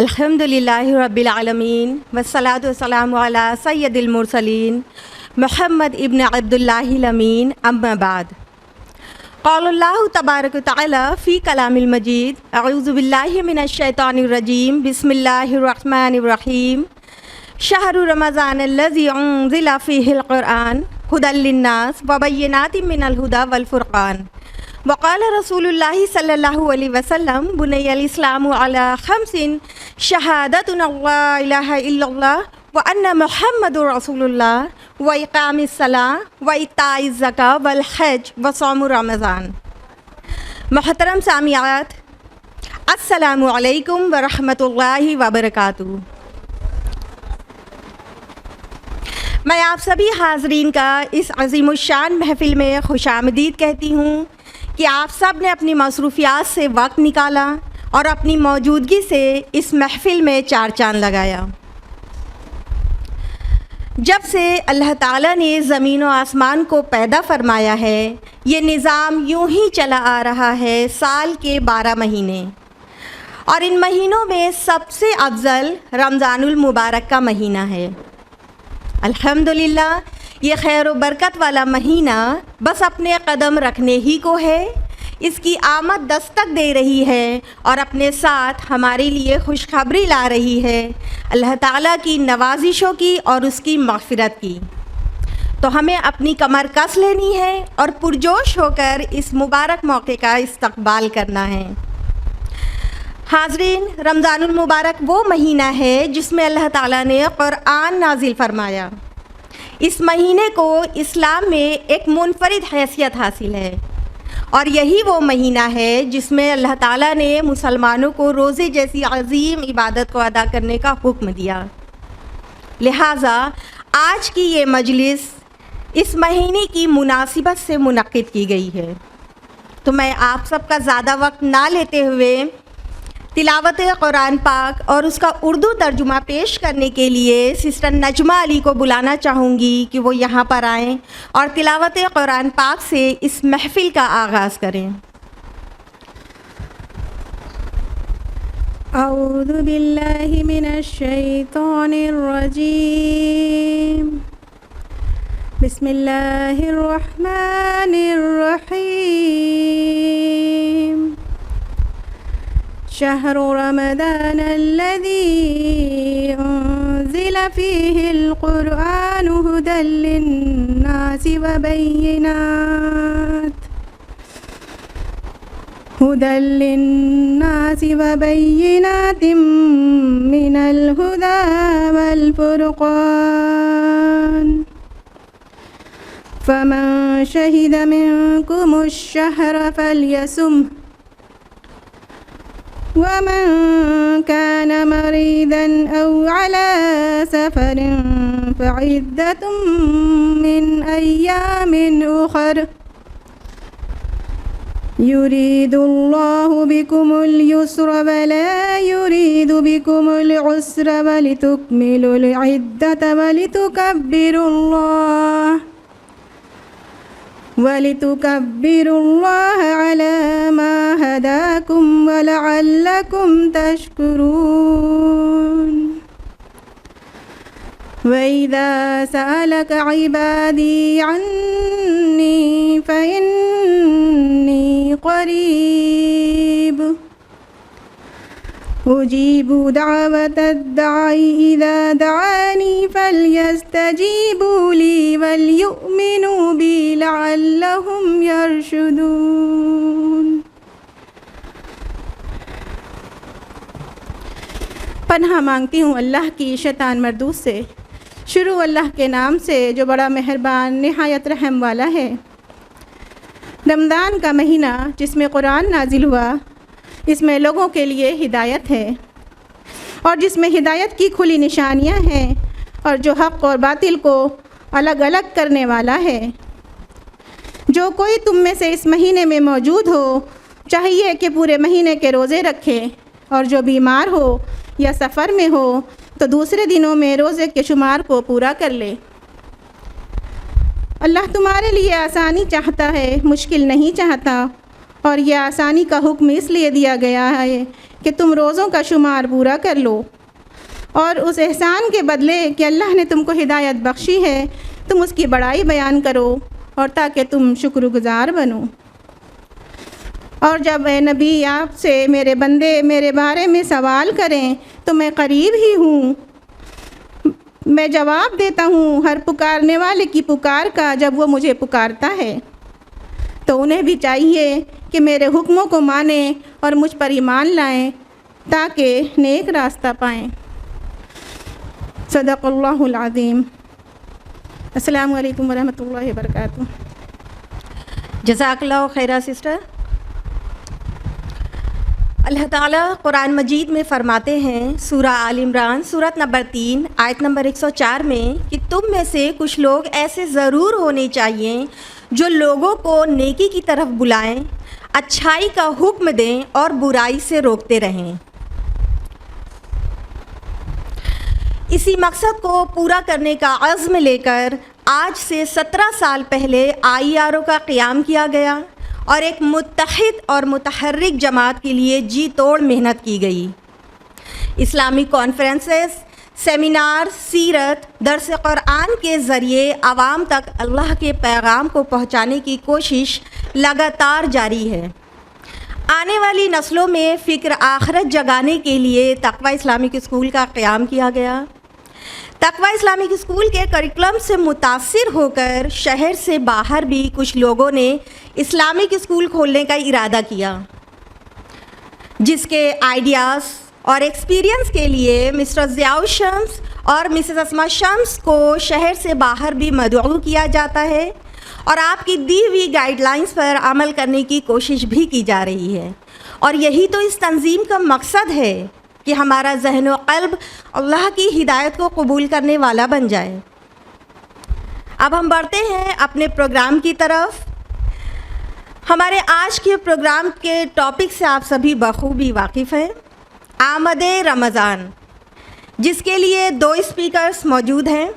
अल्हम्दुलिल्लाहि रब्बिल आलमीन वस्सलातु वस्सलामु अला सय्यदिल मुरसलीन मुहम्मद इब्न अब्दुल्लाहिल अमीन अम्मा बाद। क़ालल्लाहु तबारक व तआला फ़ी कलामिल मजीद अऊज़ु बिल्लाहि मिनश शैतानिर रजीम बिस्मिल्लाहिर रहमानिर रहीम शहरु रमज़ानल्लज़ी उन्ज़िला फ़ीहिल क़ुरआन हुदल लिन्नास व बय्यिनातिम मिनल हुदा वल फ़ुरक़ान वक़ाल रसूलुल्लाहि सल्लल्लाहु अलैहि वसल्लम बुनियल इस्लामु अला खम्सिन शहादतुन अल्ला इलाहा इल्लल्लाह व अन्ना मुहम्मदुर रसूलुल्लाह व इक़ामिस सलाह व इताइज़ ज़कात वल हज व सौम रमज़ान। मोहतरम सामियात, अस्सलामु अलैकुम व रहमतुल्लाहि व बरकातुहू। मैं आप सभी हाज़रीन का इस अज़ीमुश्शान महफ़िल में खुशामदीद कहती हूँ कि आप सब ने अपनी मसरूफ़ियात से वक्त निकाला और अपनी मौजूदगी से इस महफ़िल में चार चाँद लगाया। जब से अल्लाह ताला ने ज़मीन व आसमान को पैदा फरमाया है, ये निज़ाम यूं ही चला आ रहा है साल के 12 महीने, और इन महीनों में सबसे अफजल रमज़ानुल मुबारक का महीना है। अल्हम्दुलिल्लाह, ये खैर व बरकत वाला महीना बस अपने कदम रखने ही को है। इसकी आमद दस्तक दे रही है और अपने साथ हमारे लिए खुशखबरी ला रही है अल्लाह ताला की नवाजिशों की और उसकी मग़फ़िरत की। तो हमें अपनी कमर कस लेनी है और पुरजोश होकर इस मुबारक मौके का इस्तक़बाल करना है। हाज़रीन, रमज़ानुल मुबारक वो महीना है जिसमें अल्लाह ताला ने क़ुरआन नाजिल फरमाया। इस महीने को इस्लाम में एक मुनफरिद हैसियत हासिल है और यही वो महीना है जिसमें अल्लाह ताला ने मुसलमानों को रोज़े जैसी अज़ीम इबादत को अदा करने का हुक्म दिया। लिहाजा आज की ये मजलिस इस महीने की मुनासिबत से मुनक़्क़िद की गई है। तो मैं आप सबका ज़्यादा वक्त ना लेते हुए तिलावत कुरान पाक और उसका उर्दू तर्जुमा पेश करने के लिए सिस्टर नजमा अली को बुलाना चाहूँगी कि वो यहाँ पर आएँ और तिलावत कुरान पाक से इस महफ़िल का आगाज़ करें। अऊज़ु बिल्लाहि मिनश शैतानिर रजीम बिस्मिल्लाहिर रहमानिर रहीम शहरु रमज़ानल्लज़ी उन्ज़िला फ़ीहिल क़ुरआनु हुदल लिन्नासि व बय्यिनातिम मिनल हुदा वल फ़ुरक़ान फ़मन शहिद मिनकुमुश शहर फ़ल्यसुमहु वमन कान मरीदन औ अला सफरिन फ़इद्दतुम मिन अय्यामिन उख़र युरीदुल्लाहु बिकुमुल युस्र वला युरीदु बिकुमुल उस्र वलितुकमिलुल इद्दत वलितुकब्बिरुल्लाह अला मा हदाकुम वलअल्लकुम तशकुरून। वइज़ा सअलक इबादी अन्नी फ़इन्नी क़रीब उजीबु दावतद्दाई इज़ा दआनी फ़ल्यस्तजीबू ली वलयुमिनू बी लअल्लहुम यरशुदून। पनाह मांगती हूँ अल्लाह की शैतान मरदूद से। शुरू अल्लाह के नाम से जो बड़ा मेहरबान निहायत रहम वाला है। रमज़ान का महीना जिसमें कुरान नाजिल हुआ, इसमें लोगों के लिए हिदायत है और जिसमें हिदायत की खुली निशानियां हैं और जो हक़ और बातिल को अलग अलग करने वाला है। जो कोई तुम में से इस महीने में मौजूद हो चाहिए कि पूरे महीने के रोज़े रखे, और जो बीमार हो या सफ़र में हो तो दूसरे दिनों में रोज़े के शुमार को पूरा कर ले। अल्लाह तुम्हारे लिए आसानी चाहता है, मुश्किल नहीं चाहता, और यह आसानी का हुक्म इसलिए दिया गया है कि तुम रोज़ों का शुमार पूरा कर लो और उस एहसान के बदले कि अल्लाह ने तुमको हिदायत बख्शी है तुम उसकी बड़ाई बयान करो और ताकि तुम शुक्रगुज़ार बनो। और जब ए नबी आपसे मेरे बंदे मेरे बारे में सवाल करें तो मैं करीब ही हूँ, मैं जवाब देता हूँ हर पुकारने वाले की पुकार का जब वो मुझे पुकारता है। तो उन्हें भी चाहिए कि मेरे हुक्मों को मानें और मुझ पर ईमान लाएं ताकि नेक रास्ता पाएं। सदक़ल्लाहुल अज़ीम। अस्सलामु अलैकुम वरहमतुल्लाहि वबरकातुहू। जज़ाकल्लाहु खैरा सिस्टर। अल्लाह ताला कुरान मजीद में फ़रमाते हैं सूरा आल इमरान सूरत नंबर 3 आयत नंबर 104 में कि तुम में से कुछ लोग ऐसे ज़रूर होने चाहिए जो लोगों को नेकी की तरफ बुलाएं, अच्छाई का हुक्म दें और बुराई से रोकते रहें। इसी मकसद को पूरा करने का अज़्म लेकर आज से 17 साल पहले IRO का क़याम किया गया और एक मुत्तहिद और मुतहर्रिक जमात के लिए जी तोड़ मेहनत की गई। इस्लामी कॉन्फ्रेंसेस, सेमिनार, सीरत, दर्स क़ुरान के ज़रिए आवाम तक अल्लाह के पैगाम को पहुँचाने की कोशिश लगातार जारी है। आने वाली नस्लों में फ़िक्र आखिरत जगाने के लिए तक़वा इस्लामिक स्कूल का क़याम किया गया। तक़वा इस्लामिक स्कूल के करिकुलम से मुतासिर होकर शहर से बाहर भी कुछ लोगों ने इस्लामिक स्कूल खोलने का इरादा किया, जिसके आइडियाज़ और एक्सपीरियंस के लिए मिस्टर ज़ियाउल शम्स और मिसेस अस्मा शम्स को शहर से बाहर भी मदऊ किया जाता है और आपकी दी हुई गाइडलाइंस पर अमल करने की कोशिश भी की जा रही है। और यही तो इस तंजीम का मकसद है कि हमारा ज़हन व क़ल्ब अल्लाह की हिदायत को कबूल करने वाला बन जाए। अब हम बढ़ते हैं अपने प्रोग्राम की तरफ। हमारे आज के प्रोग्राम के टॉपिक से आप सभी बखूबी वाकिफ़ हैं, आमदे रमज़ान, जिसके लिए 2 स्पीकर्स मौजूद हैं,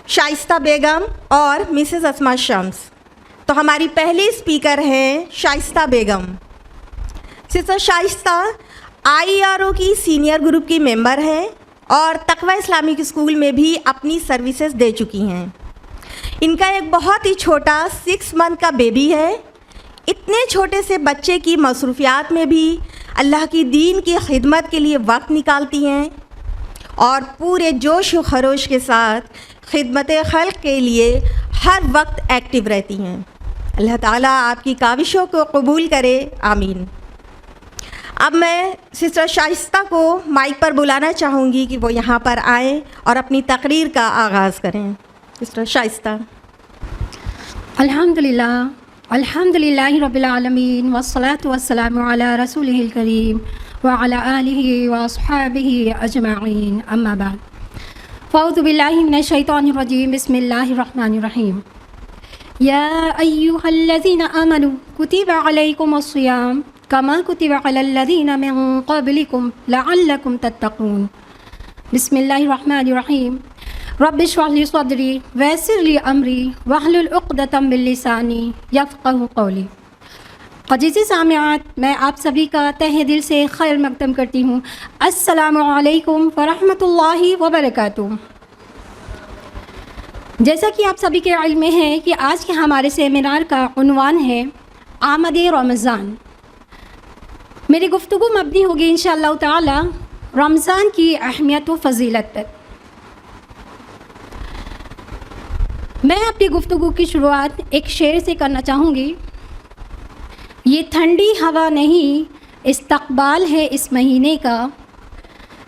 शाइस्ता बेगम और मिसेस अस्मा शम्स। तो हमारी पहली स्पीकर हैं शाइस्ता बेगम। सिस्टर शाइस्ता IRO की सीनियर ग्रुप की मेंबर हैं और तक़वा इस्लामिक स्कूल में भी अपनी सर्विसेज दे चुकी हैं। इनका एक बहुत ही छोटा 6 मंथ का बेबी है। इतने छोटे से बच्चे की मसरूफियात में भी अल्लाह की दीन की खिदमत के लिए वक्त निकालती हैं और पूरे जोश व खरोश के साथ खिदमत खल्क़ के लिए हर वक्त एक्टिव रहती हैं। अल्लाह ताला आपकी काविशों को कबूल करे, आमीन। अब मैं सिस्टर शाइस्ता को माइक पर बुलाना चाहूँगी कि वो यहाँ पर आएँ और अपनी तकरीर का आगाज़ करें। सिस्टर शाइस्ता। अल्हम्दुलिल्लाहि रब्बिल आलमीन वस्सलातु वस्सलामु अला रसूलिहिल करीम व अला आलिहि व अस्हाबिहि अजमाइन, अम्मा बाद। फ़अऊज़ु बिल्लाहि मिनश शैतानिर रजीम, बिस्मिल्लाहिर रहमानिर रहीम। या अय्युहल्लज़ीना आमनू कुतिबा अलैकुमुस सियाम कमा कुतिबा अलल्लज़ीना मिन क़ब्लिकुम लअल्लकुम तत्तक़ून। बिस्मिल्लाहिर्रहमानिर्रहीम। रब्बि इश्रह ली सदरी वयस्सिर ली अमरी वहलुल उक़दतम मिन लिसानी यफ़क़हू क़ौली। अज़ीज़ सामिआत, मैं आप सभी का तहे दिल से खैर मक़दम करती हूँ। अस्सलामु अलैकुम व रहमतुल्लाहि व बरकातुहू। जैसा कि आप सभी के इल्म में है कि आज के हमारे सेमिनार का उन्वान है आमदे रमज़ान। मेरी गुफ्तगू मबनी होगी इंशाअल्लाह ताला रमज़ान की अहमियत व फ़जीलत पर। मैं अपनी गुफ्तगू की शुरुआत एक शेर से करना चाहूँगी। ये ठंडी हवा नहीं इस्तक़बाल है इस महीने का,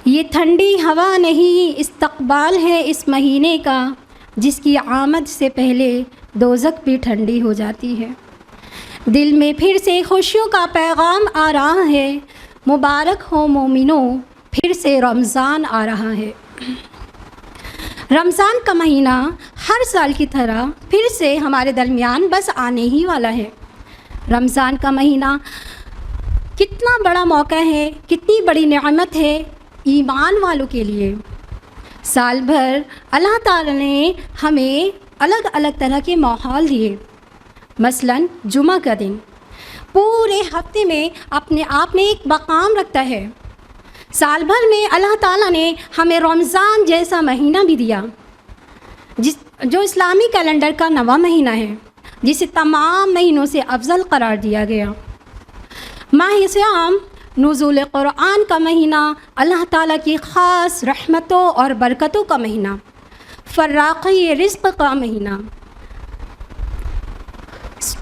ये ठंडी हवा नहीं इस्तक़बाल है इस महीने का, जिसकी आमद से पहले दोज़ख भी ठंडी हो जाती है। दिल में फिर से खुशियों का पैगाम आ रहा है, मुबारक हो मोमिनों फिर से रमज़ान आ रहा है। रमज़ान का महीना हर साल की तरह फिर से हमारे दरमियान बस आने ही वाला है। रमज़ान का महीना कितना बड़ा मौका है, कितनी बड़ी नेमत है ईमान वालों के लिए। साल भर अल्लाह ताला ने हमें अलग अलग तरह के माहौल दिए। मसलन जुमा का दिन, पूरे हफ्ते में अपने आप में एक मकाम रखता है। साल भर में अल्लाह ताला ने हमें रमज़ान जैसा महीना भी दिया, जो इस्लामी कैलेंडर का 9वां महीना है, जिसे तमाम महीनों से अफजल करार दिया गया। माह सियाम नुज़ूल क़ुरआन का महीना, अल्लाह ताला की ख़ास रहमतों और बरकतों का महीना, फ़र्राक़ी रिज़्क़ का महीना,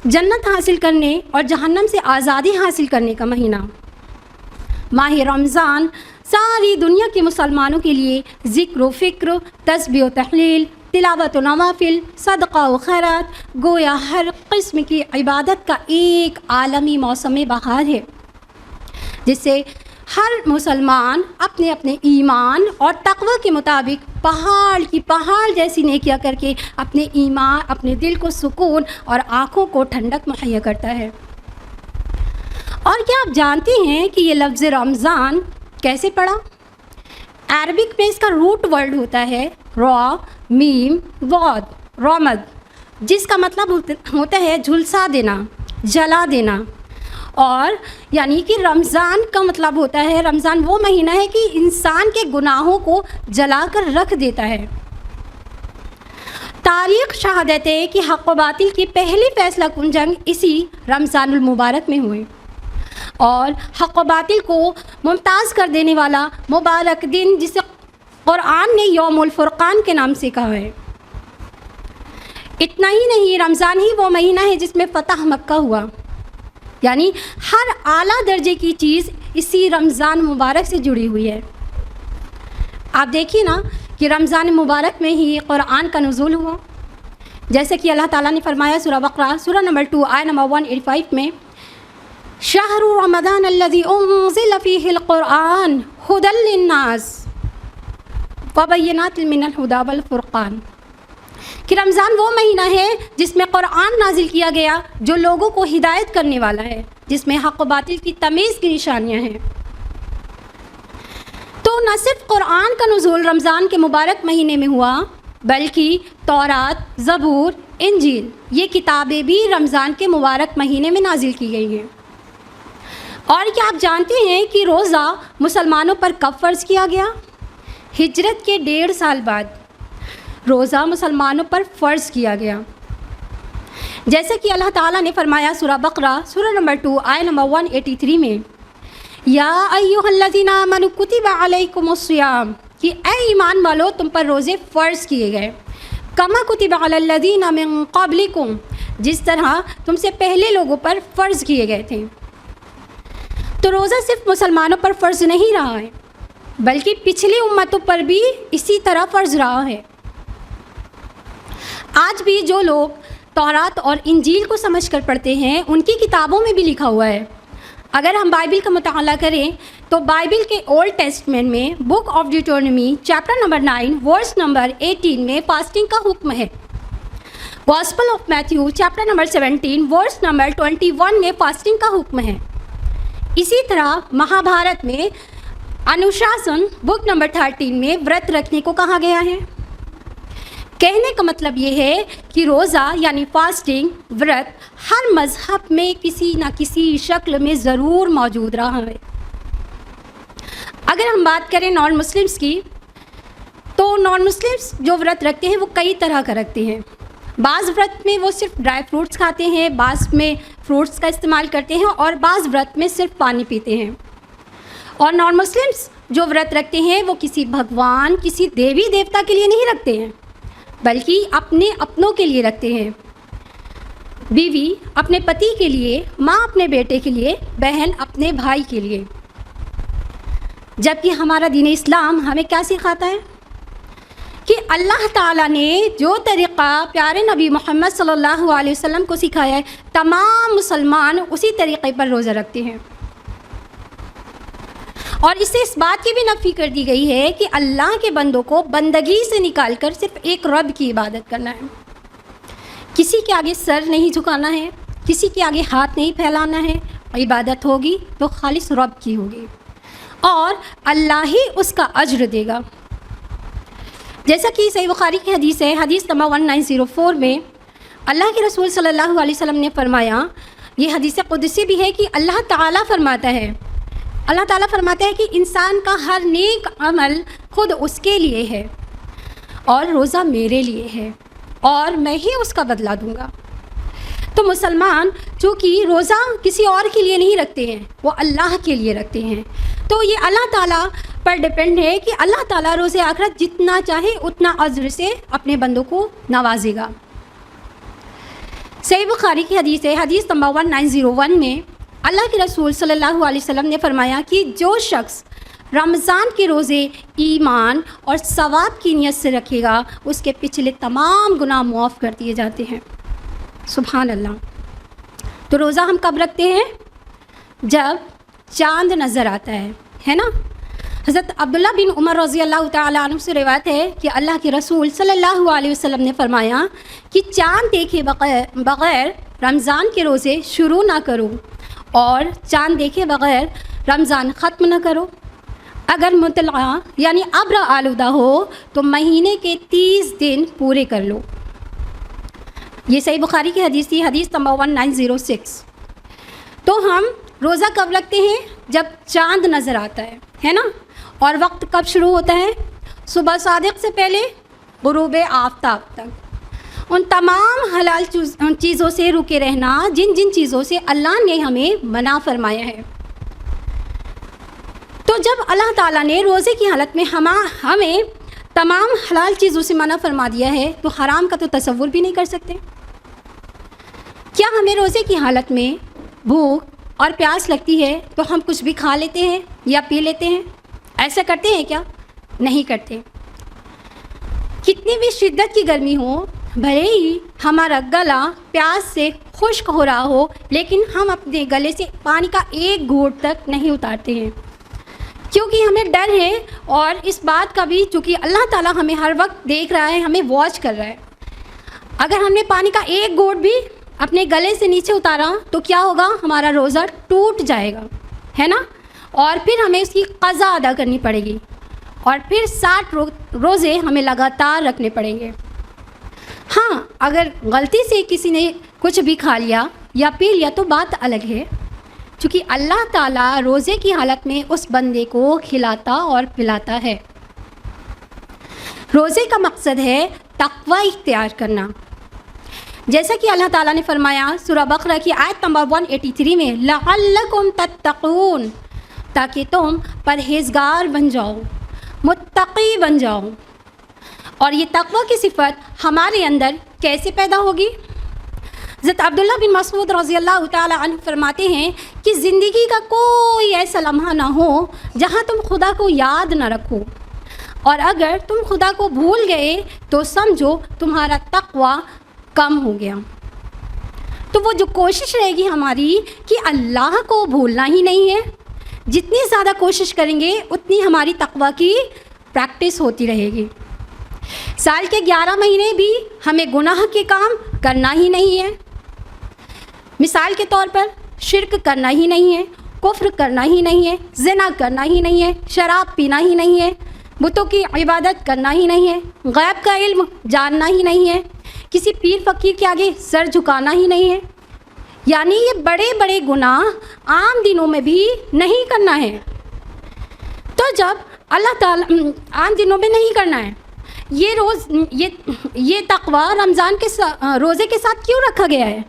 जन्नत हासिल करने और जहन्नम से आज़ादी हासिल करने का महीना। माह रमज़ान सारी दुनिया के मुसलमानों के लिए ज़िक्र व फ़िक्र, तस्बीह व तहलील, तिलावत व नवाफिल, सदक़ा व खैरात, गोया हर किस्म की इबादत का एक आलमी मौसम बहार है, जिससे हर मुसलमान अपने अपने ईमान और तक़वा के मुताबिक पहाड़ की पहाड़ जैसी नेकियां करके अपने ईमान, अपने दिल को सुकून और आँखों को ठंडक मुहैया करता है। और क्या आप जानते हैं कि ये लफ्ज़ रमज़ान कैसे पढ़ा? अरबिक में इसका रूट वर्ड होता है रॉ मीम वॉद रमद, जिसका मतलब होता है झुलसा देना, जला देना। और यानी कि रमज़ान का मतलब होता है, रमज़ान वो महीना है कि इंसान के गुनाहों को जला कर रख देता है। तारीख़ शहादत है कि हक़ व बातिल की पहली फ़ैसला कुन जंग इसी रमज़ानुल मुबारक में हुए, और हक़ व बातिल को मुमताज़ कर देने वाला मुबारक दिन, जिसे क़ुरआन ने यौमुल फ़ुरक़ान के नाम से कहा है। इतना ही नहीं, रमज़ान ही वो महीना है जिसमें फ़तह मक्का हुआ, यानी हर आला दर्जे की चीज़ इसी रमज़ान मुबारक से जुड़ी हुई है। आप देखिए ना कि रमज़ान मुबारक में ही क़ुरआन का नुज़ूल हुआ, जैसे कि अल्लाह ताला ने फरमाया सूरह बक़रा सूरह नंबर 2 आयत नंबर 185 में, शहरु रमज़ान अल्लज़ी उन्ज़िल फ़ीहिल क़ुरआन हुदल लिन्नास व बय्यिनातिन मिनल हुदा वल फ़ुरक़ान, कि रमज़ान वो महीना है जिसमें क़ुरआन नाजिल किया गया, जो लोगों को हिदायत करने वाला है, जिसमें हक़ व बातिल की तमीज़ की निशानियाँ हैं। तो न सिर्फ क़ुरआन का नुज़ूल रमज़ान के मुबारक महीने में हुआ, बल्कि तौरात, ज़बूर, इंजील ये किताबें भी रमज़ान के मुबारक महीने में नाजिल की गई हैं। और क्या आप जानते हैं कि रोज़ा मुसलमानों पर कब फ़र्ज़ किया गया? हिजरत के 1.5 साल बाद रोज़ा मुसलमानों पर फ़र्ज़ किया गया। जैसे कि अल्लाह ताला ने फरमाया सूरह बक़रा सूरह नंबर 2 आयत नंबर 183 में, या अय्युहल्लज़ीना आमनू कुतिबा अलैकुमुस्सियाम, कि ऐ ईमान वालो तुम पर रोज़े फ़र्ज़ किए गए, कमा कुतिबा अलल्लज़ीना मिन क़ब्लिकुम, जिस तरह तुमसे पहले लोगों पर फ़र्ज़ किए गए थे। तो रोज़ा सिर्फ मुसलमानों पर फ़र्ज़ नहीं रहा है, बल्कि पिछली उम्मतों पर भी इसी तरह फ़र्ज़ रहा है। आज भी जो लोग तौरात और इंजील को समझकर पढ़ते हैं, उनकी किताबों में भी लिखा हुआ है। अगर हम बाइबिल का मुताला करें तो बाइबिल के ओल्ड टेस्टमेंट में book of Deuteronomy chapter number 9 verse number 18 में फास्टिंग का हुक्म है। Gospel of Matthew chapter number 17 verse number 21 में फास्टिंग का हुक्म है। इसी तरह महाभारत में अनुशासन बुक नंबर 13 में व्रत रखने को कहा गया है। कहने का मतलब ये है कि रोज़ा यानी फास्टिंग, व्रत हर मज़हब में किसी न किसी शक्ल में ज़रूर मौजूद रहा है। अगर हम बात करें नॉन मुस्लिम्स की, तो नॉन मुस्लिम्स जो व्रत रखते हैं वो कई तरह का रखते हैं। बाज़ व्रत में वो सिर्फ ड्राई फ्रूट्स खाते हैं, बाज़ में फ्रूट्स का इस्तेमाल करते हैं, और बाज़ व्रत में सिर्फ पानी पीते हैं। और नॉन मुस्लिम्स जो व्रत रखते हैं वो किसी भगवान, किसी देवी देवता के लिए नहीं रखते हैं, बल्कि अपने अपनों के लिए रखते हैं। बीवी अपने पति के लिए, माँ अपने बेटे के लिए, बहन अपने भाई के लिए। जबकि हमारा दीन इस्लाम हमें क्या सिखाता है कि अल्लाह ताला ने जो तरीक़ा प्यारे नबी मोहम्मद सल्लल्लाहु अलैहि वसल्लम को सिखाया है, तमाम मुसलमान उसी तरीक़े पर रोज़ा रखते हैं। और इससे इस बात की भी नफ़ी कर दी गई है कि अल्लाह के बंदों को बंदगी से निकाल कर सिर्फ एक रब की इबादत करना है। किसी के आगे सर नहीं झुकाना है, किसी के आगे हाथ नहीं फैलाना है। इबादत होगी तो खालिस रब की होगी और अल्लाह ही उसका अज्र देगा। जैसा कि सही बुखारी की हदीस है, हदीस नंबर 1904 में अल्लाह के रसूल सल्लल्लाहु अलैहि वसल्लम ने फरमाया, ये हदीस कुदसी भी है कि अल्लाह ताला फरमाता है, अल्लाह ताला फरमाता है कि इंसान का हर नेक अमल खुद उसके लिए है और रोज़ा मेरे लिए है और मैं ही उसका बदला दूंगा। तो मुसलमान जो कि रोज़ा किसी और के लिए नहीं रखते हैं, वो अल्लाह के लिए रखते हैं। तो ये अल्लाह ताला पर डिपेंड है कि अल्लाह ताला रोज़े आखिरत जितना चाहे उतना अज्र से अपने बंदों को नवाजेगा। सही बुखारी की हदीस है, हदीस नंबर 1901 में अल्लाह के रसूल सल्लल्लाहु अलैहि वसल्लम ने फरमाया कि जो शख्स रमज़ान के रोज़े ईमान और सवाब की नीयत से रखेगा उसके पिछले तमाम गुनाह मुआफ़ कर दिए जाते हैं। सुभान अल्लाह। तो रोज़ा हम कब रखते हैं? जब चाँद नज़र आता है ना। हज़रत अब्दुल्ला बिन उमर रज़ी अल्लाह तआला अन्हु से रिवायत है कि अल्लाह के रसूल सल्लल्लाहु अलैहि वसल्लम ने फरमाया कि चाँद देखे बग़ैर रमज़ान के रोज़े शुरू ना करो और चाँद देखे बग़ैर रमज़ान ख़त्म ना करो। अगर मुतला यानी अब्र आलूदा हो तो महीने के 30 दिन पूरे कर लो। ये सही बुखारी की हदीस थी, हदीस नंबर 1906। तो हम रोज़ा कब रखते हैं? जब चाँद नज़र आता है ना। और वक्त कब शुरू होता है? सुबह सादिक से पहले गुरूब आफ्ताब तक। उन तमाम हलाल चीज़ों से रुके रहना जिन जिन चीज़ों से अल्लाह ने हमें मना फरमाया है। तो जब अल्लाह ताला ने रोज़े की हालत में हमें तमाम हलाल चीज़ों से मना फरमा दिया है तो हराम का तो तसव्वुर भी नहीं कर सकते। क्या हमें रोज़े की हालत में भूख और प्यास लगती है तो हम कुछ भी खा लेते हैं या पी लेते हैं? ऐसा करते हैं क्या? नहीं करते। कितनी भी शिद्दत की गर्मी हो, भले ही हमारा गला प्यास से खुश्क हो रहा हो, लेकिन हम अपने गले से पानी का एक घूंट तक नहीं उतारते हैं क्योंकि हमें डर है और इस बात का भी, चूँकि अल्लाह ताला हमें हर वक्त देख रहा है, हमें वॉच कर रहा है। अगर हमने पानी का एक घूंट भी अपने गले से नीचे उतारा तो क्या होगा? हमारा रोज़ा टूट जाएगा, है ना। और फिर हमें उसकी क़ज़ा अदा करनी पड़ेगी और फिर 60 रोज़े हमें लगातार रखने पड़ेंगे। हाँ, अगर गलती से किसी ने कुछ भी खा लिया या पी लिया तो बात अलग है, क्योंकि अल्लाह ताला रोज़े की हालत में उस बंदे को खिलाता और पिलाता है। रोज़े का मकसद है तक़वा इख्तियार करना। जैसा कि अल्लाह ताला ने फरमाया सूरह बकरा की आयत नंबर 183 में, लअल्लकुम तत्तक़ून, ताकि तुम परहेज़गार बन जाओ, मुत्तक़ी बन जाओ। और ये तक़वा की सिफ़त हमारे अंदर कैसे पैदा होगी? हज़रत अब्दुल्ला बिन मसूद रज़ी अल्लाह तआला अन्हु फरमाते हैं कि ज़िंदगी का कोई ऐसा लम्हा ना हो जहाँ तुम खुदा को याद ना रखो, और अगर तुम खुदा को भूल गए तो समझो तुम्हारा तक़वा कम हो गया। तो वो जो कोशिश रहेगी हमारी कि अल्लाह को भूलना ही नहीं है, जितनी ज़्यादा कोशिश करेंगे उतनी हमारी तक़वा की प्रैक्टिस होती रहेगी। साल के 11 महीने भी हमें गुनाह के काम करना ही नहीं है। मिसाल के तौर पर शिर्क करना ही नहीं है, कुफ्र करना ही नहीं है, ज़िना करना ही नहीं है, शराब पीना ही नहीं है, बुतों की इबादत करना ही नहीं है, गैब का इल्म जानना ही नहीं है, किसी पीर फ़कीर के आगे सर झुकाना ही नहीं है। यानी ये बड़े बड़े गुनाह आम दिनों में भी नहीं करना है। तो जब अल्लाह ताला आम दिनों में नहीं करना है, ये तक़वा रमज़ान के रोज़े के साथ क्यों रखा गया है?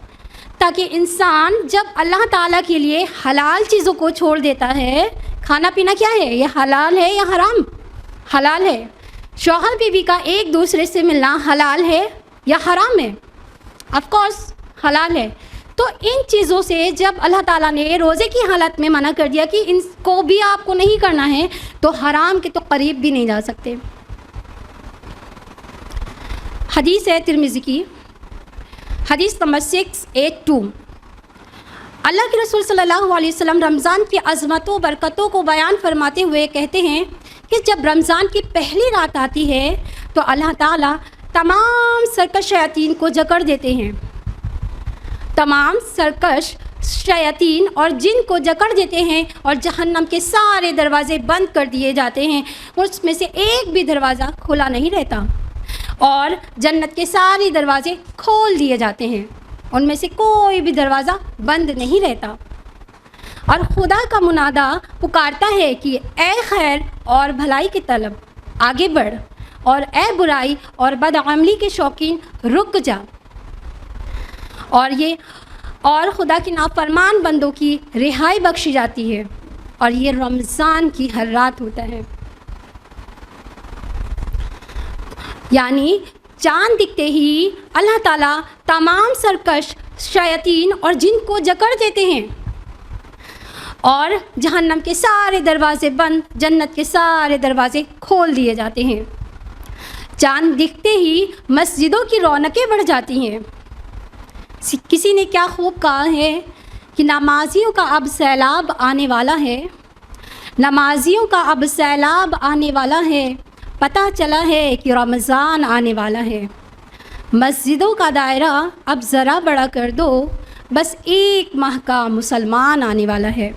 ताकि इंसान जब अल्लाह ताला के लिए हलाल चीज़ों को छोड़ देता है, खाना पीना क्या है, ये हलाल है या हराम? हलाल है। शौहर बीवी का एक दूसरे से मिलना हलाल है या हराम है? ऑफ कोर्स हलाल है। तो इन चीज़ों से जब अल्लाह ताला ने रोज़े की हालत में मना कर दिया कि इनको भी आपको नहीं करना है, तो हराम के तो करीब भी नहीं जा सकते। हदीस है तिरमिज़ी की, हदीस नंबर 682। अल्लाह के रसूल सल्लल्लाहु अलैहि वसल्लम रमज़ान की अज़मतों बरकतों को बयान फरमाते हुए कहते हैं कि जब रमज़ान की पहली रात आती है तो अल्लाह ताला तमाम सरकश शयातीन को जकड़ देते हैं। तमाम सरकश शयातीन और जिन को जकड़ देते हैं और जहन्नम के सारे दरवाज़े बंद कर दिए जाते हैं, उसमें से एक भी दरवाज़ा खुला नहीं रहता और जन्नत के सारे दरवाज़े खोल दिए जाते हैं। उनमें से कोई भी दरवाज़ा बंद नहीं रहता। और खुदा का मुनादा पुकारता है कि ए खैर और भलाई की तलब आगे बढ़, और ए बुराई और बदअमली के शौकीन रुक जा। और खुदा की नाफरमान बंदों की रिहाई बख्शी जाती है, और ये रमज़ान की हर रात होता है। यानी चाँद दिखते ही अल्लाह ताला तमाम सरकश शयातीन और जिन को जकड़ देते हैं, और जहन्नम के सारे दरवाज़े बंद, जन्नत के सारे दरवाज़े खोल दिए जाते हैं। चाँद दिखते ही मस्जिदों की रौनकें बढ़ जाती हैं। किसी ने क्या खूब कहा है कि नमाजियों का अब सैलाब आने वाला है, नमाजियों का अब सैलाब आने वाला है, पता चला है कि रमज़ान आने वाला है। मस्जिदों का दायरा अब ज़रा बड़ा कर दो, बस 1 माह का मुसलमान आने वाला है।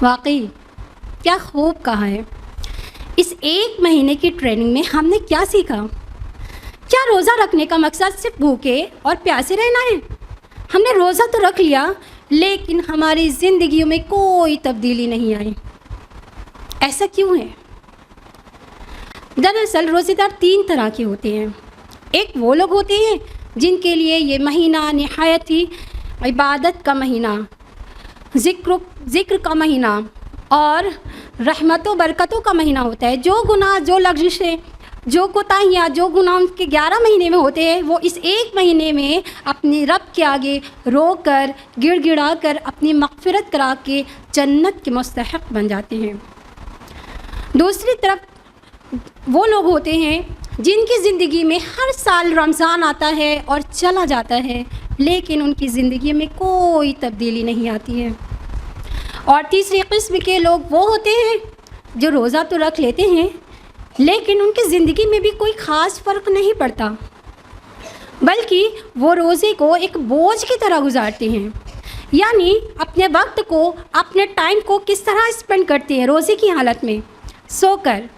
वाकई क्या खूब कहा है। इस 1 महीने की ट्रेनिंग में हमने क्या सीखा? क्या रोज़ा रखने का मकसद सिर्फ भूखे और प्यासे रहना है? हमने रोज़ा तो रख लिया, लेकिन हमारी ज़िंदगियों में कोई तब्दीली नहीं आई। ऐसा क्यों है? दरअसल रोज़ेदार 3 तरह के होते हैं। एक वो लोग होते हैं जिनके लिए ये महीना निहायत ही इबादत का महीना, ज़िक्र का महीना और रहमतों बरकतों का महीना होता है। जो गुनाह, जो लग़्ज़िशें, जो कोताहियाँ, जो गुनाह उनके 11 महीने में होते हैं, वो इस 1 महीने में अपने रब के आगे रो कर, गिड़गिड़ा कर, अपनी मग़फ़िरत करा के जन्नत के मुस्तहिक़ बन जाते हैं। दूसरी तरफ वो लोग होते हैं जिनकी ज़िंदगी में हर साल रमज़ान आता है और चला जाता है, लेकिन उनकी ज़िंदगी में कोई तब्दीली नहीं आती है। और तीसरी किस्म के लोग वो होते हैं जो रोज़ा तो रख लेते हैं, लेकिन उनकी ज़िंदगी में भी कोई ख़ास फ़र्क नहीं पड़ता, बल्कि वो रोज़े को एक बोझ की तरह गुजारते हैं। यानी अपने वक्त को, अपने टाइम को किस तरह स्पेंड करते हैं रोज़े की हालत में? सोकर,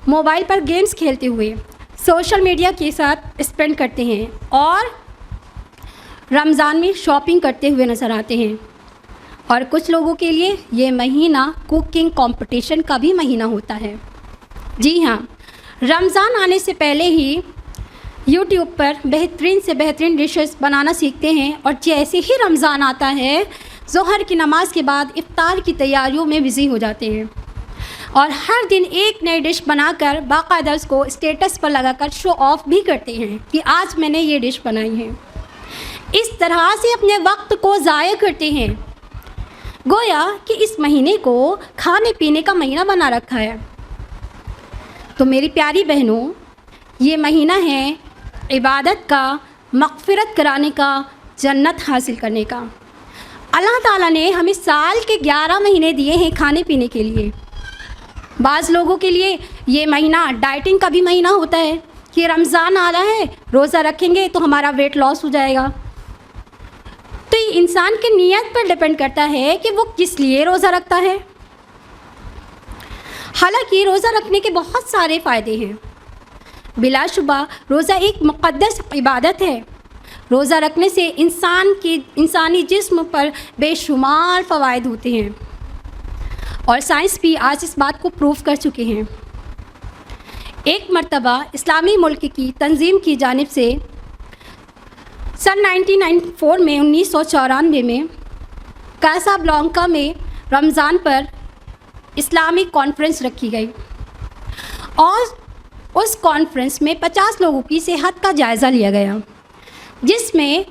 मोबाइल पर गेम्स खेलते हुए, सोशल मीडिया के साथ स्पेंड करते हैं, और रमज़ान में शॉपिंग करते हुए नज़र आते हैं। और कुछ लोगों के लिए ये महीना कुकिंग कंपटीशन का भी महीना होता है। जी हाँ, रमज़ान आने से पहले ही यूट्यूब पर बेहतरीन से बेहतरीन डिशेस बनाना सीखते हैं, और जैसे ही रमज़ान आता है ज़ोहर की नमाज़ के बाद इफ्तार की तैयारियों में बिज़ी हो जाते हैं, और हर दिन एक नई डिश बनाकर बाकायदा उसको स्टेटस पर लगाकर शो ऑफ भी करते हैं कि आज मैंने ये डिश बनाई है। इस तरह से अपने वक्त को ज़ाया करते हैं, गोया कि इस महीने को खाने पीने का महीना बना रखा है। तो मेरी प्यारी बहनों, ये महीना है इबादत का, मग़फ़िरत कराने का, जन्नत हासिल करने का। अल्लाह ताला ने हमें साल के 11 महीने दिए हैं खाने पीने के लिए। बाज़ लोगों के लिए ये महीना डाइटिंग का भी महीना होता है कि रमज़ान आ रहा है, रोज़ा रखेंगे तो हमारा वेट लॉस हो जाएगा। तो ये इंसान की नीयत पर डिपेंड करता है कि वो किस लिए रोज़ा रखता है। हालांकि रोज़ा रखने के बहुत सारे फ़ायदे हैं। बिलाशुबा रोज़ा एक मुक़द्दस इबादत है। रोज़ा रखने से इंसानी जिस्म पर बेशुमार फ़वाइद होते हैं, और साइंस भी आज इस बात को प्रूव कर चुके हैं। एक मर्तबा इस्लामी मुल्क की तंजीम की जानिब से सन 1994 में 1994 में कासाब्लांका में रमज़ान पर इस्लामिक कॉन्फ्रेंस रखी गई, और उस कॉन्फ्रेंस में 50 लोगों की सेहत का जायज़ा लिया गया, जिसमें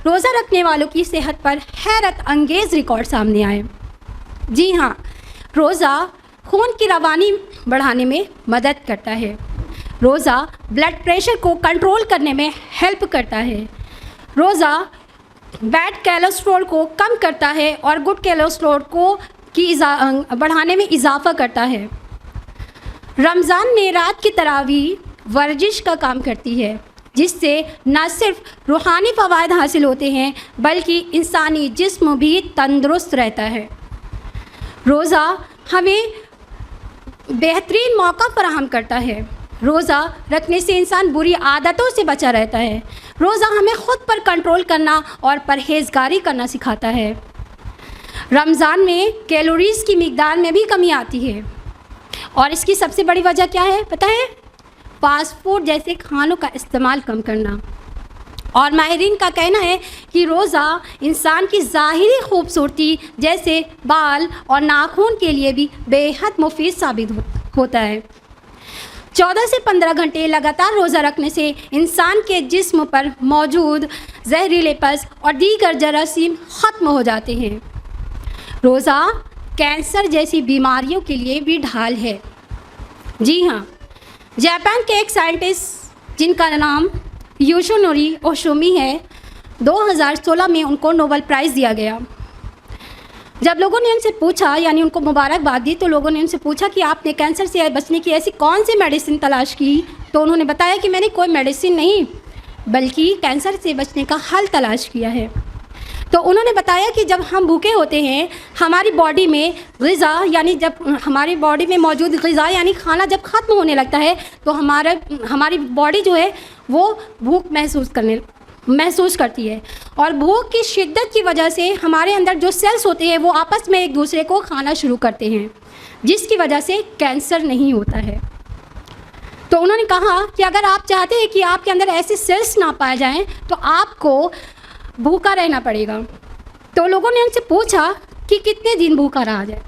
रोज़ा रखने वालों की सेहत पर हैरत अंगेज़ रिकॉर्ड सामने आए। जी हाँ, रोज़ा खून की रवानी बढ़ाने में मदद करता है। रोज़ा ब्लड प्रेशर को कंट्रोल करने में हेल्प करता है। रोज़ा बैड कोलेस्ट्रॉल को कम करता है और गुड कोलेस्ट्रॉल को बढ़ाने में इजाफ़ा करता है। रमज़ान में रात की तरावीह वर्जिश का काम करती है, जिससे न सिर्फ रूहानी फ़वाइद हासिल होते हैं, बल्कि इंसानी जिस्म भी तंदुरुस्त रहता है। रोज़ा हमें बेहतरीन मौका फराहम करता है रोज़ा रखने से इंसान बुरी आदतों से बचा रहता है। रोज़ा हमें ख़ुद पर कंट्रोल करना और परहेज़गारी करना सिखाता है। रमज़ान में कैलोरीज़ की मिक़दार में भी कमी आती है और इसकी सबसे बड़ी वजह क्या है पता है? फ़ास्ट फूड जैसे खानों का इस्तेमाल कम करना। और माहिरीन का कहना है कि रोज़ा इंसान की ज़ाहिरी खूबसूरती जैसे बाल और नाखून के लिए भी बेहद मुफीद साबित होता है। 14 से 15 घंटे लगातार रोज़ा रखने से इंसान के जिस्म पर मौजूद जहरीलेपस और दीगर जरासीम ख़त्म हो जाते हैं। रोज़ा कैंसर जैसी बीमारियों के लिए भी ढाल है। जी हाँ, जापान के एक साइंटिस्ट जिनका नाम योशिनोरी ओशोमी है, 2016 में उनको नोबेल प्राइज़ दिया गया। जब लोगों ने उनसे पूछा, यानी उनको मुबारकबाद दी, तो लोगों ने उनसे पूछा कि आपने कैंसर से बचने की ऐसी कौन सी मेडिसिन तलाश की? तो उन्होंने बताया कि मैंने कोई मेडिसिन नहीं बल्कि कैंसर से बचने का हल तलाश किया है। तो उन्होंने बताया कि जब हम भूखे होते हैं, हमारी बॉडी में ग़िज़ा यानी जब हमारी बॉडी में मौजूद ग़िज़ा यानी खाना जब ख़त्म होने लगता है तो हमारी बॉडी जो है वो भूख महसूस करती है और भूख की शिद्दत की वजह से हमारे अंदर जो सेल्स होते हैं वो आपस में एक दूसरे को खाना शुरू करते हैं, जिसकी वजह से कैंसर नहीं होता है। तो उन्होंने कहा कि अगर आप चाहते हैं कि आपके अंदर ऐसे सेल्स ना पाए जाएं तो आपको भूखा रहना पड़ेगा। तो लोगों ने उनसे पूछा कि कितने दिन भूखा रहा जाए?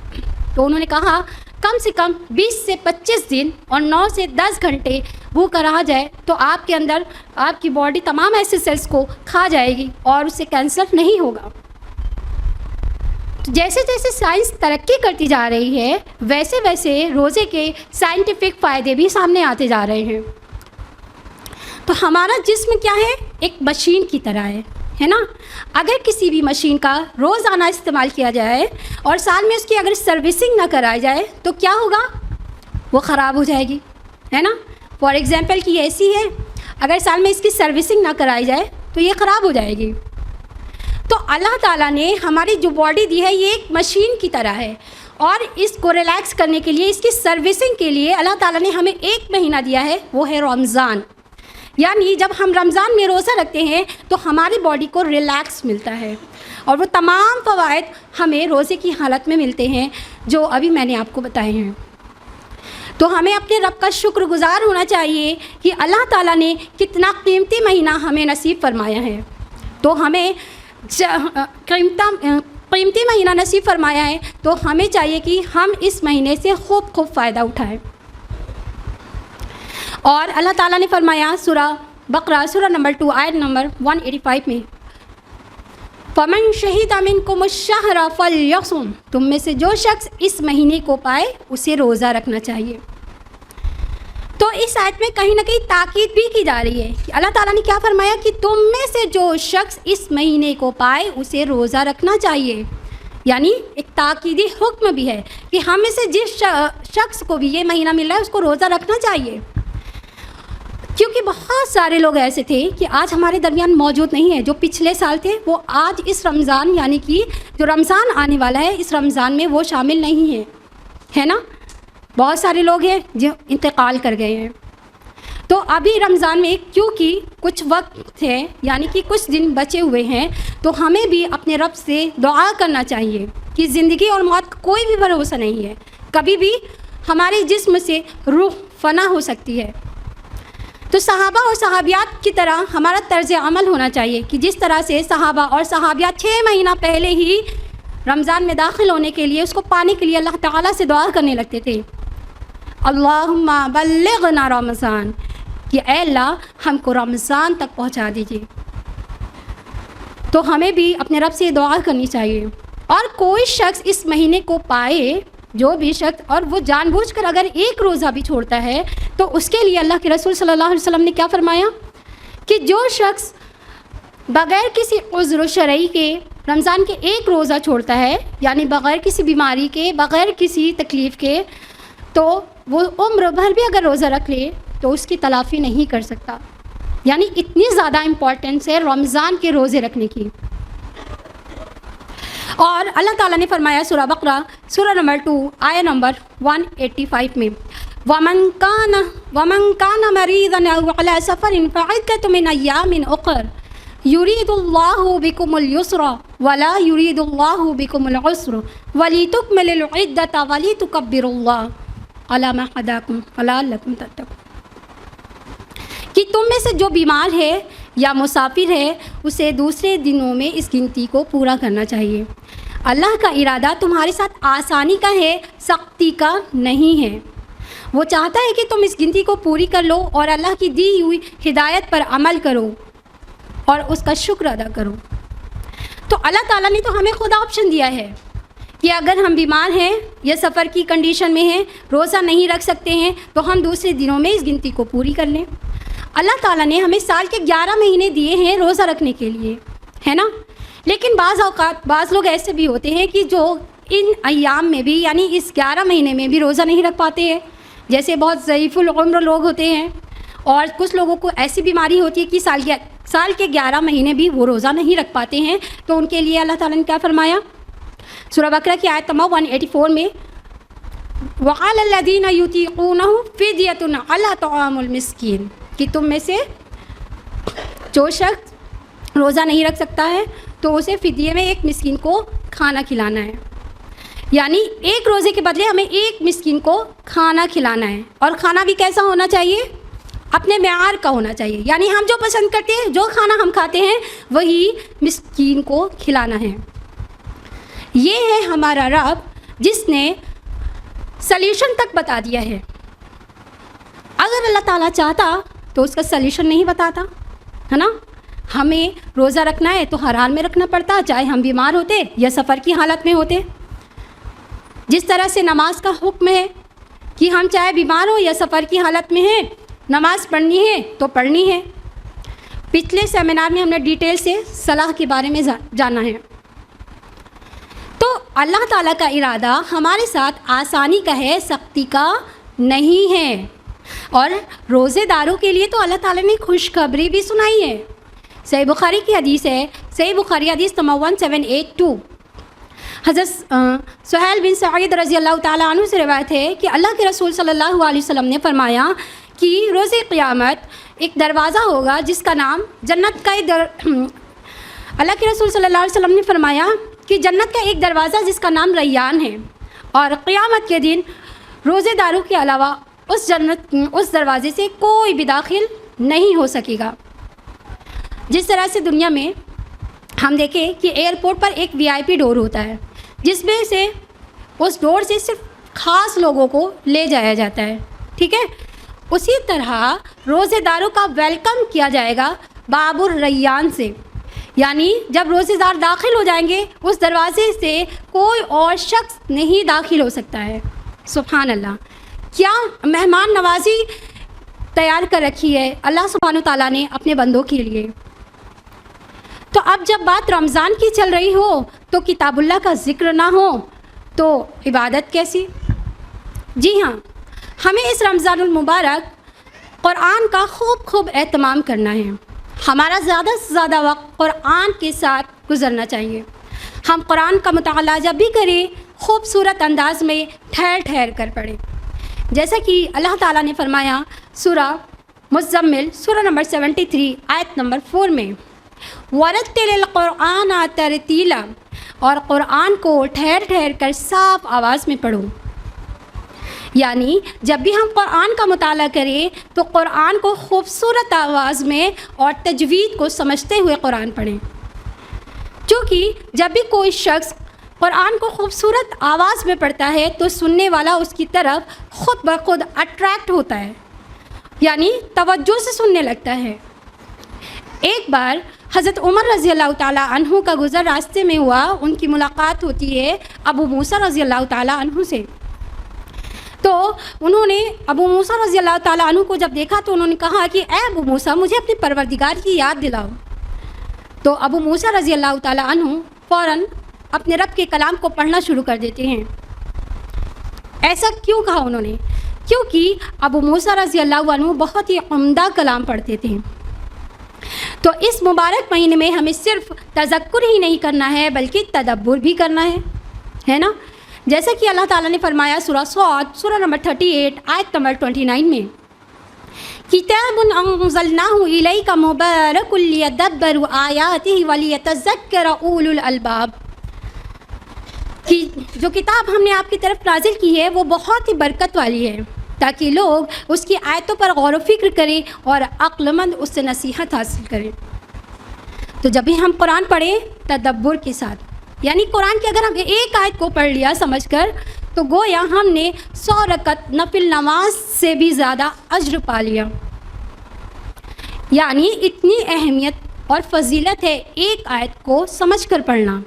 तो उन्होंने कहा कम से कम 20 से 25 दिन और 9 से 10 घंटे भूखा रहा जाए तो आपके अंदर आपकी बॉडी तमाम ऐसे सेल्स को खा जाएगी और उससे कैंसर नहीं होगा। तो जैसे जैसे साइंस तरक्की करती जा रही है वैसे वैसे रोज़े के साइंटिफिक फ़ायदे भी सामने आते जा रहे हैं। तो हमारा जिस्म क्या है? एक मशीन की तरह है ना। अगर किसी भी मशीन का रोज़ाना इस्तेमाल किया जाए और साल में उसकी अगर सर्विसिंग ना कराई जाए तो क्या होगा? वो ख़राब हो जाएगी, है ना। फॉर एग्ज़ाम्पल कि एसी है, अगर साल में इसकी सर्विसिंग ना कराई जाए तो ये ख़राब हो जाएगी। तो अल्लाह ताला ने हमारी जो बॉडी दी है ये एक मशीन की तरह है और इसको रिलैक्स करने के लिए, इसकी सर्विसिंग के लिए अल्लाह ताला ने हमें एक महीना दिया है, वो है रमज़ान। यानी जब हम रमज़ान में रोज़ा रखते हैं तो हमारी बॉडी को रिलैक्स मिलता है और वो तमाम फ़वाइद हमें रोज़े की हालत में मिलते हैं जो अभी मैंने आपको बताए हैं। तो हमें अपने रब का शुक्रगुज़ार होना चाहिए कि अल्लाह ताला ने कितना कीमती महीना हमें नसीब फरमाया है। तो हमें कीमती महीना नसीब फरमाया है तो हमें चाहिए कि हम इस महीने से खूब फ़ायदा उठाएं। और अल्लाह ताला ने फरमाया सूरा बकरा सूरा नंबर 2 आयत नंबर 185 में, फ़मन शहीदा मिनकुम शहरा फल्यसुम, तुम में से जो शख्स इस महीने को पाए उसे रोज़ा रखना चाहिए। तो इस आयत में कहीं ना कहीं ताकीद भी की जा रही है कि अल्लाह ताला ने क्या फरमाया कि तुम में से जो शख्स इस महीने को पाए उसे रोज़ा रखना चाहिए। यानी एक ताकीदी हुक्म भी है कि हम में से जिस शख्स को भी ये महीना मिल रहा है उसको रोज़ा रखना चाहिए। क्योंकि बहुत सारे लोग ऐसे थे कि आज हमारे दरमियान मौजूद नहीं है, जो पिछले साल थे वो आज इस रमज़ान यानी कि जो रमज़ान आने वाला है इस रमज़ान में वो शामिल नहीं है ना। बहुत सारे लोग हैं जो इंतकाल कर गए हैं। तो अभी रमज़ान में क्योंकि कुछ वक्त है यानी कि कुछ दिन बचे हुए हैं तो हमें भी अपने रब से दुआ करना चाहिए कि ज़िंदगी और मौत का कोई भी भरोसा नहीं है, कभी भी हमारे जिस्म से रूह फना हो सकती है। तो सहाबा और सहाबियात की तरह हमारा तर्ज अमल होना चाहिए कि जिस तरह से सहाबा और सहाबियात 6 महीना पहले ही रमज़ान में दाखिल होने के लिए उसको पाने के लिए अल्लाह ताला से दुआ करने लगते थे, अल्लाहुम्मा बल्लिगना रमज़ान, कि ऐ अल्लाह हमको रमज़ान तक पहुंचा दीजिए। तो हमें भी अपने रब से दुआ करनी चाहिए। और कोई शख्स इस महीने को पाए, जो भी शख्स, और वो जानबूझकर अगर एक रोज़ा भी छोड़ता है तो उसके लिए अल्लाह के रसूल सल्लल्लाहु अलैहि वसल्लम ने क्या फरमाया कि जो शख्स बग़ैर किसी उज़्र शरई के रमज़ान के एक रोज़ा छोड़ता है यानी बग़ैर किसी बीमारी के, बग़ैर किसी तकलीफ़ के, तो वो उम्र भर भी अगर रोज़ा रख ले तो उसकी तलाफ़ी नहीं कर सकता। यानी इतनी ज़्यादा इम्पॉर्टेंस है रमज़ान के रोज़े रखने की। और अल्लाह ताला ने फरमाया सूरा बकरा सूरा नंबर 2 आया नंबर 185 में, वमन काना वमन कान मरीदन औ अला सफरिन फ़इद्दतुम मिन अय्यामिन उख़र युरीदुल्लाहु बिकुमुल युस्रा वला युरीदुल्लाहु बिकुमुल उस्रा वलितुकमिलुल इद्दता वलितुकब्बिरुल्लाह अला मा हदाकुम लअल्लकुम तत्तक़ून। कि तुम में से जो बीमार है या मुसाफिर है उसे दूसरे दिनों में इस गिनती को पूरा करना चाहिए। अल्लाह का इरादा तुम्हारे साथ आसानी का है, सख्ती का नहीं है। वो चाहता है कि तुम इस गिनती को पूरी कर लो और अल्लाह की दी हुई हिदायत पर अमल करो और उसका शुक्र अदा करो। तो अल्लाह ताला ने तो हमें खुद ऑप्शन दिया है कि अगर हम बीमार हैं या सफ़र की कंडीशन में हैं, रोज़ा नहीं रख सकते हैं, तो हम दूसरे दिनों में इस गिनती को पूरी कर लें। अल्लाह ताला ने हमें साल के 11 महीने दिए हैं रोज़ा रखने के लिए, है ना। लेकिन बाज़ लोग ऐसे भी होते हैं कि जो इन अय्याम में भी यानी इस 11 महीने में भी रोज़ा नहीं रख पाते हैं। जैसे बहुत ज़ईफ़ुल उम्र लोग होते हैं और कुछ लोगों को ऐसी बीमारी होती है कि साल के 11 महीने भी वो रोज़ा नहीं रख पाते हैं। तो उनके लिए अल्लाह ताला ने क्या फरमाया, सूरह बकरा की आयत नंबर 184 में, वअलल्लज़ीना युतीक़ूनहु फ़िद्यतुन अला तआमुल मिस्कीन, कि तुम में से जो शख्स रोज़ा नहीं रख सकता है तो उसे फ़िदिये में एक मिस्कीन को खाना खिलाना है। यानी एक रोज़े के बदले हमें एक मिस्कीन को खाना खिलाना है। और खाना भी कैसा होना चाहिए, अपने मेयार का होना चाहिए। यानी हम जो पसंद करते हैं, जो खाना हम खाते हैं, वही मिस्कीन को खिलाना है। ये है हमारा रब जिसने सल्यूशन तक बता दिया है। अगर अल्लाह ताला चाहता तो उसका सल्यूशन नहीं बताता, है ना। हमें रोज़ा रखना है तो हर हाल में रखना पड़ता, चाहे हम बीमार होते या सफ़र की हालत में होते। जिस तरह से नमाज का हुक्म है कि हम चाहे बीमार हो या सफ़र की हालत में हैं, नमाज़ पढ़नी है तो पढ़नी है। पिछले सेमिनार में हमने डिटेल से सलाह के बारे में जाना है। तो अल्लाह ताला का इरादा हमारे साथ आसानी का है, सख्ती का नहीं है। और रोज़ेदारों के लिए तो अल्लाह ताला ने खुशखबरी भी सुनाई है। सही बुखारी की हदीस है, सही बुखारी हदीस नंबर 1782, हज़रत सुहैल बिन सईद रज़ी अल्लाह ताला अन्हु से रिवायत है कि अल्लाह के रसूल सल्लल्लाहु अलैहि वसल्लम ने फरमाया कि रोज़े क़यामत एक दरवाज़ा होगा जिसका नाम जन्नत का अल्लाह के रसूल सल्लल्लाहु अलैहि वसल्लम ने फरमाया कि जन्नत का एक दरवाज़ा जिसका नाम रैयान है, और क़यामत के दिन रोज़ेदारों के अलावा उस दरवाज़े से कोई भी दाखिल नहीं हो सकेगा। जिस तरह से दुनिया में हम देखें कि एयरपोर्ट पर एक VIP डोर होता है जिसमें से उस डोर से सिर्फ ख़ास लोगों को ले जाया जाता है, ठीक है। उसी तरह रोज़ेदारों का वेलकम किया जाएगा बाबुर रैयान से। यानी जब रोज़ेदार दाखिल हो जाएंगे उस दरवाज़े से कोई और शख्स नहीं दाखिल हो सकता है। सुभान अल्लाह, क्या मेहमान नवाजी तैयार कर रखी है अल्लाह सुब्हानहू तआला ने अपने बंदों के लिए। तो अब जब बात रमज़ान की चल रही हो तो किताबुल्लाह का ज़िक्र ना हो तो इबादत कैसी। जी हाँ, हमें इस रमज़ानुल मुबारक क़ुरान का खूब एहतमाम करना है। हमारा ज़्यादा से ज़्यादा वक्त क़ुरान के साथ गुज़रना चाहिए। हम क़ुरान का मुताला जब भी करें खूबसूरत अंदाज में ठहर कर पढ़ें। जैसा कि अल्लाह ताला ने फरमाया सूरह मुज़म्मिल सूरह नंबर 73 आयत नंबर 4 में, वरत्तिलिल क़ुरआन तरतीला, और क़ुरान को ठहर कर साफ आवाज़ में पढ़ो। यानी जब भी हम क़ुरान का मुताला करें तो क़ुरान को खूबसूरत आवाज़ में और तजवीद को समझते हुए क़ुरान पढ़ें। क्योंकि जब भी कोई शख्स क़ुरान को खूबसूरत आवाज़ में पढ़ता है तो सुनने वाला उसकी तरफ ख़ुद ब खुद अट्रैक्ट होता है, यानी तवज्जो से सुनने लगता है। एक बार हज़रत उमर रज़ी अल्लाह ताला अन्हु का गुज़र रास्ते में हुआ। उनकी मुलाकात होती है अबू मूसा रज़ी अल्लाह ताला अन्हु से। तो उन्होंने अबू मूसा रज़ी अल्लाह ताला अन्हु को जब देखा तो उन्होंने कहा कि ए अबू मूसा, मुझे अपने परवरदिगार की याद दिलाओ। तो अबू मूसा रज़ी अल्लाह ताला अन्हु फ़ौरन अपने रब के कलाम को पढ़ना शुरू कर देते हैं। ऐसा क्यों कहा उन्होंने? क्योंकि अबू मूसा रज़ी अल्लाह अन्हु बहुत ही उम्दा कलाम पढ़ते थे। तो इस मुबारक महीने में हमें सिर्फ तज़क्कुर ही नहीं करना है बल्कि तदब्बुर भी करना है ना। जैसा कि अल्लाह ताला ने फरमाया सूरह सौद सूरह नंबर 38 आयत नंबर 29 में, किताबुन अंज़लनाहु इलैका मुबारकुल लियदब्बरू आयातिही वलियतज़क्कर उलुल अलबाब, कि जो किताब हमने आपकी तरफ नाजिल की है वो बहुत ही बरकत वाली है ताकि लोग उसकी आयतों पर गौर व फिक्र करें और अक्लमंद उससे नसीहत हासिल करें। तो जब भी हम कुरान पढ़ें तदब्बुर के साथ, यानी कुरान की अगर हम एक आयत को पढ़ लिया समझकर, तो गोया हमने 100 रकत नफिल नमाज से भी ज़्यादा अज्र पा लिया। यानी इतनी अहमियत और फजीलत है एक आयत को समझकर पढ़ना।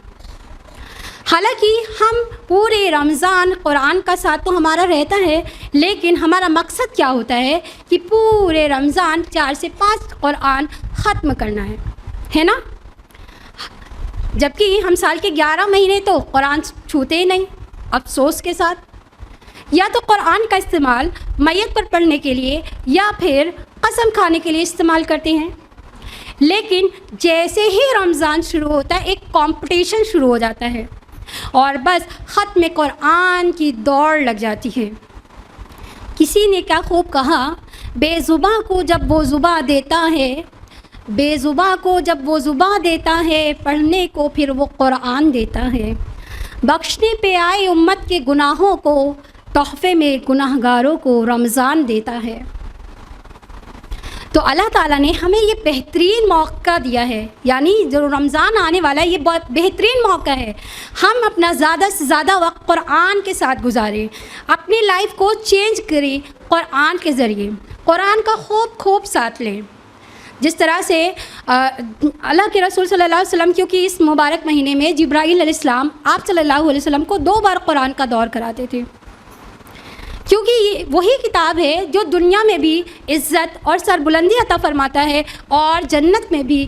हालांकि हम पूरे रमज़ान कुरान का साथ तो हमारा रहता है, लेकिन हमारा मकसद क्या होता है कि पूरे रमज़ान 4 से 5 कुरान ख़त्म करना है ना। जबकि हम साल के 11 महीने तो कुरान छूते ही नहीं, अफसोस के साथ। या तो कुरान का इस्तेमाल मैयत पर पढ़ने के लिए या फिर कसम खाने के लिए इस्तेमाल करते हैं, लेकिन जैसे ही रमज़ान शुरू होता है एक कंपटीशन शुरू हो जाता है और बस ख़त्म कुरान की दौड़ लग जाती है। किसी ने क्या खूब कहा, बेज़ुबां को जब वो ज़ुबां देता है, बेज़ुबां को जब वो ज़ुबां देता है, पढ़ने को फिर वो कुरान देता है। बख्शने पे आए उम्मत के गुनाहों को, तोहफ़े में गुनाहगारों को रमज़ान देता है। तो अल्लाह ताला ने हमें ये बेहतरीन मौका दिया है, यानी जो रमज़ान आने वाला है ये बहुत बेहतरीन मौका है। हम अपना ज़्यादा से ज़्यादा वक्त कुरान के साथ गुजारें, अपनी लाइफ को चेंज करें कुरान के ज़रिए, कुरान का खूब साथ लें। जिस तरह से अल्लाह के रसूल सल्लल्लाहु अलैहि वसल्लम, क्योंकि इस मुबारक महीने में जिब्राईल अलैहिस्सलाम आप सल्लल्लाहु अलैहि वसल्लम को 2 बार कुरान का दौर कराते थे, क्योंकि ये वही किताब है जो दुनिया में भी इज़्ज़त और सरबुलंदी अता फ़रमाता है और जन्नत में भी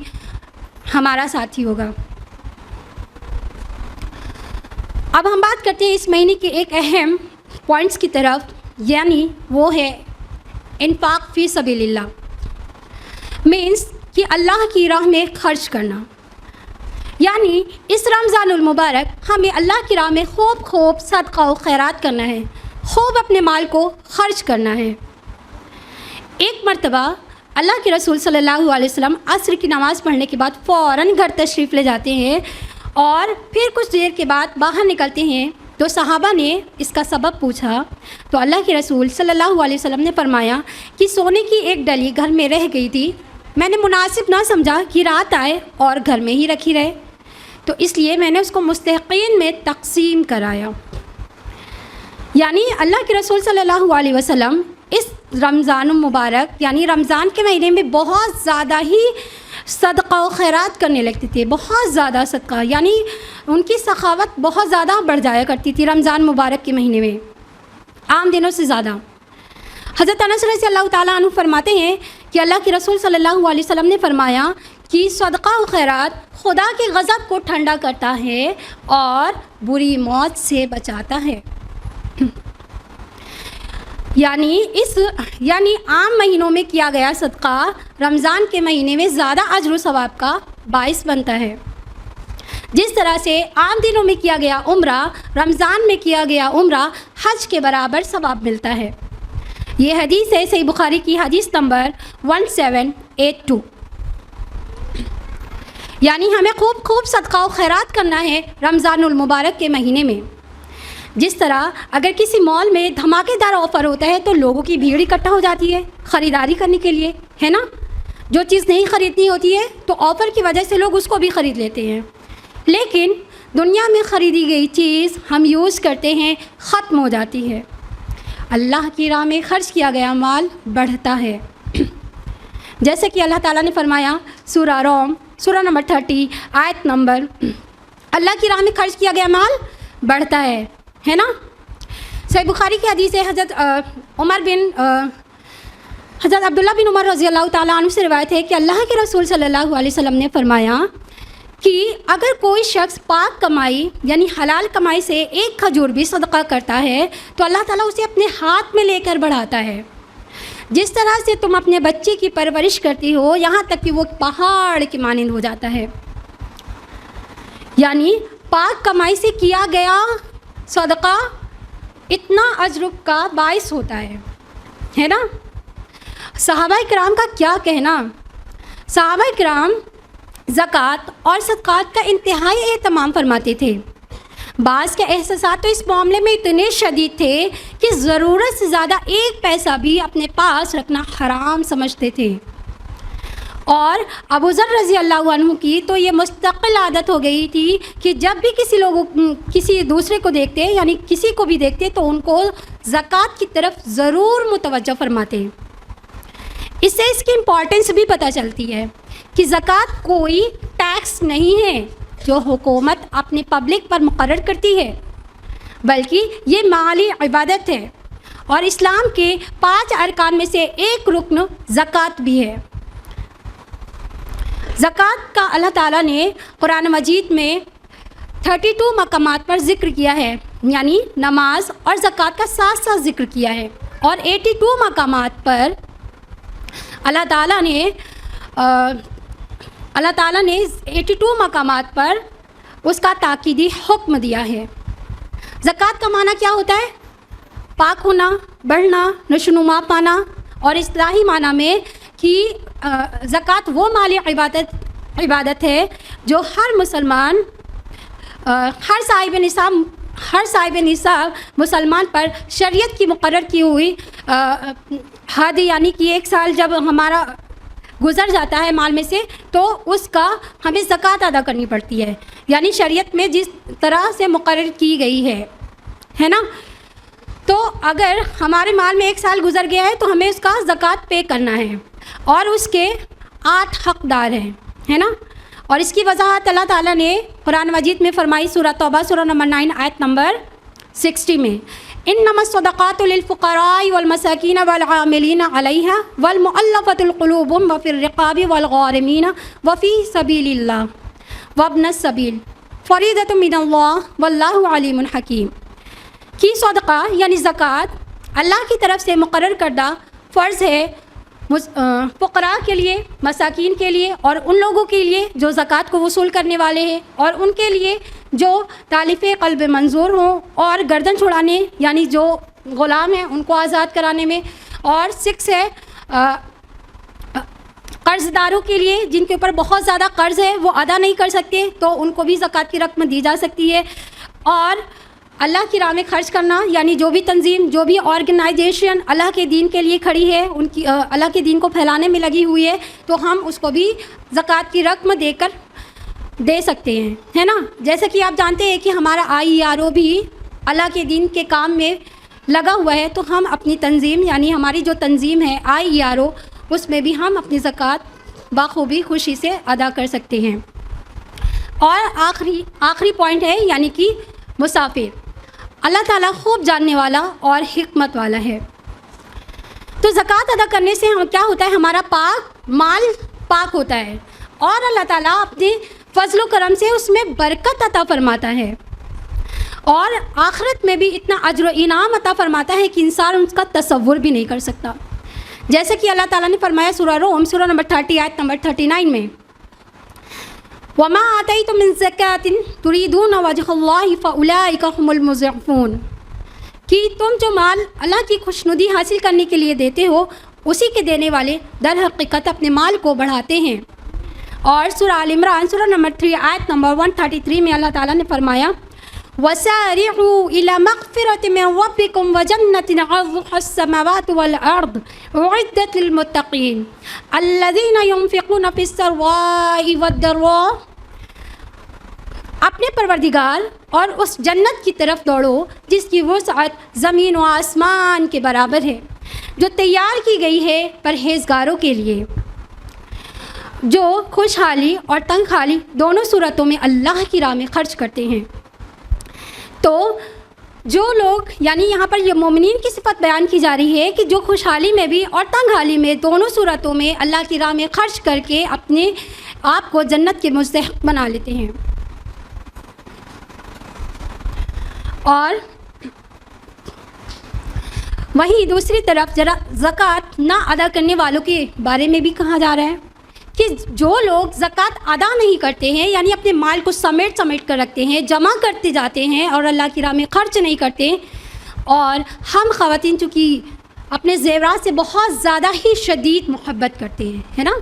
हमारा साथी होगा। अब हम बात करते हैं इस महीने के एक अहम पॉइंट्स की तरफ, यानी वो है इन्फाक फ़ी सबीलिल्लाह, मीन्स कि अल्लाह की राह में ख़र्च करना। यानी इस रमज़ानुल मुबारक हमें अल्लाह की राह में खूब सदका और खैरात करना है, खूब अपने माल को ख़र्च करना है। एक मरतबा अल्लाह के रसूल सल्लल्लाहु अलैहि वसल्लम असर की नमाज़ पढ़ने के बाद फ़ौरन घर तशरीफ़ ले जाते हैं और फिर कुछ देर के बाद बाहर निकलते हैं। तो सहाबा ने इसका सबब पूछा तो अल्लाह के रसूल सल्लल्लाहु अलैहि वसल्लम ने फरमाया कि सोने की एक डली घर में रह गई थी, मैंने मुनासिब ना समझा कि रात आए और घर में ही रखी रहे, तो इसलिए मैंने उसको मुस्तहिक़ीन में तक़सीम कराया। यानी अल्लाह के रसूल सल्लल्लाहु अलैहि वसल्लम इस रमज़ान मुबारक यानी रमज़ान के महीने में बहुत ज़्यादा ही सदका व खैरात करने लगते थे, बहुत ज़्यादा सदका, यानी उनकी सखावत बहुत ज़्यादा बढ़ जाया करती थी रमज़ान मुबारक के महीने में, आम दिनों से ज़्यादा। हज़रत अनस रज़ियल्लाहु ताला अन्हु फरमाते हैं कि अल्लाह के रसूल सल्लल्लाहु अलैहि वसल्लम ने फरमाया कि सदका व खैरात खुदा के गज़ब को ठंडा करता है और बुरी मौत से बचाता है। यानी आम महीनों में किया गया सदका रमज़ान के महीने में ज़्यादा अज्र सवाब का बाइस बनता है। जिस तरह से आम दिनों में किया गया उम्रा रमज़ान में किया गया उम्रा हज के बराबर सवाब मिलता है। ये हदीस है सही बुखारी की हदीस नंबर 1782। यानी हमें खूब सदका व खैरात करना है रमज़ानुल मुबारक के महीने में। जिस तरह अगर किसी मॉल में धमाकेदार ऑफ़र होता है तो लोगों की भीड़ इकट्ठा हो जाती है ख़रीदारी करने के लिए, है ना। जो चीज़ नहीं ख़रीदनी होती है तो ऑफ़र की वजह से लोग उसको भी ख़रीद लेते हैं, लेकिन दुनिया में ख़रीदी गई चीज़ हम यूज़ करते हैं ख़त्म हो जाती है। अल्लाह की राह में ख़र्च किया गया माल बढ़ता है। जैसे कि अल्लाह ताला ने फरमाया सूरा रोम सूरा नंबर 30 आयत नंबर, अल्लाह की राह में ख़र्च किया गया माल बढ़ता है ना। सही बुखारी की हदीस है हज़रत अब्दुल्ला बिन उमर रज़ियल्लाहु ताला अन्हु से रिवायत है कि अल्लाह के रसूल सल्लल्लाहु अलैहि वसल्लम ने फरमाया कि अगर कोई शख्स पाक कमाई यानी हलाल कमाई से एक खजूर भी सदका करता है तो अल्लाह ताला उसे अपने हाथ में लेकर बढ़ाता है। जिस तरह से तुम अपने बच्चे की परवरिश करती हो यहाँ तक कि वो पहाड़ के मानिंद हो जाता है। यानी पाक कमाई से किया गया सदका इतना अज्र का बाइस होता है ना। सहाबा किराम का क्या कहना। सहाबा किराम ज़कात और सदक़ात का इंतहाई एहतमाम फरमाते थे। बाज़ के एहसासात तो इस मामले में इतने शदीद थे कि ज़रूरत से ज़्यादा एक पैसा भी अपने पास रखना हराम समझते थे। और अबू ज़र रज़ी अल्लाह अन्हु की तो ये मुस्तक़िल आदत हो गई थी कि जब भी किसी दूसरे को देखते, यानी किसी को भी देखते, तो उनको ज़कात की तरफ ज़रूर मुतवज्जह फरमाते। इससे इसकी इम्पॉर्टेंस भी पता चलती है कि ज़कात कोई टैक्स नहीं है जो हुकूमत अपने पब्लिक पर मुकर्रर करती है, बल्कि ये माली इबादत है। और इस्लाम के 5 अरकान में से एक रुकन ज़कात भी है। ज़कात का अल्लाह ताला ने कुरान मजीद में 32 मकामात पर ज़िक्र किया है, यानी नमाज और ज़कात का साथ साथ ज़िक्र किया है। और 82 मकामात पर अल्लाह ताला ने 82 मकामात पर उसका ताकीदी हुक्म दिया है। ज़कात का माना क्या होता है? पाक होना, बढ़ना, नशोनुमा पाना। और इस्लाही माना में कि ज़कात वो माली इबादत है जो हर मुसलमान, हर साहिब निसाब मुसलमान पर शरीयत की मुकर्रर की हुई हद, यानी कि 1 साल जब हमारा गुज़र जाता है माल में से, तो उसका हमें ज़कात अदा करनी पड़ती है, यानी शरीयत में जिस तरह से मुकर्रर की गई है ना। तो अगर हमारे माल में 1 साल गुज़र गया है तो हमें उसका ज़कात पे करना है, और उसके 8 हक़दार हैं, है ना। और इसकी वजाहत अल्लाह ताला ने कुरान मजीद में फरमाई, सूरह तौबा सूरह नंबर 9 आयत नंबर 60 में, इन्नमस्सदक़ातु लिलफ़ुक़राइ वलमसाकीन वलआमिलीन अलैहा वलमुअल्लफ़तिल क़ुलूबुहुम वफ़िर रिक़ाबि वलग़ारिमीन वफ़ी सबीलिल्लाह वब्नस सबील फ़रीदतुम मिनल्लाह वल्लाहु अलीमुन हकीम। कि सदक़ा यानी ज़कात अल्लाह की तरफ से मुकर्रर करदा फ़र्ज़ है फ़ुक़रा के लिए, मसाकीन के लिए, और उन लोगों के लिए जो ज़कात को वसूल करने वाले हैं, और उनके लिए जो तालिफ़े क़ल्ब मंजूर हों, और गर्दन छुड़ाने यानी जो ग़ुलाम हैं उनको आज़ाद कराने में। और 6 है कर्ज़दारों के लिए, जिनके ऊपर बहुत ज़्यादा कर्ज़ है, वो अदा नहीं कर सकते, तो उनको भी ज़कात की रक़म दी जा सकती है। और अल्लाह की राह में ख़र्च करना, यानी जो भी तंजीम, जो भी ऑर्गेनाइजेशन अल्लाह के दीन के लिए खड़ी है, उनकी अल्लाह के दीन को फैलाने में लगी हुई है, तो हम उसको भी ज़कात की रक़म देकर दे सकते हैं, है ना। जैसे कि आप जानते हैं कि हमारा IERO भी अल्लाह के दीन के काम में लगा हुआ है, तो हम अपनी तंजीम, यानी हमारी जो तंजीम है IERO, उसमें भी हम अपनी ज़कात बाखूबी खुशी से अदा कर सकते हैं। और आखिरी पॉइंट है, यानी कि मुसाफिर। अल्लाह ताला खूब जानने वाला और हिकमत वाला है। तो ज़कात अदा करने से हम क्या होता है, हमारा माल पाक होता है, और अल्लाह ताला अपने फजल करम से उसमें बरकत अता फरमाता है, और आखिरत में भी इतना अज्र इनाम अता फरमाता है कि इंसान उसका तसव्वुर भी नहीं कर सकता। जैसे कि अल्लाह ताला ने फरमाया सूरह रोम सूरह नंबर 30 आयत नंबर 39 में, वमा आतैतुम मिन ज़कातिन तुरीदून वजहल्लाहि फ़उलाइका हुमुल मुज़अफ़ून, कि तुम जो माल अल्लाह की खुशनुदी हासिल करने के लिए देते हो, उसी के देने वाले दर हकीकत अपने माल को बढ़ाते हैं। और सूरह आल इमरान सूरह नंबर 3 आयत नंबर 133 में अल्लाह ताला ने फरमाया, वसारिउ इला मग़फ़िरतिन मिन रब्बिकुम व जन्नतिन अर्ज़ुहस समावातु वल अर्द उइद्दत लिल मुत्तक़ीन अल्लज़ीना युनफ़िक़ूना फ़िस सर्राइ वद दर्रा। अपने परवरदिगार और उस जन्नत की तरफ दौड़ो जिसकी वुसअत ज़मीन व आसमान के बराबर है, जो तैयार की गई है परहेज़गारों के लिए, जो खुशहाली और तंगहाली दोनों सूरतों में अल्लाह की राह में खर्च करते हैं। तो जो लोग, यानी यहाँ पर ये मोमिनीन की सिफत बयान की जा रही है कि जो खुशहाली में भी और तंगहाली में दोनों सूरतों में अल्लाह की राह में खर्च करके अपने आप को जन्नत के मुस्तहिक़ बना लेते हैं। और वहीं दूसरी तरफ जरा ज़कात ना अदा करने वालों के बारे में भी कहा जा रहा है कि जो लोग ज़कात अदा नहीं करते हैं, यानी अपने माल को समेट कर रखते हैं, जमा करते जाते हैं और अल्लाह की राह में ख़र्च नहीं करते। और हम ख़वातीन चूँकि अपने ज़ेवरात से बहुत ज़्यादा ही शदीद मोहब्बत करते हैं, है ना,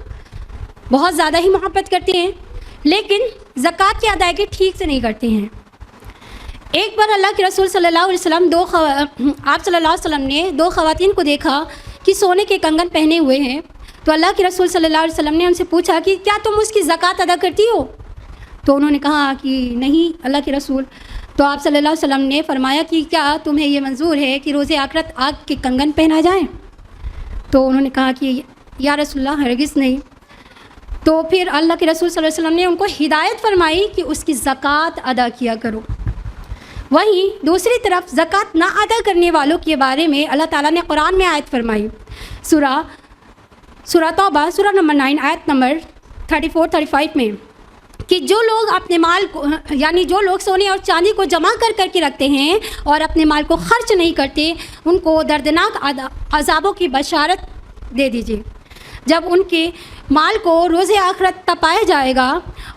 बहुत ज़्यादा ही मोहब्बत करते हैं, लेकिन ज़कात की अदायगी ठीक से नहीं करते हैं। एक बार अल्लाह के रसूल सल्लल्लाहु अलैहि वसल्लम आप सल्लल्लाहु अलैहि वसल्लम ने दो ख़वातीन को देखा कि सोने के कंगन पहने हुए हैं। तो अल्लाह के रसूल सल्लल्लाहु अलैहि वसल्लम ने उनसे पूछा कि क्या तुम उसकी ज़कात अदा करती हो? तो उन्होंने कहा कि नहीं अल्लाह के रसूल। तो आप सल्लल्लाहु अलैहि वसल्लम ने फरमाया कि क्या तुम्हें ये मंजूर है कि रोज़े आखिरत आग के कंगन पहना जाए? तो उन्होंने कहा कि या रसूलल्लाह हरगिज़ नहीं। तो फिर अल्लाह के रसूल सल्लल्लाहु अलैहि वसल्लम ने उनको हिदायत फरमाई कि उसकी ज़कात अदा किया करो। वहीं दूसरी तरफ ज़कात ना अदा करने वालों के बारे में अल्लाह ताला ने कुरान में आयत फरमाई, सूरा तौबा सूरा नंबर 9 आयत नंबर 34-35 में, कि जो लोग अपने माल को यानी जो लोग सोने और चांदी को जमा कर करके रखते हैं और अपने माल को खर्च नहीं करते, उनको दर्दनाक अज़ाबों की बशारत दे दीजिए। जब उनके माल को रोज़े आखिरत तपाया जाएगा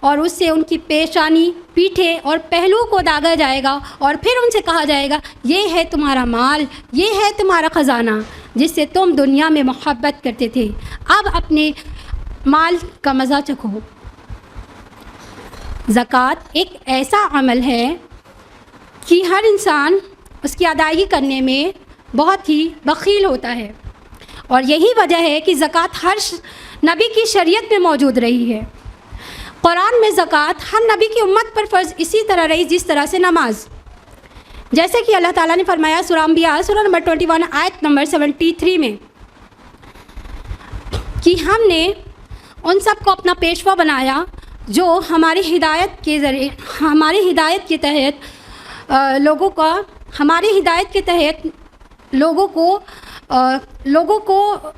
और उससे उनकी पेशानी, पीठे और पहलू को दागा जाएगा और फिर उनसे कहा जाएगा ये है तुम्हारा माल, ये है तुम्हारा ख़जाना जिससे तुम दुनिया में मोहब्बत करते थे, अब अपने माल का मज़ा चखो। ज़कात एक ऐसा अमल है कि हर इंसान उसकी अदायगी करने में बहुत ही बख़ील होता है, और यही वजह है कि ज़कात हर नबी की शरीयत में मौजूद रही है। कुरान में ज़कात हर नबी की उम्मत पर फ़र्ज़ इसी तरह रही जिस तरह से नमाज। जैसे कि अल्लाह ताला ने फरमाया सूरा अंबिया सूरा नंबर 21 आयत नंबर 73 में कि हमने उन सब को अपना पेशवा बनाया जो हमारी हिदायत के ज़रिए हमारी हिदायत के तहत लोगों को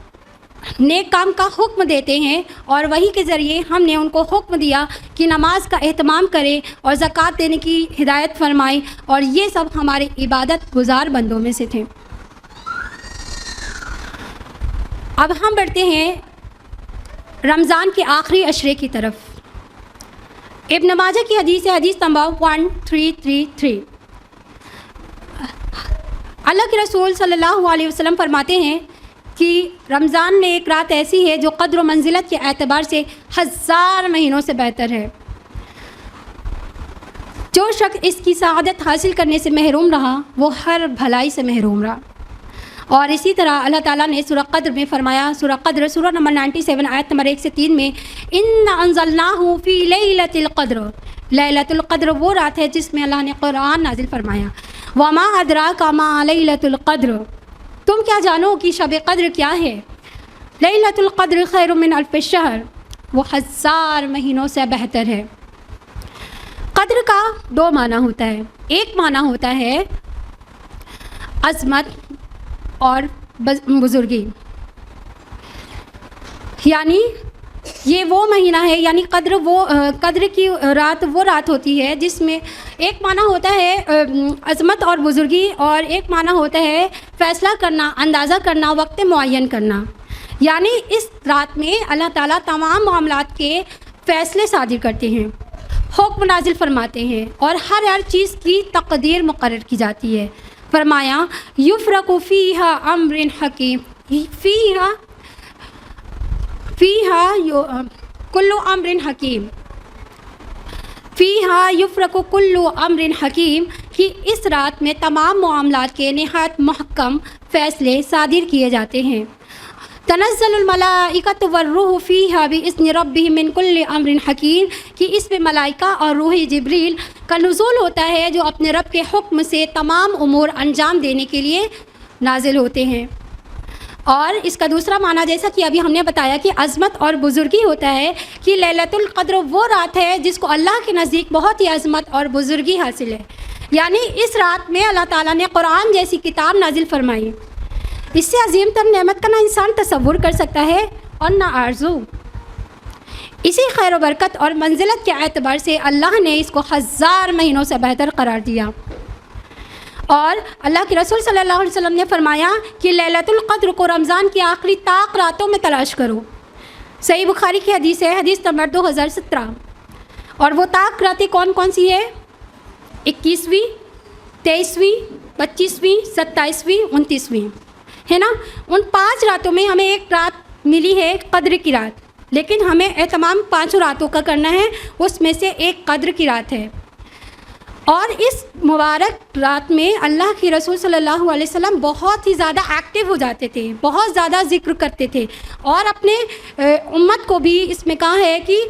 नेक काम का हुक्म देते हैं, और वही के ज़रिए हमने उनको हुक्म दिया कि नमाज का एहतमाम करें और ज़कात देने की हिदायत फरमाई, और ये सब हमारे इबादत गुज़ार बंदों में से थे। अब हम बढ़ते हैं रमज़ान के आखिरी अशरे की तरफ। इब्न माजा की हदीस है, हदीस नंबर 1333। अल्लाह के रसूल सल्लल्लाहु अलैहि वसल्लम फरमाते हैं कि रमज़ान में एक रात ऐसी है जो क़द्र व मंजिलत के एतबार से 1000 महीनों से बेहतर है। जो शख्स इसकी सआदत हासिल करने से महरूम रहा वो हर भलाई से महरूम रहा। और इसी तरह अल्लाह ताला ने सूरा क़द्र में फ़रमाया, सूरा क़द्र सूरा नंबर 97 आयत नंबर 1 से 3 में, इन्ना अंज़लनाहु फ़ी लैलतिल क़द्र, लैलतुल क़द्र वो रात है जिसमें अल्लाह ने कुरान नाजिल फरमाया। वमा अदराका मा लैलतुल क़द्र, तुम क्या जानो कि शब क़द्र क्या है? लैलतुल क़द्र खैरुम मिन अल्फ़ि शहर, वो 1000 महीनों से बेहतर है। क़द्र का 2 माना होता है। एक माना होता है अज़मत और बुज़ुर्गी, यानी ये वो महीना है, यानी क़द्र की रात वो रात होती है जिसमें एक माना होता है अज़मत और बुज़ुर्गी, और एक माना होता है फ़ैसला करना, अंदाज़ा करना, वक्त मुअय्यन करना। यानी इस रात में अल्लाह ताला तमाम मामलात के फ़ैसले सादिर करते हैं, हुक्म नाजिल फरमाते हैं, और हर चीज़ की तक़दीर मुक़र्रर की जाती है। फरमाया युफ़रक़ु फ़ीहा अम्रिन हकीम, कुल्लु अम्रिन हकीम, फ़ीहा युफ़रक़ु कुल्लु अम्रिन हकीम, कि इस रात में तमाम मामलात के निहायत महकम फ़ैसले सादिर किए जाते हैं। तनज़्ज़लुल मलाइकतु वर्रूहु फ़ीहा बिइज़्नि रब्बिहिम मिन कुल्लि अम्रिन हकीम, कि इसमें मलाइका और रूह जिब्रील का नुज़ूल होता है जो अपने रब के हुक्म से तमाम उमूर अंजाम देने के लिए नाजिल होते हैं। और इसका दूसरा माना, जैसा कि अभी हमने बताया कि अज़मत और बुज़ुर्गी होता है, कि लैलतुल क़द्र वो रात है जिसको अल्लाह के नज़दीक बहुत ही अज़मत और बुज़ुर्गी हासिल है। यानी इस रात में अल्लाह ताला ने कुरान जैसी किताब नाजिल फरमाई। इससे अजीम तर नेमत का ना इंसान तसव्वुर कर सकता है और ना आरज़ू। इसी खैर बरकत और मंजिलत के एतबार से अल्लाह ने इसको 1000 महीनों से बेहतर करार दिया। और अल्लाह के रसूल सल्लल्लाहु अलैहि वसल्लम ने फरमाया कि लैलतुल क़द्र को रमज़ान की आखिरी ताक रातों में तलाश करो। सही बुखारी की हदीस है, हदीस नंबर 2017। और वो ताक रातें कौन कौन सी है? 21वीं, 23वीं, 25वीं, 27वीं, 29वीं। है ना। उन 5 रातों में हमें एक रात मिली है कद्र की रात, लेकिन हमें एहतमाम 5 रातों का करना है, उसमें से एक कद्र की रात है। और इस मुबारक रात में अल्लाह के रसूल सल्लल्लाहु अलैहि वसल्लम बहुत ही ज़्यादा एक्टिव हो जाते थे, बहुत ज़्यादा ज़िक्र करते थे, और अपने उम्मत को भी इसमें कहा है कि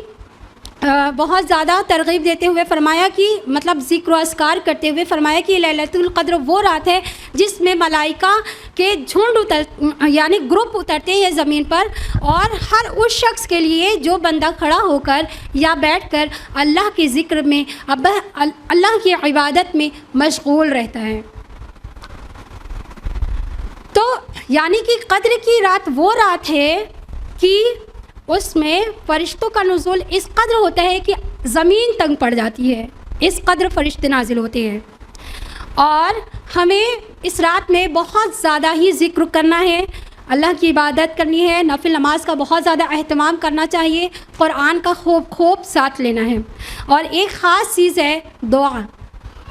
बहुत ज़्यादा तरगीब देते हुए फरमाया कि मतलब ज़िक्र व अस्कार करते हुए फरमाया कि लैलतुल क़द्र वो रात है जिसमें मलाइका के झुंड यानी ग्रुप उतरते हैं ज़मीन पर, और हर उस शख्स के लिए जो बंदा खड़ा होकर या बैठकर अल्लाह के ज़िक्र में अल्लाह की इबादत में मशगूल रहता है। तो यानी कि क़द्र की रात वो रात है कि उसमें फ़रिश्तों का नुज़ूल इस कदर होता है कि ज़मीन तंग पड़ जाती है, इस कदर फ़रिश्ते नाजिल होते हैं। और हमें इस रात में बहुत ज़्यादा ही ज़िक्र करना है, अल्लाह की इबादत करनी है, नफिल नमाज का बहुत ज़्यादा अहतमाम करना चाहिए, कुरान का खूब साथ लेना है। और एक ख़ास चीज़ है दुआ,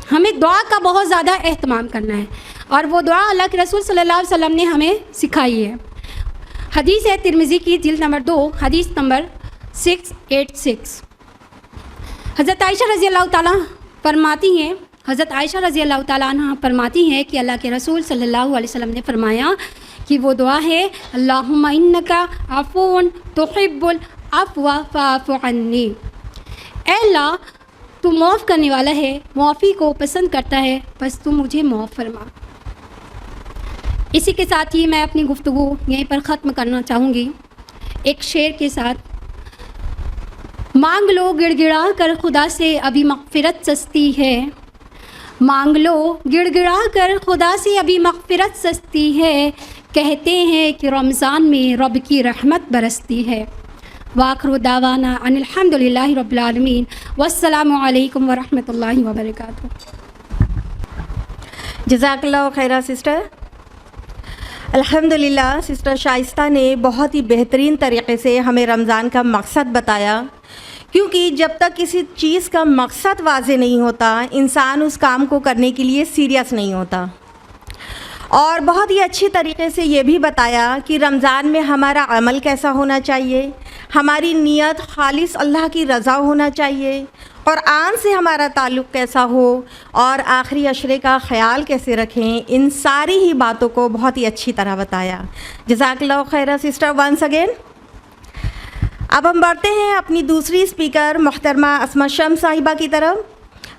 हमें दुआ का बहुत ज़्यादा अहतमाम करना है, और वो दुआ अल्लाह के रसूल सल्लल्लाहु अलैहि वसल्लम ने हमें सिखाई है। हदीस है तिरमिज़ी की जिल्द नंबर 2 हदीस नंबर 686। हज़रत आयशा रज़ी अल्लाह ताला फरमाती हैं, हज़रत आयशा रज़ी अल्लाह ताला अन्हा फरमाती हैं कि अल्लाह के रसूल सल्लल्लाहु अलैहि वसल्लम ने फरमाया कि वो दुआ है अल्लाहुम्मा इन्नका अफ़ून तुहिब्बुल अफ़्वा फ़अफ़ु अन्नी। ऐ अल्लाह, तू माफ़ करने वाला है, माफ़ी को पसंद करता है, बस तू मुझे माफ़ फरमा। इसी के साथ ही मैं अपनी गुफ्तगू यहीं पर ख़त्म करना चाहूँगी एक शेर के साथ। मांग लो गिड़गिड़ा कर खुदा से अभी मग़फ़िरत सस्ती है, मांग लो गिड़गिड़ा कर खुदा से अभी मग़फ़िरत सस्ती है, कहते हैं कि रमज़ान में रब की रहमत बरसती है। वाखिरु दावाना अनिल हम्दुलिल्लाहि रब्बिल आलमीन, वस्सलामु अलैकुम व रहमतुल्लाहि व बरकातुहू। जज़ाकल्लाहु खैरा सिस्टर। अल्हम्दुलिल्लाह सिस्टर शाइस्ता ने बहुत ही बेहतरीन तरीक़े से हमें रमज़ान का मकसद बताया, क्योंकि जब तक किसी चीज़ का मकसद वाज़े नहीं होता इंसान उस काम को करने के लिए सीरियस नहीं होता। और बहुत ही अच्छी तरीक़े से ये भी बताया कि रमज़ान में हमारा अमल कैसा होना चाहिए, हमारी नीयत खालिस अल्लाह की रज़ा होना चाहिए, क़ुरान से हमारा ताल्लुक़ कैसा हो, और आखिरी अशरे का ख़याल कैसे रखें, इन सारी ही बातों को बहुत ही अच्छी तरह बताया। जज़ाकल्लाहु खैरा सिस्टर वंस अगेन। अब हम बढ़ते हैं अपनी दूसरी स्पीकर मोहतरमा अस्मा शम्स साहिबा की तरफ।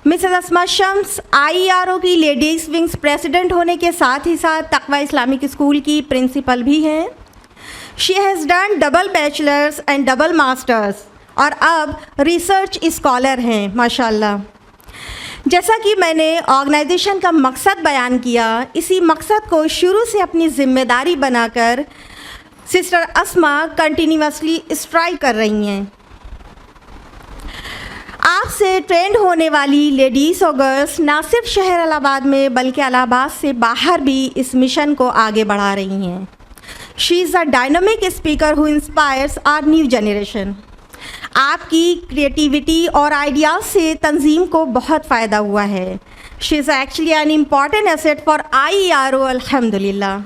मिसेस अस्मा शम्स IERO की लेडीज़ विंग्स प्रेसिडेंट होने के साथ ही साथ तक़वा इस्लामिक स्कूल की प्रिंसिपल भी हैं। She has done double bachelors and double masters, और अब रिसर्च स्कॉलर हैं माशाल्लाह। जैसा कि मैंने ऑर्गेनाइजेशन का मकसद बयान किया, इसी मकसद को शुरू से अपनी ज़िम्मेदारी बनाकर सिस्टर अस्मा कंटिन्यूसली स्ट्राइव कर रही हैं। आपसे ट्रेंड होने वाली लेडीज़ और गर्ल्स ना सिर्फ शहर इलाहाबाद में बल्कि इलाहाबाद से बाहर भी इस मिशन को आगे बढ़ा रही हैं। She is a dynamic speaker who inspires our new generation. आपकी क्रिएटिविटी और आइडियाज़ से तंजीम को बहुत फ़ायदा हुआ है। She is actually an important asset for IERO अल्हम्दुलिल्लाह।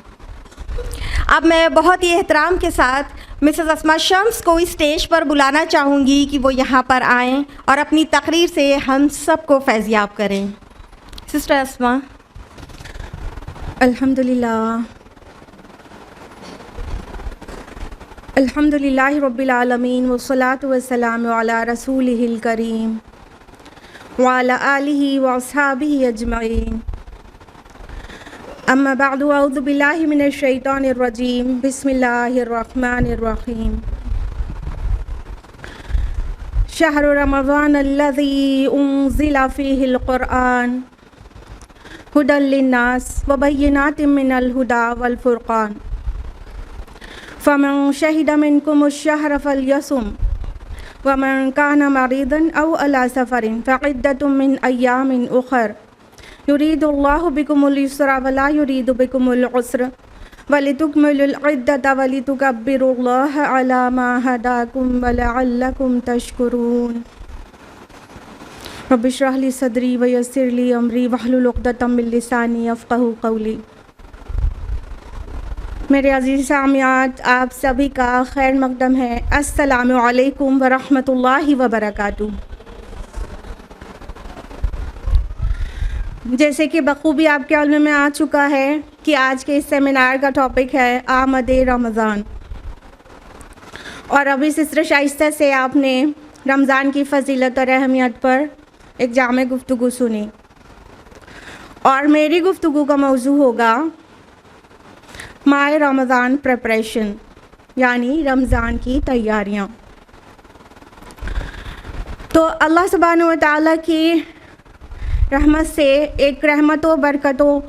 अब मैं बहुत ही एहतराम के साथ मिसेस अस्मा शम्स को इस स्टेज पर बुलाना चाहूँगी कि वो यहाँ पर आएँ और अपनी तकरीर से हम सबको फैज़याब करें। सिस्टर अस्मा। अल्हम्दुलिल्लाह अल्हम्दुलिल्लाहि रब्बिल आलमीन वस्सलातु वस्सलामु अला रसूलिहिल करीम व अला आलिहि व अस्हाबिहि अजमईन। अम्मा बअदु अऊज़ु बिल्लाहि मिनश शैतानिर रजीम। बिस्मिल्लाहिर रहमानिर रहीम। शहरु रमज़ान अल्लज़ी उन्ज़िला फ़ीहिल क़ुरआन हुदल लिन्नास व बय्यिनातिम मिनल हुदा वल फ़ुरक़ान। फ़मन शहिद मिनकुमुश शहर फ़लयसुम व मन कान मरीदन औ अला सफ़रिन फ़इद्दतुम मिन अय्यामिन उख़र युरीदुल्लाहु बिकुमुल युस्रा व ला युरीदु बिकुमुल उस्र वलितुकमिलुल इद्दत वलितुकब्बिरुल्लाह अला मा हदाकुम व लअल्लकुम तशकुरून। रब्बि इश्रह ली सदरी व यस्सिर ली अमरी वहलुल उक़दतम मिन लिसानी यफ़क़हू क़ौली। मेरे अज़ीज़ सामियात, आप सभी का खैर मक़दम है। अस्सलामु अलैकुम वरहमतुल्लाहि वबरकातुहू। जैसे कि बखूबी आपके इल्म में आ चुका है कि आज के इस सेमिनार का टॉपिक है आमद रमज़ान। और अभी सिस्टर शाइस्ता से आपने रमज़ान की फ़जीलत और अहमियत पर एक जामे गुफ्तगू सुनी, और मेरी गुफ्तगू का मौजू होगा माह रमज़ान प्रिपरेशन, यानी रमज़ान की तैयारियाँ। तो अल्लाह सुब्हानहू व तआला की रहमत से एक रहमतों, बरकतों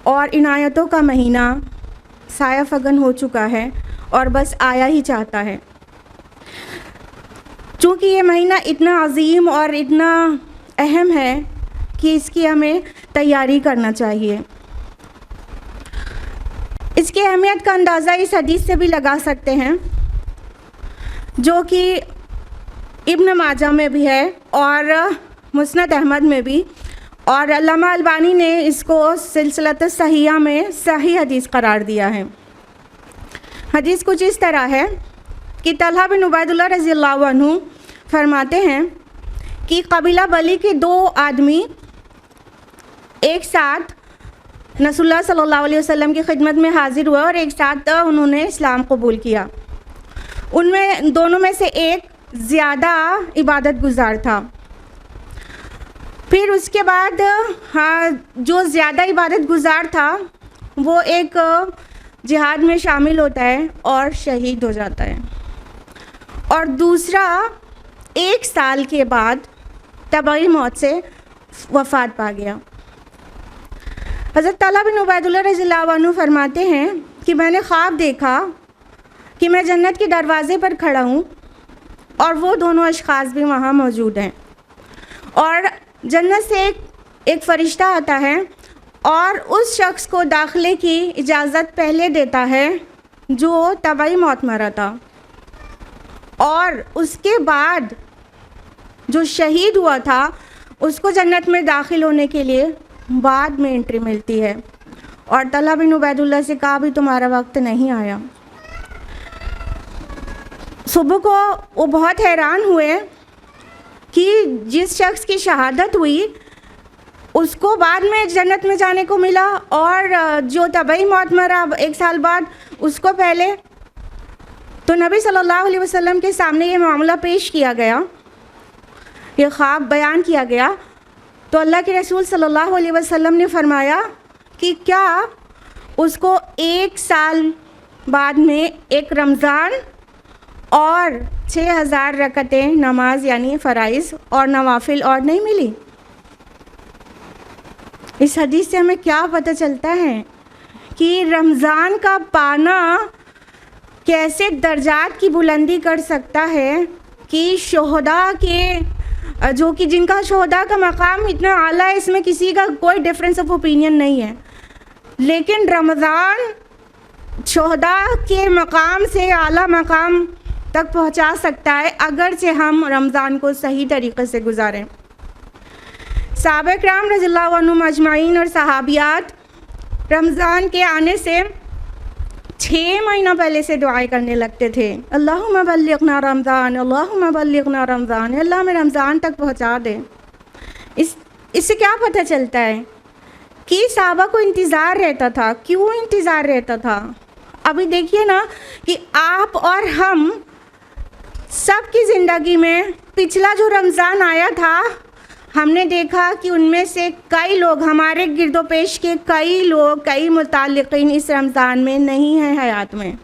और इनायतों का महीना साया फगन हो चुका है और बस आया ही चाहता है। चूँकि ये महीना इतना अजीम और इतना अहम है कि इसकी हमें तैयारी करना चाहिए। इसकी अहमियत का अंदाज़ा इस हदीस से भी लगा सकते हैं जो कि इब्न माजा में भी है और मुस्नद अहमद में भी, और अल्लामा अलबानी ने इसको सिलसिलत सहीहा में सही हदीस करार दिया है। हदीस कुछ इस तरह है कि तलहा बिन उबैदुल्लाह रज़ियल्लाहु अन्हु फरमाते हैं कि कबीला बली के दो आदमी एक साथ रसूलुल्लाह सल्लल्लाहु अलैहि वसल्लम की खिदमत में हाजिर हुए और एक साथ उन्होंने इस्लाम कबूल किया। उनमें दोनों में से एक ज़्यादा इबादत गुजार था। फिर उसके बाद जो ज़्यादा इबादत गुजार था वो एक जिहाद में शामिल होता है और शहीद हो जाता है, और दूसरा 1 साल के बाद तबई मौत से वफ़ात पा गया। हज़रत तलहा बिन उबैदुल्लाह रज़ियल्लाहु अन्हु फरमाते हैं कि मैंने ख्वाब देखा कि मैं जन्नत के दरवाज़े पर खड़ा हूँ और वो दोनों अशख़ास भी वहाँ मौजूद हैं, और जन्नत से एक फ़रिश्ता आता है और उस शख्स को दाखिले की इजाज़त पहले देता है जो तबई मौत मरा था, और उसके बाद जो शहीद हुआ था उसको जन्नत में दाखिल होने के लिए बाद में एंट्री मिलती है। और तलहा बिन उबैदुल्लाह से कहा भी तुम्हारा वक्त नहीं आया। सुबह को वो बहुत हैरान हुए कि जिस शख्स की शहादत हुई उसको बाद में जन्नत में जाने को मिला, और जो तबई मौत मरा 1 साल बाद उसको पहले। तो नबी सल्लल्लाहु अलैहि वसल्लम के सामने ये मामला पेश किया गया, ये ख्वाब बयान किया गया। तो अल्लाह के रसूल सल्लल्लाहु अलैहि वसल्लम ने फरमाया कि क्या उसको 1 साल बाद में एक रमज़ान और 6000 रकतें नमाज यानी फ़राइज़ और नवाफिल और नहीं मिली? इस हदीस से हमें क्या पता चलता है कि रमज़ान का पाना कैसे दर्जात की बुलंदी कर सकता है कि शोहदा के जो कि जिनका शोहदा का मकाम इतना आला है, इसमें किसी का कोई डिफरेंस ऑफ ओपिनियन नहीं है, लेकिन रमज़ान शोहदा के मकाम से आला मकाम तक पहुंचा सकता है अगरचे हम रमज़ान को सही तरीक़े से गुजारें। सहाबा किराम रज़ियल्लाहु अन्हुम अजमाइन और सहाबियात रमज़ान के आने से 6 महीना पहले से दुआएं करने लगते थे, अल्लाहुम्मा बल्लिगना रमज़ान, अल्लाहुम्मा बल्लिगना रमज़ान, अल्लाह में रमज़ान तक पहुंचा दे। इससे क्या पता चलता है कि सहाबा को इंतज़ार रहता था। क्यों इंतज़ार रहता था? अभी देखिए ना कि आप और हम सबकी ज़िंदगी में पिछला जो रमज़ान आया था हमने देखा कि उनमें से कई लोग, हमारे गिरदोपेश के कई लोग, कई मुताल्लिक़ीन इस रमज़ान में नहीं हैं हयात में,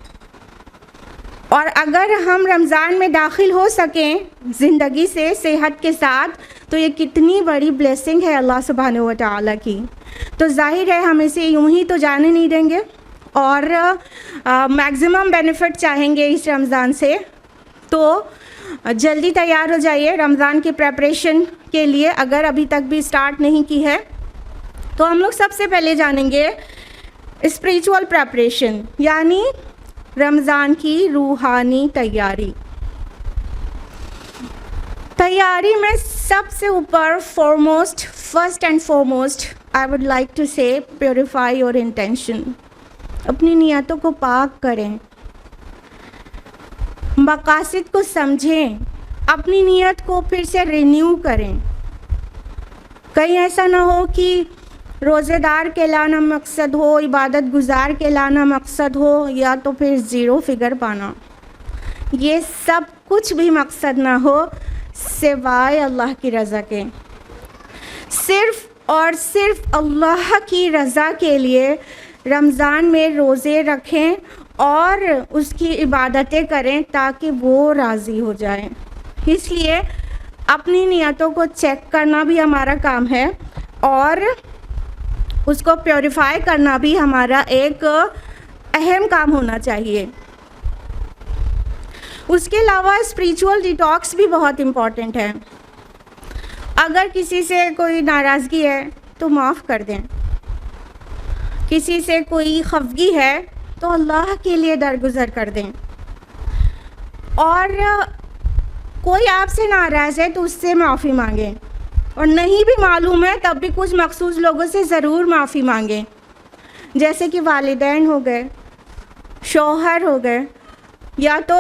और अगर हम रमज़ान में दाखिल हो सकें ज़िंदगी से सेहत के साथ तो ये कितनी बड़ी ब्लेसिंग है अल्लाह सुब्हानहू व तआला की। तो जाहिर है हम इसे यूं ही तो जाने नहीं देंगे और मैक्सिमम बेनिफिट चाहेंगे इस रमज़ान से। तो जल्दी तैयार हो जाइए रमज़ान की प्रेपरेशन के लिए। अगर अभी तक भी स्टार्ट नहीं की है तो हम लोग सबसे पहले जानेंगे स्पिरिचुअल प्रेपरेशन, यानी रमज़ान की रूहानी तैयारी। तैयारी में सबसे ऊपर first and foremost I would like to say purify your intention, अपनी नियतों को पाक करें, मकासद को समझें, अपनी नियत को फिर से रिन्यू करें। कहीं ऐसा ना हो कि रोज़ेदार कहलाना मकसद हो, इबादत गुजार कहलाना मकसद हो, या तो फिर ज़ीरो फिगर पाना। ये सब कुछ भी मकसद ना हो सिवाय अल्लाह की रज़ा के। सिर्फ़ और सिर्फ अल्लाह की रज़ा के लिए रमज़ान में रोज़े रखें और उसकी इबादतें करें ताकि वो राज़ी हो जाए। इसलिए अपनी नियतों को चेक करना भी हमारा काम है और उसको प्योरीफाई करना भी हमारा एक अहम काम होना चाहिए। उसके अलावा स्पिरिचुअल डिटॉक्स भी बहुत इम्पॉर्टेंट है। अगर किसी से कोई नाराज़गी है तो माफ़ कर दें, किसी से कोई खफगी है तो अल्लाह के लिए दरगुज़र कर दें, और कोई आपसे नाराज़ है तो उससे माफ़ी मांगें, और नहीं भी मालूम है तब भी कुछ मखसूस लोगों से ज़रूर माफ़ी मांगें, जैसे कि वालिदैन हो गए, शौहर हो गए, या तो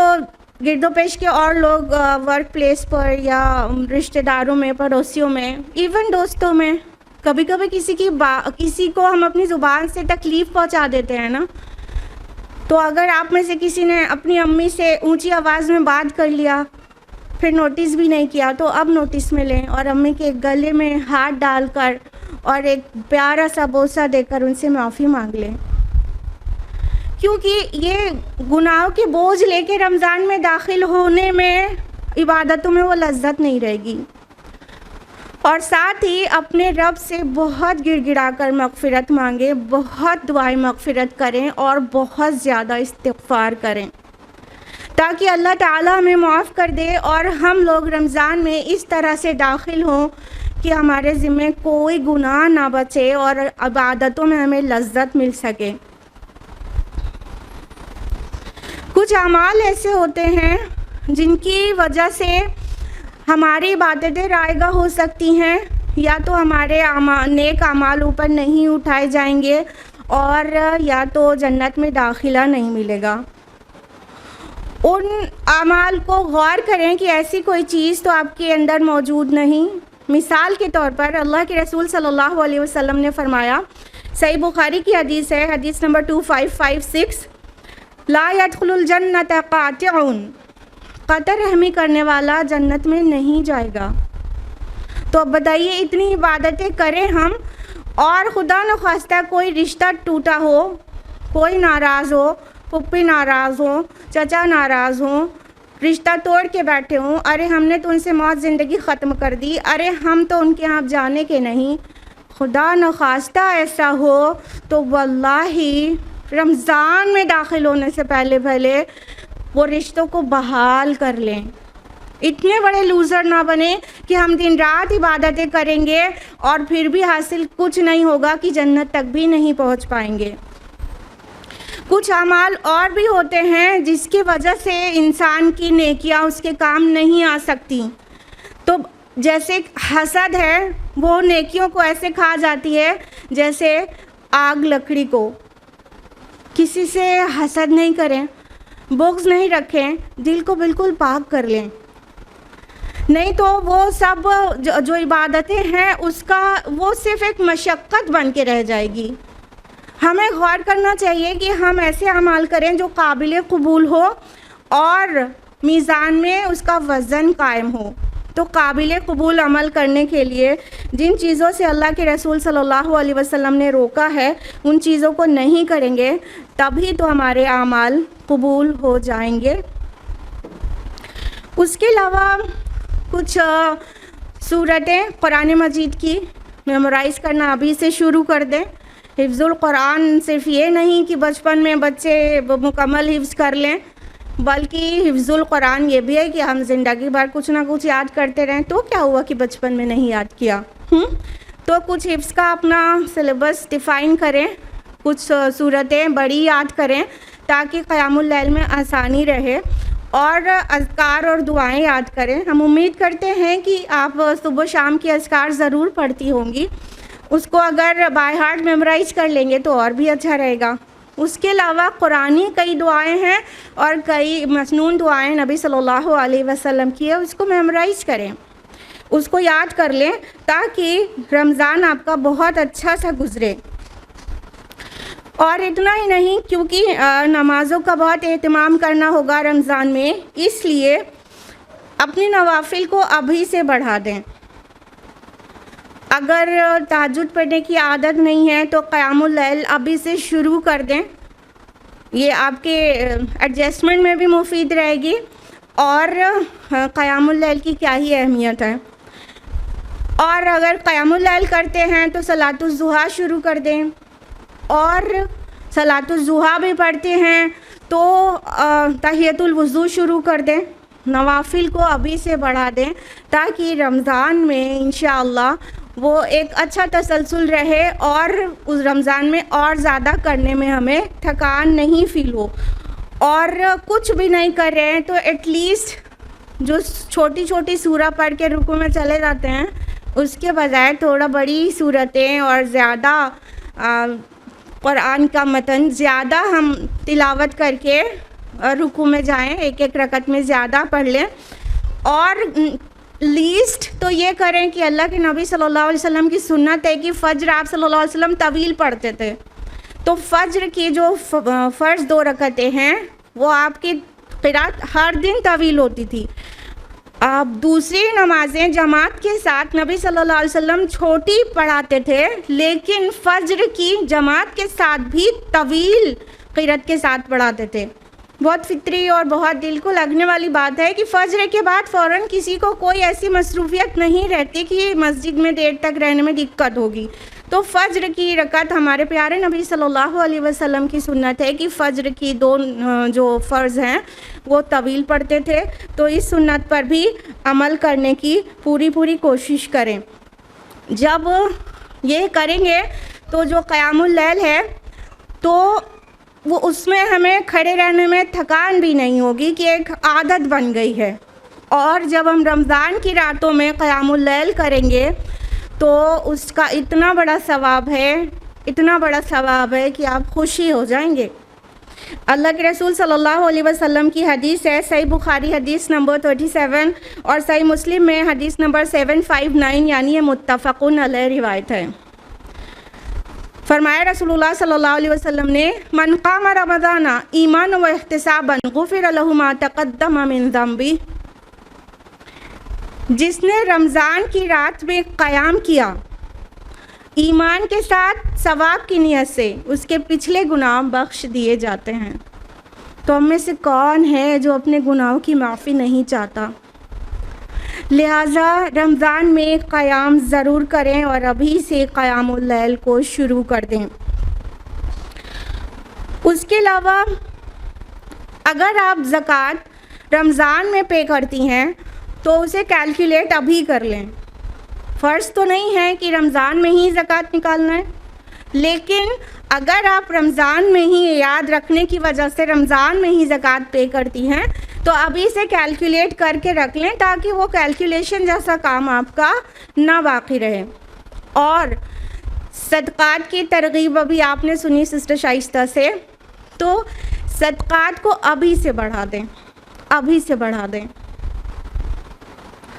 गिरदोपेश के और लोग वर्क प्लेस पर या रिश्तेदारों में, पड़ोसियों में, इवन दोस्तों में। कभी कभी किसी को हम अपनी ज़ुबान से तकलीफ़ पहुंचा देते हैं ना, तो अगर आप में से किसी ने अपनी अम्मी से ऊंची आवाज़ में बात कर लिया, फिर नोटिस भी नहीं किया, तो अब नोटिस में लें और अम्मी के गले में हाथ डालकर और एक प्यारा सा बोसा देकर उनसे माफ़ी मांग लें, क्योंकि ये गुनाहों के बोझ लेके रमज़ान में दाखिल होने में, इबादतों में वो लज्जत नहीं रहेगी। और साथ ही अपने रब से बहुत गिड़गिड़ा कर मग़फ़िरत मांगे, बहुत दुआएं मग़फ़िरत करें और बहुत ज़्यादा इस्तिग़फ़ार करें ताकि अल्लाह ताला हमें माफ़ कर दे और हम लोग रमज़ान में इस तरह से दाखिल हों कि हमारे ज़िम्मे कोई गुनाह ना बचे और इबादतों में हमें लज्जत मिल सके। कुछ अमाल ऐसे होते हैं जिनकी वजह से हमारी इबादतें रायगा हो सकती हैं, या तो हमारे नेक अमाल ऊपर नहीं उठाए जाएंगे और या तो जन्नत में दाखिला नहीं मिलेगा। उन अमाल को गौर करें कि ऐसी कोई चीज़ तो आपके अंदर मौजूद नहीं। मिसाल के तौर पर अल्लाह के रसूल सल्लल्लाहु अलैहि वसल्लम ने फरमाया, सही बुखारी की हदीस है, हदीस नंबर 2556, ला यदखुलुल जन्नत कातिउन, कतर रहमी करने वाला जन्नत में नहीं जाएगा। तो अब बताइए, इतनी इबादतें करें हम और खुदा न खास्ता कोई रिश्ता टूटा हो, कोई नाराज़ हो, पुप्पी नाराज़ हो, चचा नाराज़ हो, रिश्ता तोड़ के बैठे हों, अरे हमने तो उनसे मौत ज़िंदगी ख़त्म कर दी, अरे हम तो उनके यहाँ जाने के नहीं। खुदा न खास्ता ऐसा हो तो वल्लाही रमज़ान में दाखिल होने से पहले वो रिश्तों को बहाल कर लें। इतने बड़े लूज़र ना बने कि हम दिन रात इबादतें करेंगे और फिर भी हासिल कुछ नहीं होगा, कि जन्नत तक भी नहीं पहुंच पाएंगे। कुछ अमाल और भी होते हैं जिसकी वजह से इंसान की नेकियां उसके काम नहीं आ सकती। तो जैसे हसद है, वो नेकियों को ऐसे खा जाती है जैसे आग लकड़ी को। किसी से हसद नहीं करें, बुग़्ज़ नहीं रखें, दिल को बिल्कुल पाक कर लें, नहीं तो वो सब जो इबादतें हैं उसका वो सिर्फ़ एक मशक्क़त बन के रह जाएगी। हमें गौर करना चाहिए कि हम ऐसे अमाल करें जो काबिल कबूल हो और मीज़ान में उसका वज़न कायम हो। तो काबिल कबूल अमल करने के लिए जिन चीज़ों से अल्लाह के रसूल सल्लल्लाहु अलैहि वसल्लम ने रोका है उन चीज़ों को नहीं करेंगे, तभी तो हमारे अमाल कबूल हो जाएंगे। उसके अलावा कुछ सूरतें कुरान मजीद की मेमोराइज़ करना अभी से शुरू कर दें। हिफ्ज़ुल कुरान सिर्फ़ ये नहीं कि बचपन में बच्चे मुकम्मल हिफ्ज़ कर लें, बल्कि हिफ्ज़ुल कुरान ये भी है कि हम ज़िंदगी भर कुछ ना कुछ याद करते रहें। तो क्या हुआ कि बचपन में नहीं याद किया? तो कुछ हिफ्ज़ का अपना सिलेबस डिफ़ाइन करें, कुछ सूरतें बड़ी याद करें ताकि क़यामुल लैल में आसानी रहे, और अज़कार और दुआएं याद करें। हम उम्मीद करते हैं कि आप सुबह शाम की अज़कार ज़रूर पढ़ती होंगी। उसको अगर बाय हार्ट मेमोराइज़ कर लेंगे तो और भी अच्छा रहेगा। उसके अलावा कुरानी कई दुआएं हैं और कई मसनून दुआएं नबी सल्लल्लाहु अलैहि वसल्लम की है, उसको मेमोराइज़ करें, उसको याद कर लें ताकि रमज़ान आपका बहुत अच्छा सा गुज़रे। और इतना ही नहीं, क्योंकि नमाज़ों का बहुत एहतमाम करना होगा रमज़ान में, इसलिए अपनी नवाफिल को अभी से बढ़ा दें। अगर तहज्जुद पढ़ने की आदत नहीं है तो क़यामुल लैल अभी से शुरू कर दें, ये आपके एडजस्टमेंट में भी मुफीद रहेगी। और क़यामुल लैल की क्या ही अहमियत है। और अगर क़यामुल लैल करते हैं तो सलातुज़ ज़ुहा शुरू कर दें, और सलातुज़ ज़ुहा भी पढ़ते हैं तो तहियतुल वुज़ू शुरू कर दें। नवाफिल को अभी से बढ़ा दें ताकि रमज़ान में इंशाअल्लाह वो एक अच्छा तसलसल रहे और उस रमज़ान में और ज़्यादा करने में हमें थकान नहीं फ़ील हो। और कुछ भी नहीं कर रहे हैं तो एटलीस्ट जो छोटी छोटी सूरा पढ़ के रुकू में चले जाते हैं, उसके बजाय थोड़ा बड़ी सूरतें और ज़्यादा कुरान का मतन ज़्यादा हम तिलावत करके रुकू में जाएं, एक एक रकत में ज़्यादा पढ़ लें। और लीस्ट तो ये करें कि अल्लाह के नबी सल्लल्लाहु अलैहि वसल्लम की सुन्नत है कि फ़ज्र आप सल्लल्लाहु अलैहि वसल्लम तवील पढ़ते थे, तो फ़ज्र की जो फ़र्ज़ 2 रकतें हैं वो आपकी क़िरात हर दिन तवील होती थी। अब दूसरी नमाज़ें जमात के साथ नबी सल्लल्लाहु अलैहि वसल्लम छोटी पढ़ाते थे, लेकिन फ़ज्र की जमात के साथ भी तवील क़िरात के साथ पढ़ाते थे। बहुत फितरी और बहुत दिल को लगने वाली बात है कि फ़ज्र के बाद फ़ौरन किसी को कोई ऐसी मसरूफ़ियत नहीं रहती कि मस्जिद में देर तक रहने में दिक्कत होगी। तो फ़ज्र की रकत हमारे प्यारे नबी सल्लल्लाहु अलैहि वसल्लम की सुन्नत है कि फ़ज्र की 2 जो फ़र्ज़ हैं वो तवील पढ़ते थे। तो इस सुन्नत पर भी अमल करने की पूरी कोशिश करें। जब ये करेंगे तो जो क़यामुल लैल है तो वो उसमें हमें खड़े रहने में थकान भी नहीं होगी कि एक आदत बन गई है। और जब हम रमज़ान की रातों में क़यामुल लैल करेंगे तो उसका इतना बड़ा सवाब है कि आप खुशी हो जाएंगे। अल्लाह के रसूल सल्लल्लाहु अलैहि वसल्लम की हदीस है, सही बुखारी हदीस नंबर 37 और सही मुस्लिम में हदीस नंबर 759, यानी ये मुत्तफ़क़ुन अलैह रिवायत है। फरमाया रसूलुल्लाह सल्लल्लाहु अलैहि वसल्लम ने, मन क़ाम रमज़ाना ईमान व इहतिसाबन गुफ़िर लहु मा तक़द्दम मिन ज़म्बी, जिसने रमज़ान की रात में क़याम किया ईमान के साथ सवाब की नियत से, उसके पिछले गुनाह बख्श दिए जाते हैं। तो हम में से कौन है जो अपने गुनाहों की माफ़ी नहीं चाहता? लिहाजा रमज़ान में क़याम ज़रूर करें और अभी से क़यामुल लैल को शुरू कर दें। उसके अलावा अगर आप ज़कात रमज़ान में पे करती हैं तो उसे कैलकुलेट अभी कर लें। फ़र्ज़ तो नहीं है कि रमज़ान में ही ज़कात निकालना है, लेकिन अगर आप रमज़ान में ही याद रखने की वजह से रमज़ान में ही ज़कात पे करती हैं तो अभी से कैलकुलेट करके रख लें ताकि वो कैलकुलेशन जैसा काम आपका ना बाकी रहे। और सदक़ात की तरगीब अभी आपने सुनी सिस्टर शाइस्ता से, तो सदक़ात को अभी से बढ़ा दें।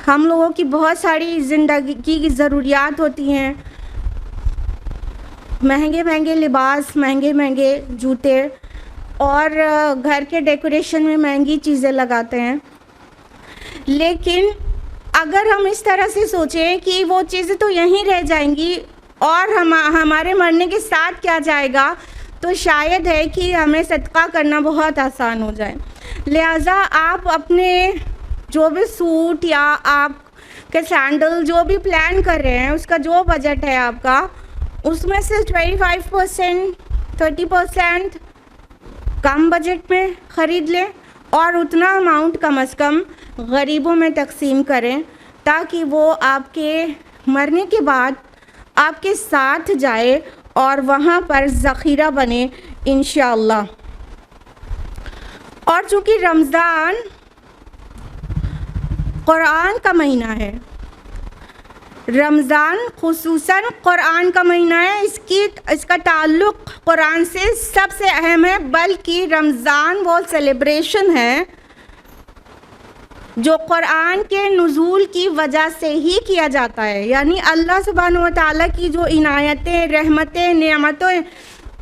हम लोगों की बहुत सारी ज़िंदगी की ज़रूरियात होती हैं, महंगे लिबास, महंगे जूते और घर के डेकोरेशन में महंगी चीज़ें लगाते हैं। लेकिन अगर हम इस तरह से सोचें कि वो चीज़ें तो यहीं रह जाएंगी और हमारे मरने के साथ क्या जाएगा, तो शायद है कि हमें सदका करना बहुत आसान हो जाए। लिहाजा आप अपने जो भी सूट या आप के सैंडल जो भी प्लान कर रहे हैं, उसका जो बजट है आपका, उसमें से 25% 30% कम बजट में ख़रीद लें और उतना अमाउंट कम से कम गरीबों में तकसीम करें ताकि वो आपके मरने के बाद आपके साथ जाए और वहाँ पर ज़ख़ीरा बने इंशाअल्लाह। और चूँकि रमज़ान कुरान का महीना है, रमज़ान खुसूसन क़ुरान का महीना है, इसका ताल्लुक़ क़ुरान से सबसे अहम है, बल्कि रमज़ान वो सेलिब्रेशन है जो क़ुरान के नुज़ूल की वजह से ही किया जाता है। यानी अल्लाह सुब्हानहू व तआला की जो इनायतें, रहमतें, नेमतें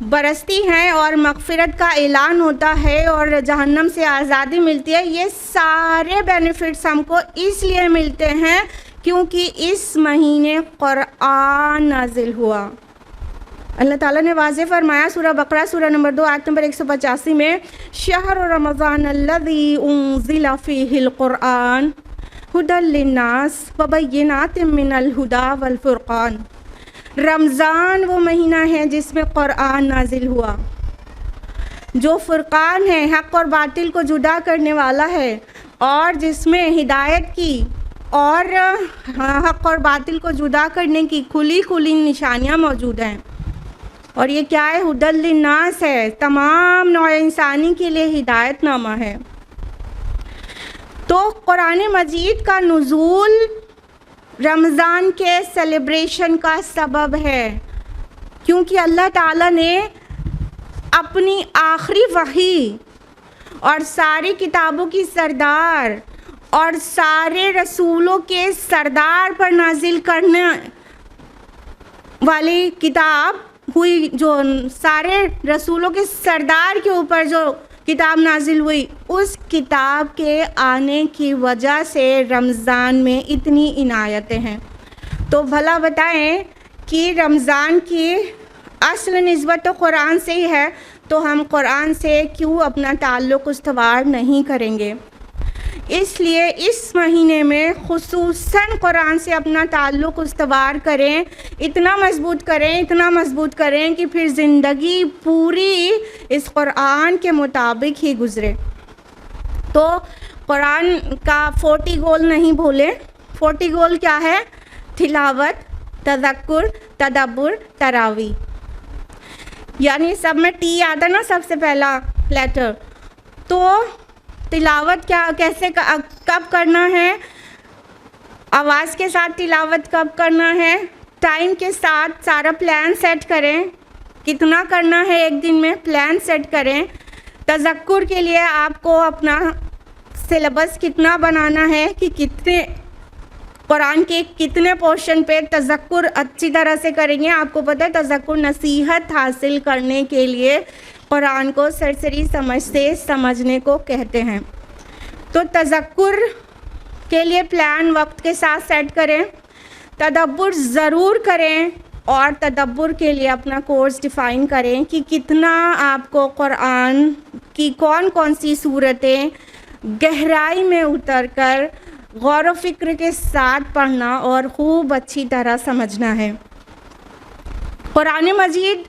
बरसती हैं और मग़फ़िरत का ऐलान होता है और जहन्नम से आज़ादी मिलती है, ये सारे बेनिफिट्स हमको इसलिए मिलते हैं क्योंकि इस महीने क़ुरान नाज़िल हुआ। अल्लाह ताला ने वाज़े फरमाया सूरह बकरा सूरह नंबर 2 आयत नंबर 185 में, शहर रमज़ान अल्लज़ी उन्ज़िला फ़ीहिल क़ुरआन हुदल लिन्नास व बय्यिनातिम मिनल हुदा वल फ़ुरक़ान। रमज़ान वो महीना है जिसमें क़ुरआन नाजिल हुआ, जो फ़ुरक़ान है, हक़ और बातिल को जुदा करने वाला है, और जिसमें हिदायत की और हक़ और बातिल को जुदा करने की खुली खुली निशानियाँ मौजूद हैं। और ये क्या है? हुदल लिन्नास है, तमाम नौ इंसानी के लिए हिदायतनामा है। तो कुरान मजीद का नुज़ूल रमज़ान के सेलिब्रेशन का सबब है, क्योंकि अल्लाह ताला ने अपनी आखिरी वही और सारी किताबों की सरदार और सारे रसूलों के सरदार पर नाजिल करने वाली किताब हुई, जो सारे रसूलों के सरदार के ऊपर जो किताब नाजिल हुई, उस किताब के आने की वजह से रमज़ान में इतनी इनायतें हैं। तो भला बताएं कि रमज़ान की असल निस्बत तो कुरान से ही है, तो हम कुरान से क्यों अपना ताल्लुक़ उस्तवार नहीं करेंगे? इसलिए इस महीने में खुसूसन कुरान से अपना ताल्लुक़ उस्तवार करें, इतना मज़बूत करें कि फिर ज़िंदगी पूरी इस कुरान के मुताबिक ही गुज़रे। तो कुरान का 40 गोल नहीं भूलें। 40 गोल क्या है? तिलावत, तज़क्कुर, तदब्बुर, तरावी। यानी सब में टी आता ना सबसे पहला लेटर। तो तिलावत कब करना है, आवाज़ के साथ तिलावत कब करना है, टाइम के साथ सारा प्लान सेट करें, कितना करना है एक दिन में प्लान सेट करें। तज़क्कुर के लिए आपको अपना सिलेबस कितना बनाना है कि कितने कुरान के कितने पोर्शन पे तज़क्कुर अच्छी तरह से करेंगे। आपको पता है तज़क्कुर नसीहत हासिल करने के लिए कुरान को सरसरी समझ से समझने को कहते हैं। तो तज़क्कुर के लिए प्लान वक्त के साथ सेट करें, तदब्बुर ज़रूर करें, और तदब्बुर के लिए अपना कोर्स डिफ़ाइन करें कि कितना आपको कुरान की कौन कौन सी सूरतें गहराई में उतरकर गौर व फिक्र के साथ पढ़ना और खूब अच्छी तरह समझना है। कुरान मजीद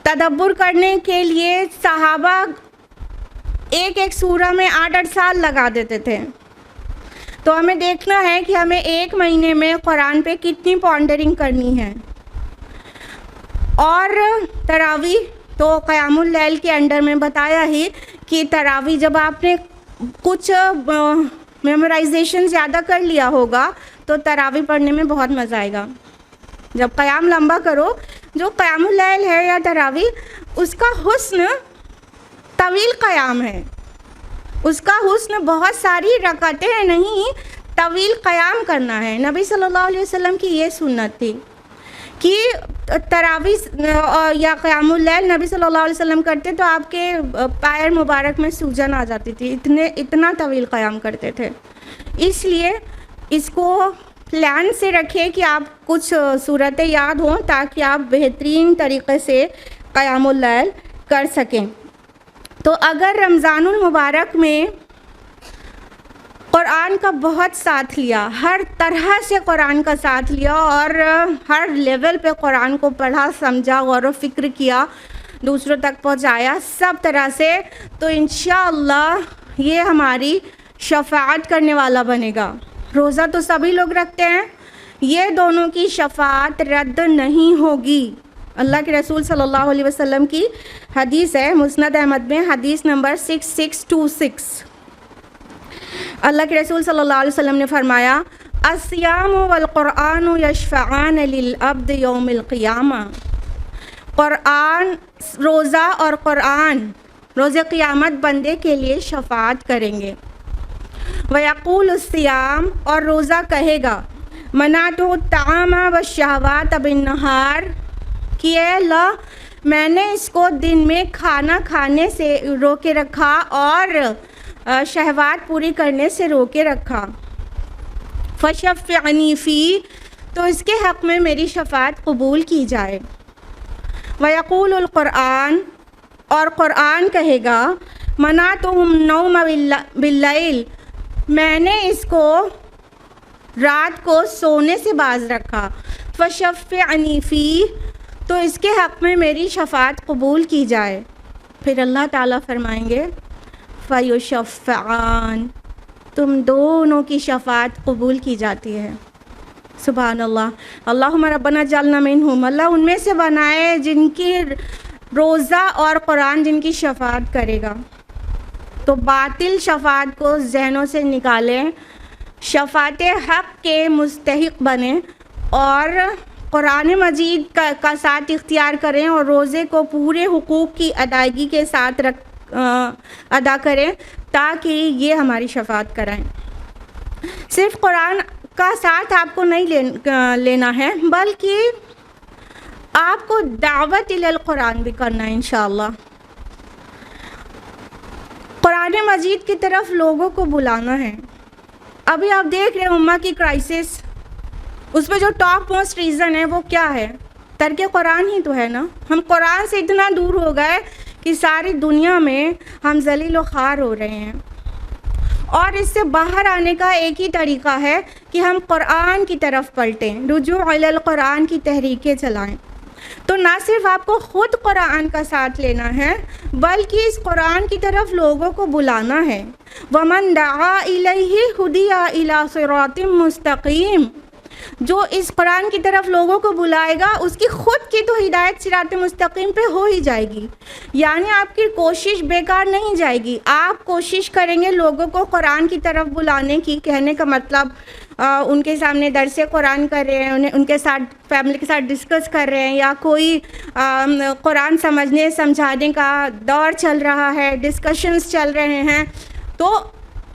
तदब्बुर करने के लिए सहाबा एक सूरा में 8-8 साल लगा देते थे। तो हमें देखना है कि हमें एक महीने में कुरान पे कितनी पॉन्डरिंग करनी है। और तरावी तो क़यामुल लैल के अंडर में बताया ही कि तरावी जब आपने कुछ मेमोराइजेशन ज़्यादा कर लिया होगा तो तरावी पढ़ने में बहुत मज़ा आएगा। जब क़याम लंबा करो, जो क़यामुल लैल है या तरावी, उसका हुस्न तवील क़याम है, उसका हुस्न बहुत सारी रकातें नहीं, तवील क़याम करना है। नबी सल्लल्लाहु अलैहि वसल्लम की ये सुन्नत थी कि तरावी या क़यामुल लैल नबी सल्लल्लाहु अलैहि वसल्लम करते तो आपके पैर मुबारक में सूजन आ जाती थी, इतना तवील क़याम करते थे। इसलिए इसको प्लान से रखें कि आप कुछ सूरतें याद हों ताकि आप बेहतरीन तरीक़े से क़यामुल लैल कर सकें। तो अगर रमज़ानुल मुबारक में कुरान का बहुत साथ लिया, हर तरह से कुरान का साथ लिया और हर लेवल पे कुरान को पढ़ा, समझा, गौर व फिक्र किया, दूसरों तक पहुंचाया सब तरह से, तो इंशाअल्लाह ये हमारी शफ़ाअत करने वाला बनेगा। रोज़ा तो सभी लोग रखते हैं, ये दोनों की शफ़ाअत रद्द नहीं होगी। अल्लाह के रसूल सल्लल्लाहु अलैहि वसल्लम की हदीस है, मुस्नद अहमद में हदीस नंबर 6626। अल्लाह के रसूल सल्लल्लाहु अलैहि वसल्लम ने फरमाया, अस्सियाम वल क़ुरआन यशफ़आन लिल अब्द यौमिल क़ियामा। क़ुरआन, रोज़ा और क़ुरआन रोज़े क़ियामत बंदे के लिए शफ़ाअत करेंगे। व यक़ूल सियाम, और रोज़ा कहेगा मनातु तामा व शहवात बिन्नहार, कि अल्लाह मैंने इसको दिन में खाना खाने से रोके रखा और शहवात पूरी करने से रोके रखा। फ़शफ़अनी फ़ी, तो इसके हक़ में मेरी शफ़ाअत कबूल की जाए। व यक़ूलुल क़ुरआन, और क़ुरआन कहेगा मनातुहुम नौम बिल्लैल, मैंने इसको रात को सोने से बाज रखा। फ़शफ़अनी फ़ी, तो इसके हक़ में मेरी शफ़ाअत कबूल की जाए। फिर अल्लाह ताला फरमाएंगे फ़युशफ़आन, तुम दोनों की शफ़ाअत कबूल की जाती है। सुभान अल्लाह। अल्लाहुम्मा रब्बना जअलना मिनहुम, अल्लाह उनमें से बनाए जिनकी रोज़ा और क़ुरान जिनकी शफ़ाअत करेगा। तो बातिल शफ़ाअत को ज़हनों से निकालें, शफ़ाअत हक़ के मुस्तहिक़ बने और क़ुरान मजीद का साथ इख्तियार करें और रोज़े को पूरे हुकूक़ की अदायगी के साथ अदा करें, ताकि ये हमारी शफ़ाअत कराएं। सिर्फ़ क़ुरान का साथ आपको नहीं लेना है, बल्कि आपको दावत इलल क़ुरान भी करना है इंशाअल्लाह। क़ुरान मजीद की तरफ लोगों को बुलाना है। अभी आप देख रहे हैं उम्मा की क्राइसिस, उसमें जो टॉप मोस्ट रीज़न है वो क्या है? तर्क क़ुरान ही तो है ना। हम क़ुरान से इतना दूर हो गए कि सारी दुनिया में हम ज़लील व ख़ार हो रहे हैं। और इससे बाहर आने का एक ही तरीक़ा है कि हम क़ुरान की तरफ पलटें, रुजू इलल क़ुरान की तहरीकें चलाएं। तो ना सिर्फ़ आपको ख़ुद क़ुरान का साथ लेना है, बल्कि इस क़ुरान की तरफ लोगों को बुलाना है। वमन दआ इलैहि हुदिया इला सिरातिम मुस्तक़ीम, जो इस क़ुरान की तरफ लोगों को बुलाएगा उसकी ख़ुद की तो हिदायत सिरात मुस्तक़ीम पे हो ही जाएगी। यानी आपकी कोशिश बेकार नहीं जाएगी। आप कोशिश करेंगे लोगों को क़ुरान की तरफ बुलाने की। कहने का मतलब उनके सामने दरसे क़ुरान कर रहे हैं, उनके साथ फैमिली के साथ डिस्कस कर रहे हैं, या कोई क़ुरान समझने समझाने का दौर चल रहा है, डिस्कशंस चल रहे हैं। तो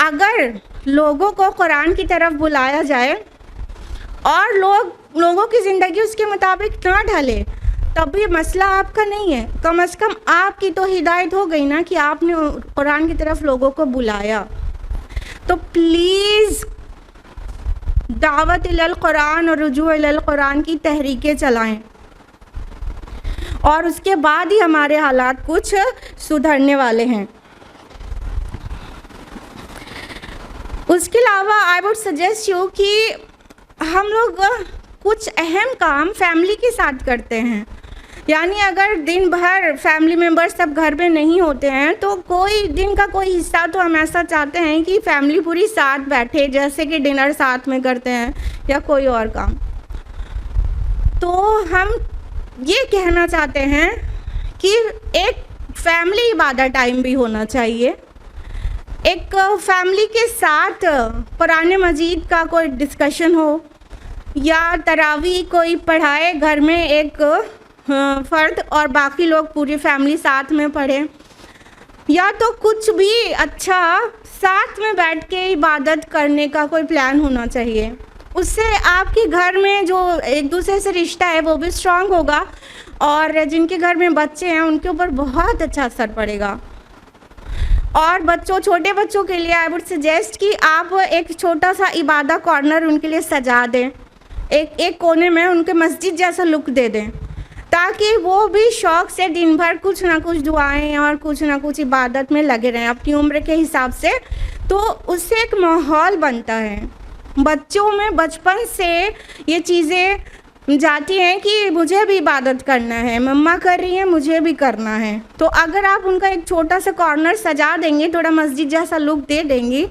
अगर लोगों को क़ुरान की तरफ बुलाया जाए और लोगों की ज़िंदगी उसके मुताबिक ना ढले, तब ये मसला आपका नहीं है। कम से कम आपकी तो हिदायत हो गई ना कि आपने क़ुरान की तरफ लोगों को बुलाया। तो प्लीज़ दावत इलल क़ुरान और रुजू इलल क़ुरान की तहरीकें चलाएं, और उसके बाद ही हमारे हालात कुछ सुधरने वाले हैं। उसके अलावा आई वुड सजेस्ट यू कि हम लोग कुछ अहम काम फैमिली के साथ करते हैं। यानी अगर दिन भर फैमिली मेम्बर्स सब घर पे नहीं होते हैं, तो कोई दिन का कोई हिस्सा तो हम ऐसा चाहते हैं कि फैमिली पूरी साथ बैठे, जैसे कि डिनर साथ में करते हैं या कोई और काम। तो हम ये कहना चाहते हैं कि एक फैमिली इबादत टाइम भी होना चाहिए। एक फैमिली के साथ कुरान मजीद का कोई डिस्कशन हो, या तरावी कोई पढ़ाए घर में एक फ़र्द और बाकी लोग पूरी फैमिली साथ में पढ़ें, या तो कुछ भी अच्छा साथ में बैठ के इबादत करने का कोई प्लान होना चाहिए। उससे आपके घर में जो एक दूसरे से रिश्ता है वो भी स्ट्रॉन्ग होगा, और जिनके घर में बच्चे हैं उनके ऊपर बहुत अच्छा असर पड़ेगा। और छोटे बच्चों के लिए आई वुड सजेस्ट कि आप एक छोटा सा इबादत कॉर्नर उनके लिए सजा दें, एक कोने में उनके मस्जिद जैसा लुक दे दें, ताकि वो भी शौक़ से दिन भर कुछ ना कुछ दुआएं और कुछ ना कुछ इबादत में लगे रहें अपनी उम्र के हिसाब से। तो उससे एक माहौल बनता है, बच्चों में बचपन से ये चीज़ें जाती हैं कि मुझे भी इबादत करना है, मम्मा कर रही हैं मुझे भी करना है। तो अगर आप उनका एक छोटा सा कॉर्नर सजा देंगे, थोड़ा मस्जिद जैसा लुक दे देंगी,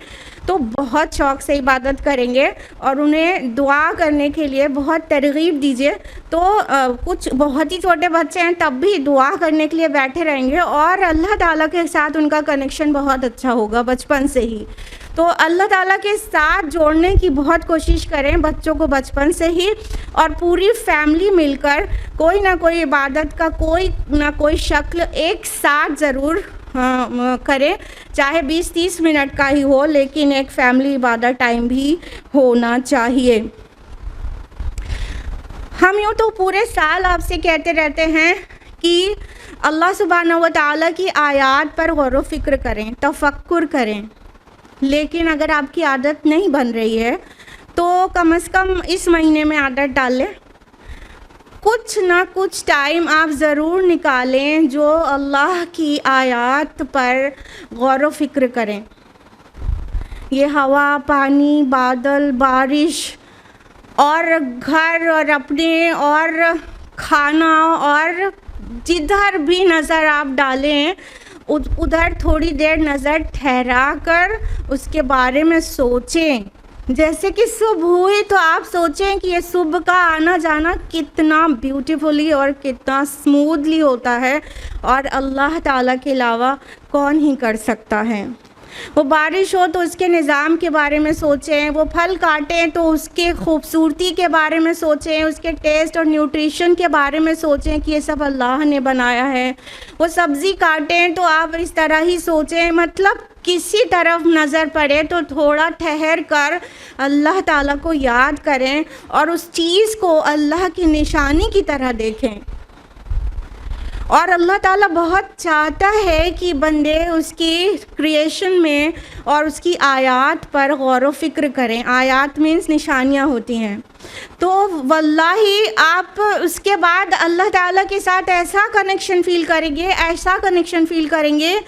तो बहुत शौक़ से इबादत करेंगे, और उन्हें दुआ करने के लिए बहुत तरगीब दीजिए। तो कुछ बहुत ही छोटे बच्चे हैं तब भी दुआ करने के लिए बैठे रहेंगे, और अल्लाह ताला के साथ उनका कनेक्शन बहुत अच्छा होगा बचपन से ही। तो अल्लाह ताला के साथ जोड़ने की बहुत कोशिश करें बच्चों को बचपन से ही, और पूरी फैमिली मिलकर कोई ना कोई इबादत का कोई ना कोई शक्ल एक साथ ज़रूर करें, चाहे 20-30 मिनट का ही हो, लेकिन एक फैमिली इबादत टाइम भी होना चाहिए। हम यूँ तो पूरे साल आपसे कहते रहते हैं कि अल्लाह सुब्हानहू व तआला की आयात पर गौर व फिक्र करें, तफक्कुर करें, लेकिन अगर आपकी आदत नहीं बन रही है तो कम से कम इस महीने में आदत डाल लें। कुछ ना कुछ टाइम आप ज़रूर निकालें जो अल्लाह की आयात पर गौर व फिक्र करें। ये हवा, पानी, बादल, बारिश और घर और अपने और खाना और जिधर भी नज़र आप डालें उधर थोड़ी देर नज़र ठहरा कर उसके बारे में सोचें। जैसे कि सुबह हुई तो आप सोचें कि ये सुबह का आना जाना कितना ब्यूटीफुली और कितना स्मूथली होता है, और अल्लाह ताला के अलावा कौन ही कर सकता है। वो बारिश हो तो उसके निज़ाम के बारे में सोचें, वो फल काटें तो उसके खूबसूरती के बारे में सोचें, उसके टेस्ट और न्यूट्रिशन के बारे में सोचें कि ये सब अल्लाह ने बनाया है। वो सब्ज़ी काटें तो आप इस तरह ही सोचें, मतलब किसी तरफ नज़र पड़े तो थोड़ा ठहर कर अल्लाह ताला को याद करें और उस चीज़ को अल्लाह की निशानी की तरह देखें। और अल्लाह ताला बहुत चाहता है कि बंदे उसकी क्रिएशन में और उसकी आयात पर गौर व फिक्र करें। आयात मीन्स निशानियाँ होती हैं। तो वल्लाही आप उसके बाद अल्लाह ताला के साथ ऐसा कनेक्शन फ़ील करेंगे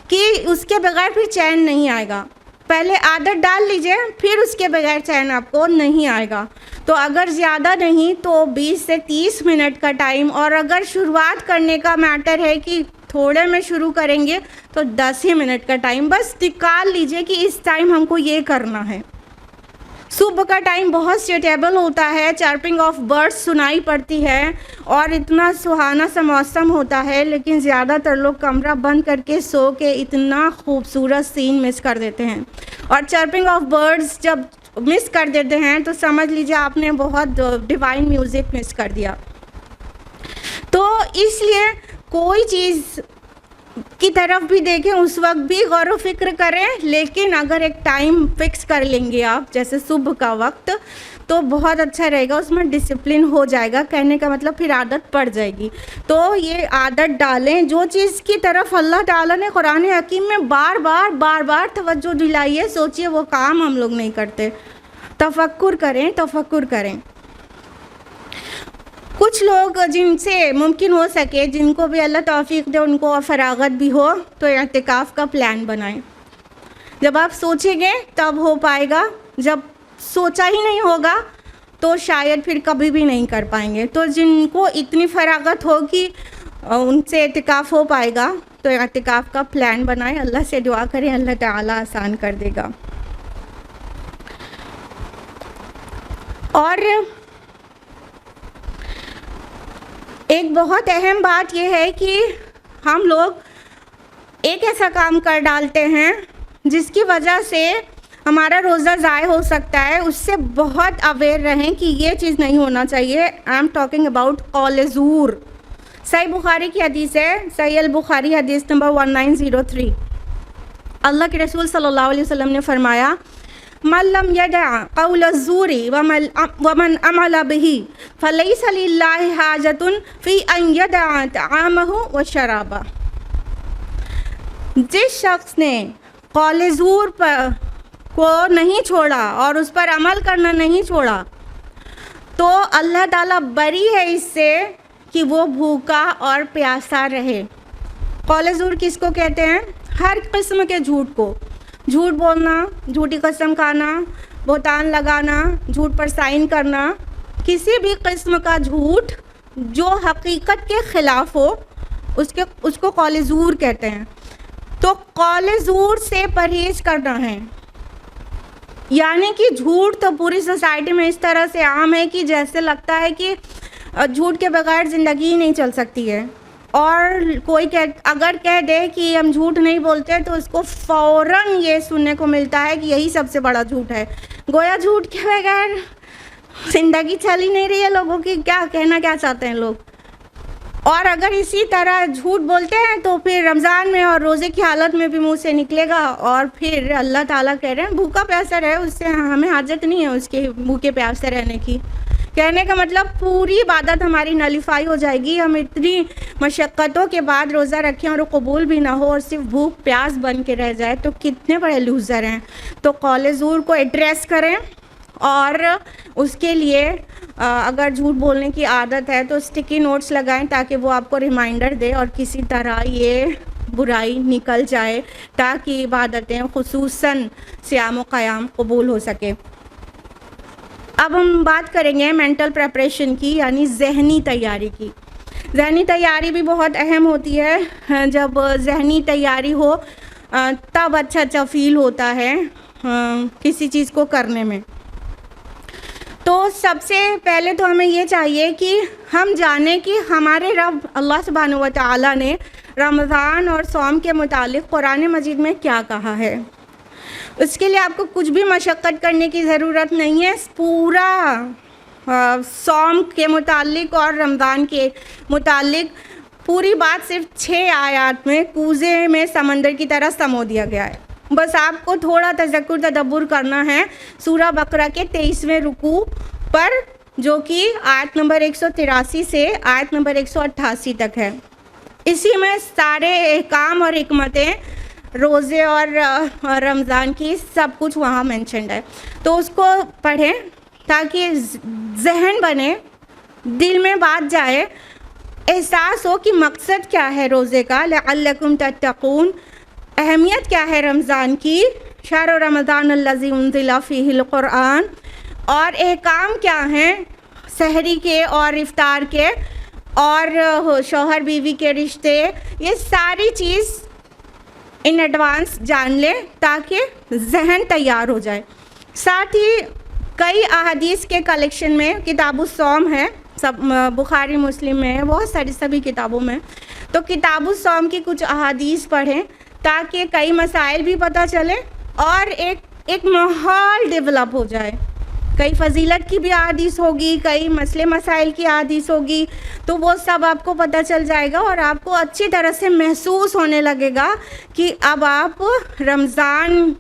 कि उसके बगैर फिर चैन नहीं आएगा। पहले आदत डाल लीजिए, फिर उसके बगैर चैन आपको नहीं आएगा। तो अगर ज़्यादा नहीं तो 20 से 30 मिनट का टाइम, और अगर शुरुआत करने का मैटर है कि थोड़े में शुरू करेंगे तो 10 ही मिनट का टाइम बस निकाल लीजिए कि इस टाइम हमको ये करना है। सुबह का टाइम बहुत सूटेबल होता है, चर्पिंग ऑफ बर्ड्स सुनाई पड़ती है और इतना सुहाना सा मौसम होता है, लेकिन ज़्यादातर लोग कमरा बंद करके सो के इतना खूबसूरत सीन मिस कर देते हैं। और चर्पिंग ऑफ बर्ड्स जब मिस कर देते हैं तो समझ लीजिए आपने बहुत डिवाइन म्यूज़िक मिस कर दिया। तो इसलिए कोई चीज़ की तरफ भी देखें उस वक्त भी गौर व फिक्र करें, लेकिन अगर एक टाइम फिक्स कर लेंगे आप जैसे सुबह का वक्त तो बहुत अच्छा रहेगा, उसमें डिसिप्लिन हो जाएगा। कहने का मतलब फिर आदत पड़ जाएगी। तो ये आदत डालें, जो चीज़ की तरफ अल्लाह ताला ने कुरान हकीम में बार बार तवज्जो दिलाई है, सोचिए वो काम हम लोग नहीं करते। तफक्कुर करें। कुछ लोग जिनसे मुमकिन हो सके, जिनको भी अल्लाह तौफीक दे, उनको फरागत भी हो, तो इतिकाफ़ का प्लान बनाएं। जब आप सोचेंगे तब हो पाएगा, जब सोचा ही नहीं होगा तो शायद फिर कभी भी नहीं कर पाएंगे। तो जिनको इतनी फरागत हो कि उनसे इतिकाफ़ हो पाएगा तो इतिकाफ़ का प्लान बनाएं। अल्लाह से दुआ करें, अल्लाह ताला आसान कर देगा। और एक बहुत अहम बात यह है कि हम लोग एक ऐसा काम कर डालते हैं जिसकी वजह से हमारा रोज़ा ज़ाय हो सकता है। उससे बहुत अवेयर रहें कि ये चीज़ नहीं होना चाहिए। आई एम टॉकिंग अबाउट कौल ज़ूर। सही बुखारी की हदीस है, सही अल बुखारी हदीस नंबर 1903। अल्लाह के रसूल सल्लल्लाहु अलैहि वसल्लम ने फरमाया, मल्लम यदा कौल ज़ूरी वमन अमल बिही फलैसा लिल्लाहि हाजतुन फ़ी अन यदा तआमहु व शराबा। जिस शख्स ने कौल ज़ूर को नहीं छोड़ा और उस पर अमल करना नहीं छोड़ा तो अल्लाह ताला बरी है इससे कि वो भूखा और प्यासा रहे। कौल ज़ूर किसको कहते हैं? हर किस्म के झूठ को, झूठ बोलना, झूठी कसम खाना, बोतान लगाना, झूठ पर साइन करना, किसी भी किस्म का झूठ जो हकीकत के ख़िलाफ़ हो उसको कौल ज़ूर कहते हैं। तो कौल ज़ूर से परहेज़ करना है, यानी कि झूठ तो पूरी सोसाइटी में इस तरह से आम है कि जैसे लगता है कि झूठ के बगैर ज़िंदगी ही नहीं चल सकती है। और कोई अगर कह दे कि हम झूठ नहीं बोलते तो उसको फ़ौरन ये सुनने को मिलता है कि यही सबसे बड़ा झूठ है। गोया झूठ के बगैर ज़िंदगी चल ही नहीं रही है लोगों की। क्या कहना क्या चाहते हैं लोग। और अगर इसी तरह झूठ बोलते हैं तो फिर रमज़ान में और रोज़े की हालत में भी मुंह से निकलेगा, और फिर अल्लाह ताला कह रहे हैं भूखा प्यासा रहे, उससे हमें हाजत नहीं है उसके भूखे प्यासे रहने की। कहने का मतलब पूरी इबादत हमारी नलीफाई हो जाएगी। हम इतनी मशक्क़तों के बाद रोज़ा रखें और वो कबूल भी ना हो और सिर्फ भूख प्यास बन के रह जाए, तो कितने बड़े लूज़र हैं। तो कौल ज़ूर को एड्रेस करें, और उसके लिए अगर झूठ बोलने की आदत है तो स्टिकी नोट्स लगाएं ताकि वो आपको रिमाइंडर दे और किसी तरह ये बुराई निकल जाए, ताकि इबादतें खुसूसन सियाम व क़याम कबूल हो सके। अब हम बात करेंगे मेंटल प्रिपरेशन की, यानी ज़हनी तैयारी की। ज़हनी तैयारी भी बहुत अहम होती है। जब ज़हनी तैयारी हो तब अच्छा फ़ील होता है किसी चीज़ को करने में। तो सबसे पहले तो हमें ये चाहिए कि हम जानें कि हमारे रब अल्लाह सुब्हानहू व तआला ने रमज़ान और सौम के मुतालिक कुरान मजीद में क्या कहा है। उसके लिए आपको कुछ भी मशक्क़त करने की ज़रूरत नहीं है। पूरा सौम के मुतालिक और रमज़ान के मुतालिक पूरी बात सिर्फ 6 आयत में कूज़े में समंदर की तरह समो दिया गया है। बस आपको थोड़ा तज़क्कुर तदब्बुर करना है सूरह बकरा के 23वें रुकू पर, जो कि आयत नंबर 183 से आयत नंबर 188 तक है। इसी में सारे अहकाम और हिकमतें रोज़े और रमज़ान की सब कुछ वहाँ मेंशन्ड है। तो उसको पढ़ें ताकि जहन बने, दिल में बात जाए, एहसास हो कि मकसद क्या है रोज़े का, लअल्लकुम तत्तकून, अहमियत क्या है रमज़ान की, शहर रमज़ान अल्लज़ी उन्ज़िला फ़ीहिल क़ुरआन, और अहकाम क्या हैं सहरी के और इफ्तार के और शौहर बीवी के रिश्ते। ये सारी चीज़ इन एडवांस जान लें ताकि जहन तैयार हो जाए। साथ ही कई अहादीस के कलेक्शन में किताबुस सौम है, सब बुखारी मुस्लिम में है, बहुत सारी सभी किताबों में। तो किताबुस सौम की कुछ अहादीस पढ़ें ताकि कई मसाइल भी पता चले और एक माहौल डेवलप हो जाए। कई फजीलत की भी अहादीस होगी, कई मसले मसाइल की अहादीस होगी, तो वो सब आपको पता चल जाएगा और आपको अच्छी तरह से महसूस होने लगेगा कि अब आप रमज़ान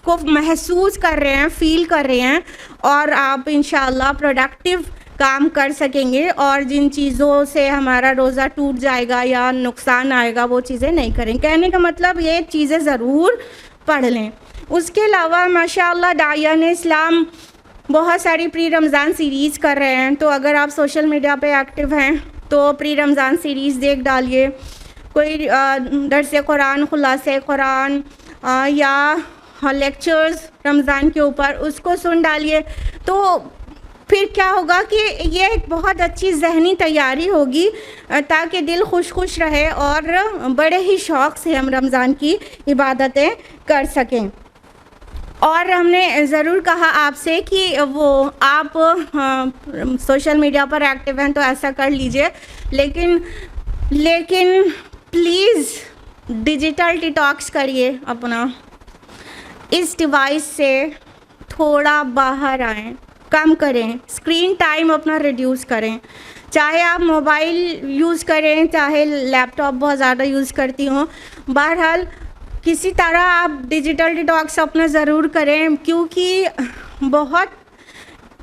को महसूस कर रहे हैं, फ़ील कर रहे हैं, और आप इंशाअल्लाह प्रोडक्टिव काम कर सकेंगे और जिन चीज़ों से हमारा रोज़ा टूट जाएगा या नुकसान आएगा वो चीज़ें नहीं करें। कहने का मतलब ये चीज़ें ज़रूर पढ़ लें। उसके अलावा माशाअल्लाह दायाने इस्लाम बहुत सारी प्री रमज़ान सीरीज़ कर रहे हैं, तो अगर आप सोशल मीडिया पे एक्टिव हैं तो प्री रमज़ान सीरीज़ देख डालिए। कोई दर्स कुरान, खुलासे कुरान या लेक्चर्स रमज़ान के ऊपर, उसको सुन डालिए। तो फिर क्या होगा कि ये एक बहुत अच्छी ज़हनी तैयारी होगी ताकि दिल खुश रहे और बड़े ही शौक़ से हम रमज़ान की इबादतें कर सकें। और हमने ज़रूर कहा आपसे कि वो आप सोशल मीडिया पर एक्टिव हैं तो ऐसा कर लीजिए, लेकिन प्लीज़ डिजिटल डिटॉक्स करिए अपना, इस डिवाइस से थोड़ा बाहर आएँ, कम करें, स्क्रीन टाइम अपना रिड्यूस करें। चाहे आप मोबाइल यूज़ करें, चाहे लैपटॉप बहुत ज़्यादा यूज़ करती हों, बहरहाल किसी तरह आप डिजिटल डिटॉक्स अपना ज़रूर करें, क्योंकि बहुत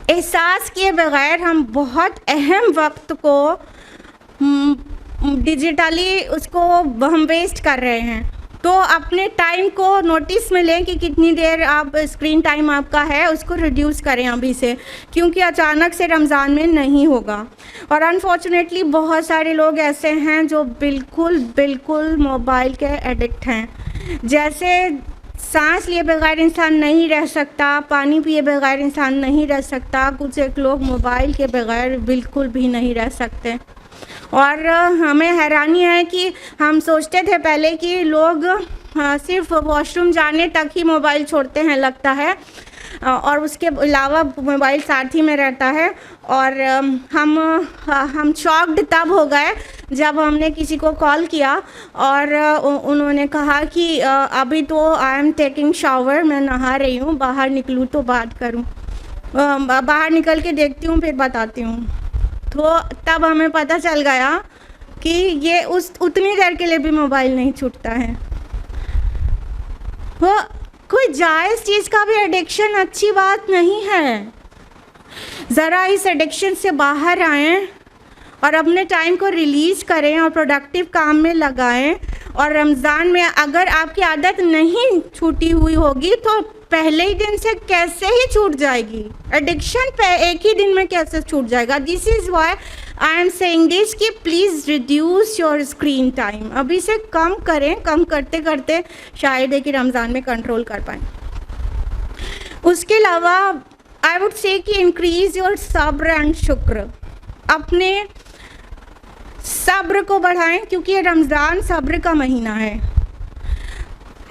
एहसास किए बगैर हम बहुत अहम वक्त को डिजिटली उसको हम वेस्ट कर रहे हैं। तो अपने टाइम को नोटिस में लें कि कितनी देर आप स्क्रीन टाइम आपका है, उसको रिड्यूस करें अभी से, क्योंकि अचानक से रमज़ान में नहीं होगा। और अनफॉर्चुनेटली बहुत सारे लोग ऐसे हैं जो बिल्कुल मोबाइल के एडिक्ट हैं। जैसे सांस लिए बगैर इंसान नहीं रह सकता, पानी पिए बगैर इंसान नहीं रह सकता, कुछ एक लोग मोबाइल के बगैर बिल्कुल भी नहीं रह सकते। और हमें हैरानी है कि हम सोचते थे पहले कि लोग सिर्फ वॉशरूम जाने तक ही मोबाइल छोड़ते हैं, लगता है, और उसके अलावा मोबाइल साथ ही में रहता है। और हम शॉक्ड तब हो गए जब हमने किसी को कॉल किया और उन्होंने कहा कि अभी तो आई एम टेकिंग शावर, मैं नहा रही हूँ, बाहर निकलूँ तो बात करूँ, बाहर निकल के देखती हूँ फिर बताती हूँ। तो तब हमें पता चल गया कि ये उतनी देर के लिए भी मोबाइल नहीं छूटता है। वो कोई जायज़ चीज़ का भी एडिक्शन अच्छी बात नहीं है। ज़रा इस एडिक्शन से बाहर आएं और अपने टाइम को रिलीज़ करें और प्रोडक्टिव काम में लगाएं। और रमज़ान में अगर आपकी आदत नहीं छूटी हुई होगी तो पहले ही दिन से कैसे ही छूट जाएगी। एडिक्शन पे एक ही दिन में कैसे छूट जाएगा। This is why I am saying this कि please reduce your screen time. अभी से कम करें, कम करते करते शायद है कि रमज़ान में कंट्रोल कर पाएँ। उसके अलावा आई वुड से कि इंक्रीज़ योर सब्र एंड शुक्र। अपने सब्र को बढ़ाएं क्योंकि ये रमज़ान सब्र का महीना है।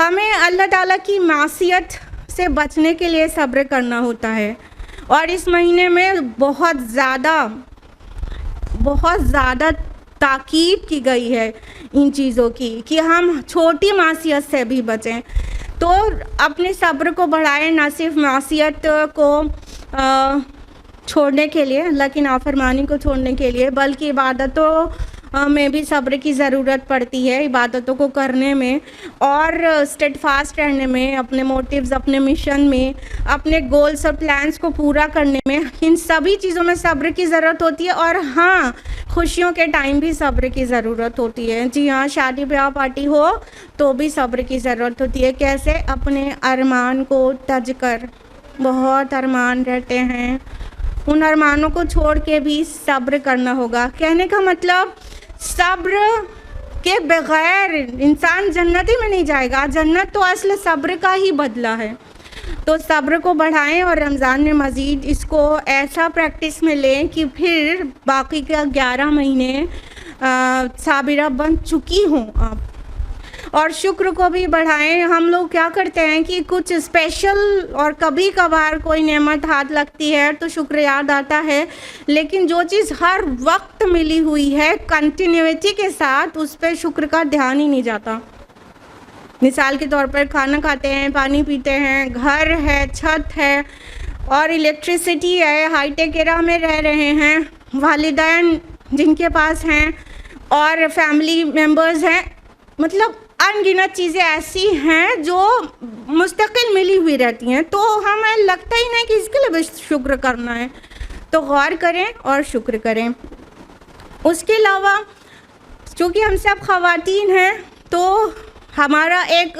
हमें अल्लाह ताला की मासियत से बचने के लिए सब्र करना होता है और इस महीने में बहुत ज़्यादा ताकीद की गई है इन चीज़ों की कि हम छोटी मासियत से भी बचें। तो अपने सब्र को बढ़ाएं, ना सिर्फ मासियत को छोड़ने के लिए, अल्लाह की नाफरमानी को छोड़ने के लिए, बल्कि इबादतों में भी सब्र की ज़रूरत पड़ती है, इबादतों को करने में और स्टेडफास्ट रहने में, अपने मोटिव्स, अपने मिशन में, अपने गोल्स और प्लान्स को पूरा करने में, इन सभी चीज़ों में सब्र की ज़रूरत होती है। और हाँ, खुशियों के टाइम भी सब्र की ज़रूरत होती है। जी हाँ, शादी ब्याह पार्टी हो तो भी सब्र की ज़रूरत होती है। कैसे? अपने अरमान को तज कर, बहुत अरमान रहते हैं, उन अरमानों को छोड़ के भी सब्र करना होगा। कहने का मतलब सब्र के बग़ैर इंसान जन्नत ही में नहीं जाएगा। जन्नत तो असल सब्र का ही बदला है। तो सब्र को बढ़ाएं और रमज़ान में मज़ीद इसको ऐसा प्रैक्टिस में लें कि फिर बाकी का 11 महीने साबिरा बन चुकी हों आप। और शुक्र को भी बढ़ाएं। हम लोग क्या करते हैं कि कुछ स्पेशल और कभी कभार कोई नेमत हाथ लगती है तो शुक्र याद आता है, लेकिन जो चीज़ हर वक्त मिली हुई है कंटिन्यूटी के साथ, उस पर शुक्र का ध्यान ही नहीं जाता। मिसाल के तौर पर खाना खाते हैं, पानी पीते हैं, घर है, छत है और इलेक्ट्रिसिटी है, हाईटेक एरा में रह रहे हैं, वालिदैन जिनके पास हैं और फैमिली मेम्बर्स हैं, मतलब अनगिनत चीज़ें ऐसी हैं जो मुस्तकिल मिली हुई रहती हैं। तो हमें लगता ही नहीं कि इसके लिए भी शुक्र करना है। तो गौर करें और शुक्र करें। उसके अलावा चूँकि हम सब ख़वातीन हैं तो हमारा एक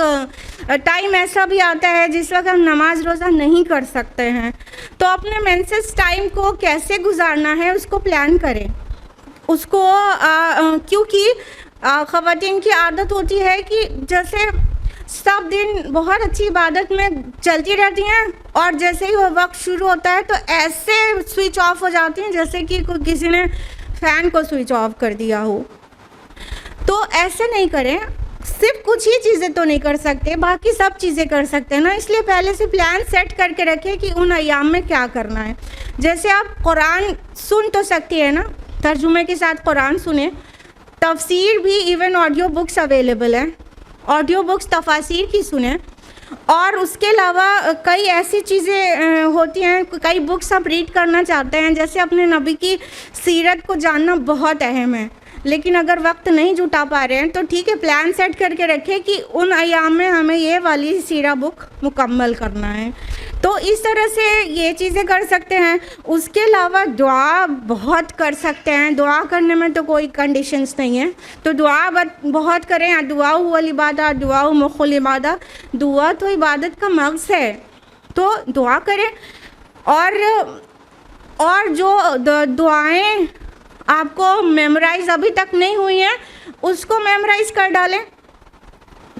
टाइम ऐसा भी आता है जिस वक्त हम नमाज रोज़ा नहीं कर सकते हैं। तो अपने मेंसेस टाइम को कैसे गुजारना है उसको प्लान करें। उसको क्योंकि ख़वातीन की आदत होती है कि जैसे सब दिन बहुत अच्छी इबादत में चलती रहती हैं और जैसे ही वो वक्त शुरू होता है तो ऐसे स्विच ऑफ हो जाती हैं जैसे कि किसी ने फ़ैन को स्विच ऑफ कर दिया हो। तो ऐसे नहीं करें। सिर्फ कुछ ही चीज़ें तो नहीं कर सकते, बाकी सब चीज़ें कर सकते हैं ना। इसलिए पहले से प्लान सेट करके रखें कि उन अय्याम में क्या करना है। जैसे आप कुरान सुन तो सकती है ना, तर्जुमे के साथ कुरान सुने। तफसीर भी इवन ऑडियो बुक्स अवेलेबल हैं, ऑडियो बुक्स तफासीर की सुने। और उसके अलावा कई ऐसी चीज़ें होती हैं, कई बुक्स आप रीड करना चाहते हैं, जैसे अपने नबी की सीरत को जानना बहुत अहम है, लेकिन अगर वक्त नहीं जुटा पा रहे हैं तो ठीक है, प्लान सेट करके रखें कि उन अय्याम में हमें ये वाली सीरा बुक मुकम्मल करना है। तो इस तरह से ये चीज़ें कर सकते हैं। उसके अलावा दुआ बहुत कर सकते हैं। दुआ करने में तो कोई कंडीशंस नहीं है, तो दुआ बहुत करें। दुआ हुवल इबादत, दुआ मुखुल इबादत। दुआ तो इबादत का मग़ज़ है, तो दुआ करें। और जो दुआएं आपको मेमोराइज़ अभी तक नहीं हुई हैं उसको मेमोराइज़ कर डालें,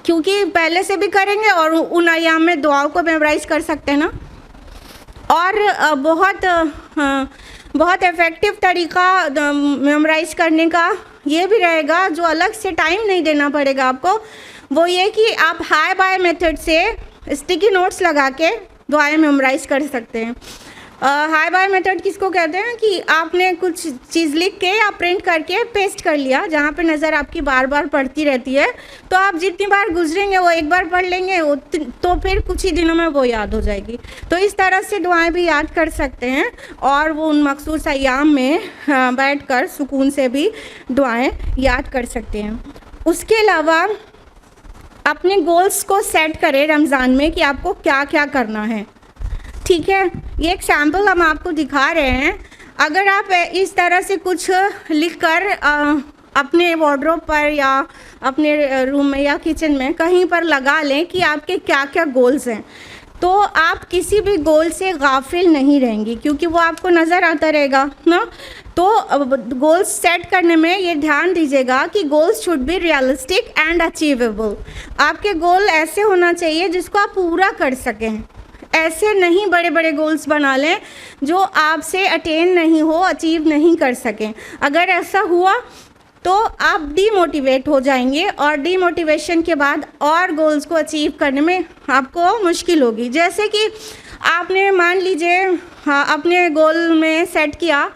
क्योंकि पहले से भी करेंगे और उन अय्याम में दुआओं को मेमोराइज़ कर सकते हैं ना। और बहुत इफ़ेक्टिव तरीक़ा मेमोराइज़ करने का ये भी रहेगा, जो अलग से टाइम नहीं देना पड़ेगा आपको, वो ये कि आप हाई बाय मेथड से स्टिकी नोट्स लगा के दुआएं मेमोराइज़ कर सकते हैं। हाई बाय मेथड किसको कहते हैं कि आपने कुछ चीज़ लिख के या प्रिंट करके पेस्ट कर लिया, जहाँ पे नज़र आपकी बार बार पढ़ती रहती है, तो आप जितनी बार गुजरेंगे वो एक बार पढ़ लेंगे, तो फिर कुछ ही दिनों में वो याद हो जाएगी। तो इस तरह से दुआएं भी याद कर सकते हैं और वो उन मखसूस अय्याम में बैठ कर सुकून से भी दुआएं याद कर सकते हैं। उसके अलावा अपने गोल्स को सेट करें रमज़ान में कि आपको क्या क्या करना है। ठीक है, ये एक सैम्पल हम आपको दिखा रहे हैं। अगर आप इस तरह से कुछ लिखकर अपने वार्डरोब पर या अपने रूम में या किचन में कहीं पर लगा लें कि आपके क्या क्या गोल्स हैं, तो आप किसी भी गोल से गाफिल नहीं रहेंगी, क्योंकि वो आपको नज़र आता रहेगा ना। तो गोल्स सेट करने में ये ध्यान दीजिएगा कि goals should be realistic and achievable. आपके गोल ऐसे होना चाहिए जिसको आप पूरा कर सकें। ऐसे नहीं बड़े बड़े गोल्स बना लें जो आपसे अटेन नहीं हो, अचीव नहीं कर सकें। अगर ऐसा हुआ तो आप डीमोटिवेट हो जाएंगे और डीमोटिवेशन के बाद और गोल्स को अचीव करने में आपको मुश्किल होगी। जैसे कि आपने मान लीजिए अपने गोल में सेट किया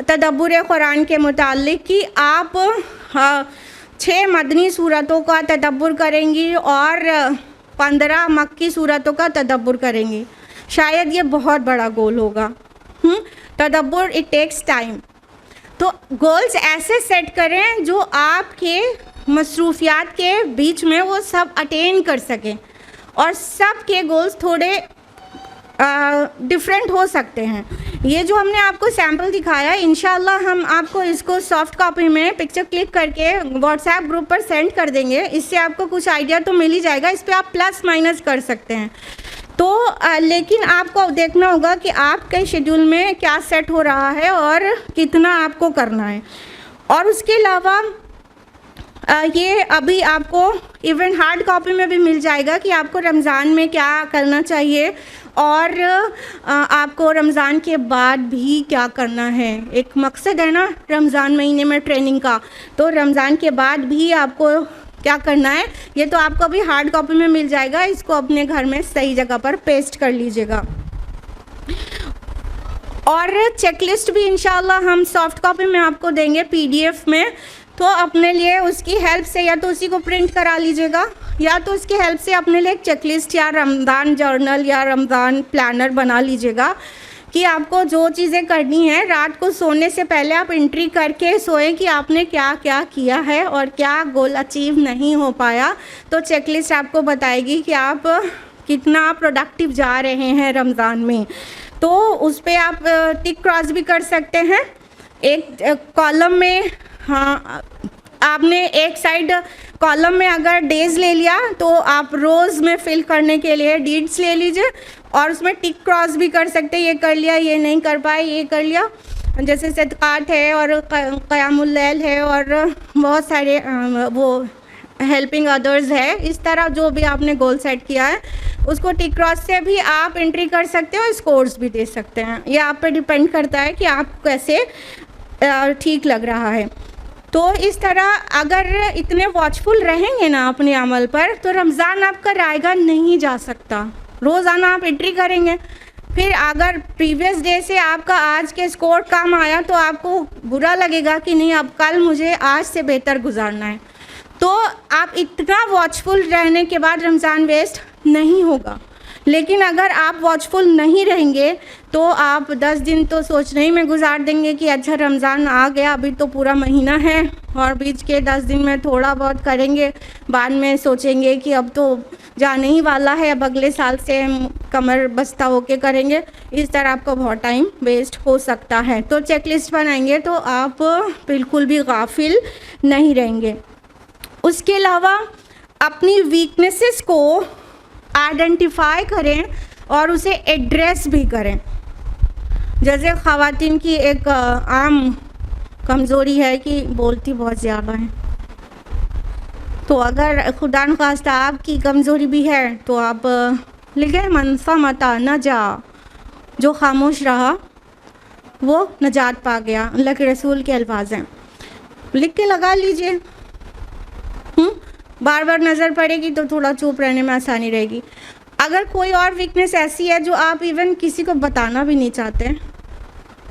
तदब्बुर कुरान के मुताल्लिक कि आप 6 मदनी सूरतों का तदब्बुर करेंगी और 15 मक्की सूरतों का तदब्बुर करेंगी। शायद ये बहुत बड़ा गोल होगा। तदब्बुर इट टेक्स टाइम। तो गोल्स ऐसे सेट करें जो आपके मसरूफियात के बीच में वो सब अटेन कर सकें, और सब के गोल्स थोड़े डिफरेंट हो सकते हैं। ये जो हमने आपको सैम्पल दिखाया, इंशाल्लाह हम आपको इसको सॉफ्ट कॉपी में पिक्चर क्लिक करके व्हाट्सएप ग्रुप पर सेंड कर देंगे। इससे आपको कुछ आइडिया तो मिल ही जाएगा। इस पर आप प्लस माइनस कर सकते हैं। तो लेकिन आपको देखना होगा कि आपके शेड्यूल में क्या सेट हो रहा है और कितना आपको करना है। और उसके अलावा ये अभी आपको इवन हार्ड कॉपी में भी मिल जाएगा कि आपको रमज़ान में क्या करना चाहिए और आपको रमज़ान के बाद भी क्या करना है। एक मकसद है ना रमज़ान महीने में ट्रेनिंग का, तो रमज़ान के बाद भी आपको क्या करना है ये तो आपको अभी हार्ड कॉपी में मिल जाएगा। इसको अपने घर में सही जगह पर पेस्ट कर लीजिएगा। और चेकलिस्ट भी इंशाल्लाह हम सॉफ्ट कॉपी में आपको देंगे PDF में, तो अपने लिए उसकी हेल्प से या तो उसी को प्रिंट करा लीजिएगा या तो उसकी हेल्प से अपने लिए एक चेकलिस्ट या रमज़ान जर्नल या रमज़ान प्लानर बना लीजिएगा कि आपको जो चीज़ें करनी है रात को सोने से पहले आप एंट्री करके सोएं कि आपने क्या क्या किया है और क्या गोल अचीव नहीं हो पाया। तो चेकलिस्ट आपको बताएगी कि आप कितना प्रोडक्टिव जा रहे हैं रमज़ान में। तो उस पर आप टिक क्रॉस भी कर सकते हैं। एक कॉलम में आपने एक साइड कॉलम में अगर डेज ले लिया तो आप रोज़ में फिल करने के लिए डीड्स ले लीजिए और उसमें टिक क्रॉस भी कर सकते हैं। ये कर लिया, ये नहीं कर पाए, ये कर लिया। जैसे सदक़ात है और क़यामुल लैल है और बहुत सारे वो हेल्पिंग अदर्स है। इस तरह जो भी आपने गोल सेट किया है उसको टिक क्रॉस से भी आप एंट्री कर सकते हो और स्कोर्स भी दे सकते हैं। ये आप पे डिपेंड करता है कि आपको कैसे ठीक लग रहा है। तो इस तरह अगर इतने वॉचफुल रहेंगे ना अपने अमल पर तो रमज़ान आपका रायगा नहीं जा सकता। रोज़ाना आप एंट्री करेंगे, फिर अगर प्रीवियस डे से आपका आज के स्कोर कम आया तो आपको बुरा लगेगा कि नहीं अब कल मुझे आज से बेहतर गुजारना है। तो आप इतना वॉचफुल रहने के बाद रमज़ान वेस्ट नहीं होगा। लेकिन अगर आप वॉचफुल नहीं रहेंगे तो आप 10 दिन तो सोचने ही में गुजार देंगे कि अच्छा रमज़ान आ गया, अभी तो पूरा महीना है और बीच के 10 दिन में थोड़ा बहुत करेंगे, बाद में सोचेंगे कि अब तो जाने ही वाला है, अब अगले साल से कमर बस्ता होके करेंगे। इस तरह आपका बहुत टाइम वेस्ट हो सकता है। तो चेकलिस्ट बनाएंगे तो आप बिल्कुल भी गाफिल नहीं रहेंगे। उसके अलावा अपनी वीकनेसेस को आइडेंटिफाई करें और उसे एड्रेस भी करें। जैसे ख़वातीन की एक आम कमज़ोरी है कि बोलती बहुत ज़्यादा है। तो अगर खुदा न खास्ता आपकी कमज़ोरी भी है तो आप लिखें मन समता न जा, जो खामोश रहा वो नजात पा गया। अल्लाह के रसूल के अल्फाज हैं, लिख के लगा लीजिए। बार बार नज़र पड़ेगी तो थोड़ा चुप रहने में आसानी रहेगी। अगर कोई और वीकनेस ऐसी है जो आप इवन किसी को बताना भी नहीं चाहते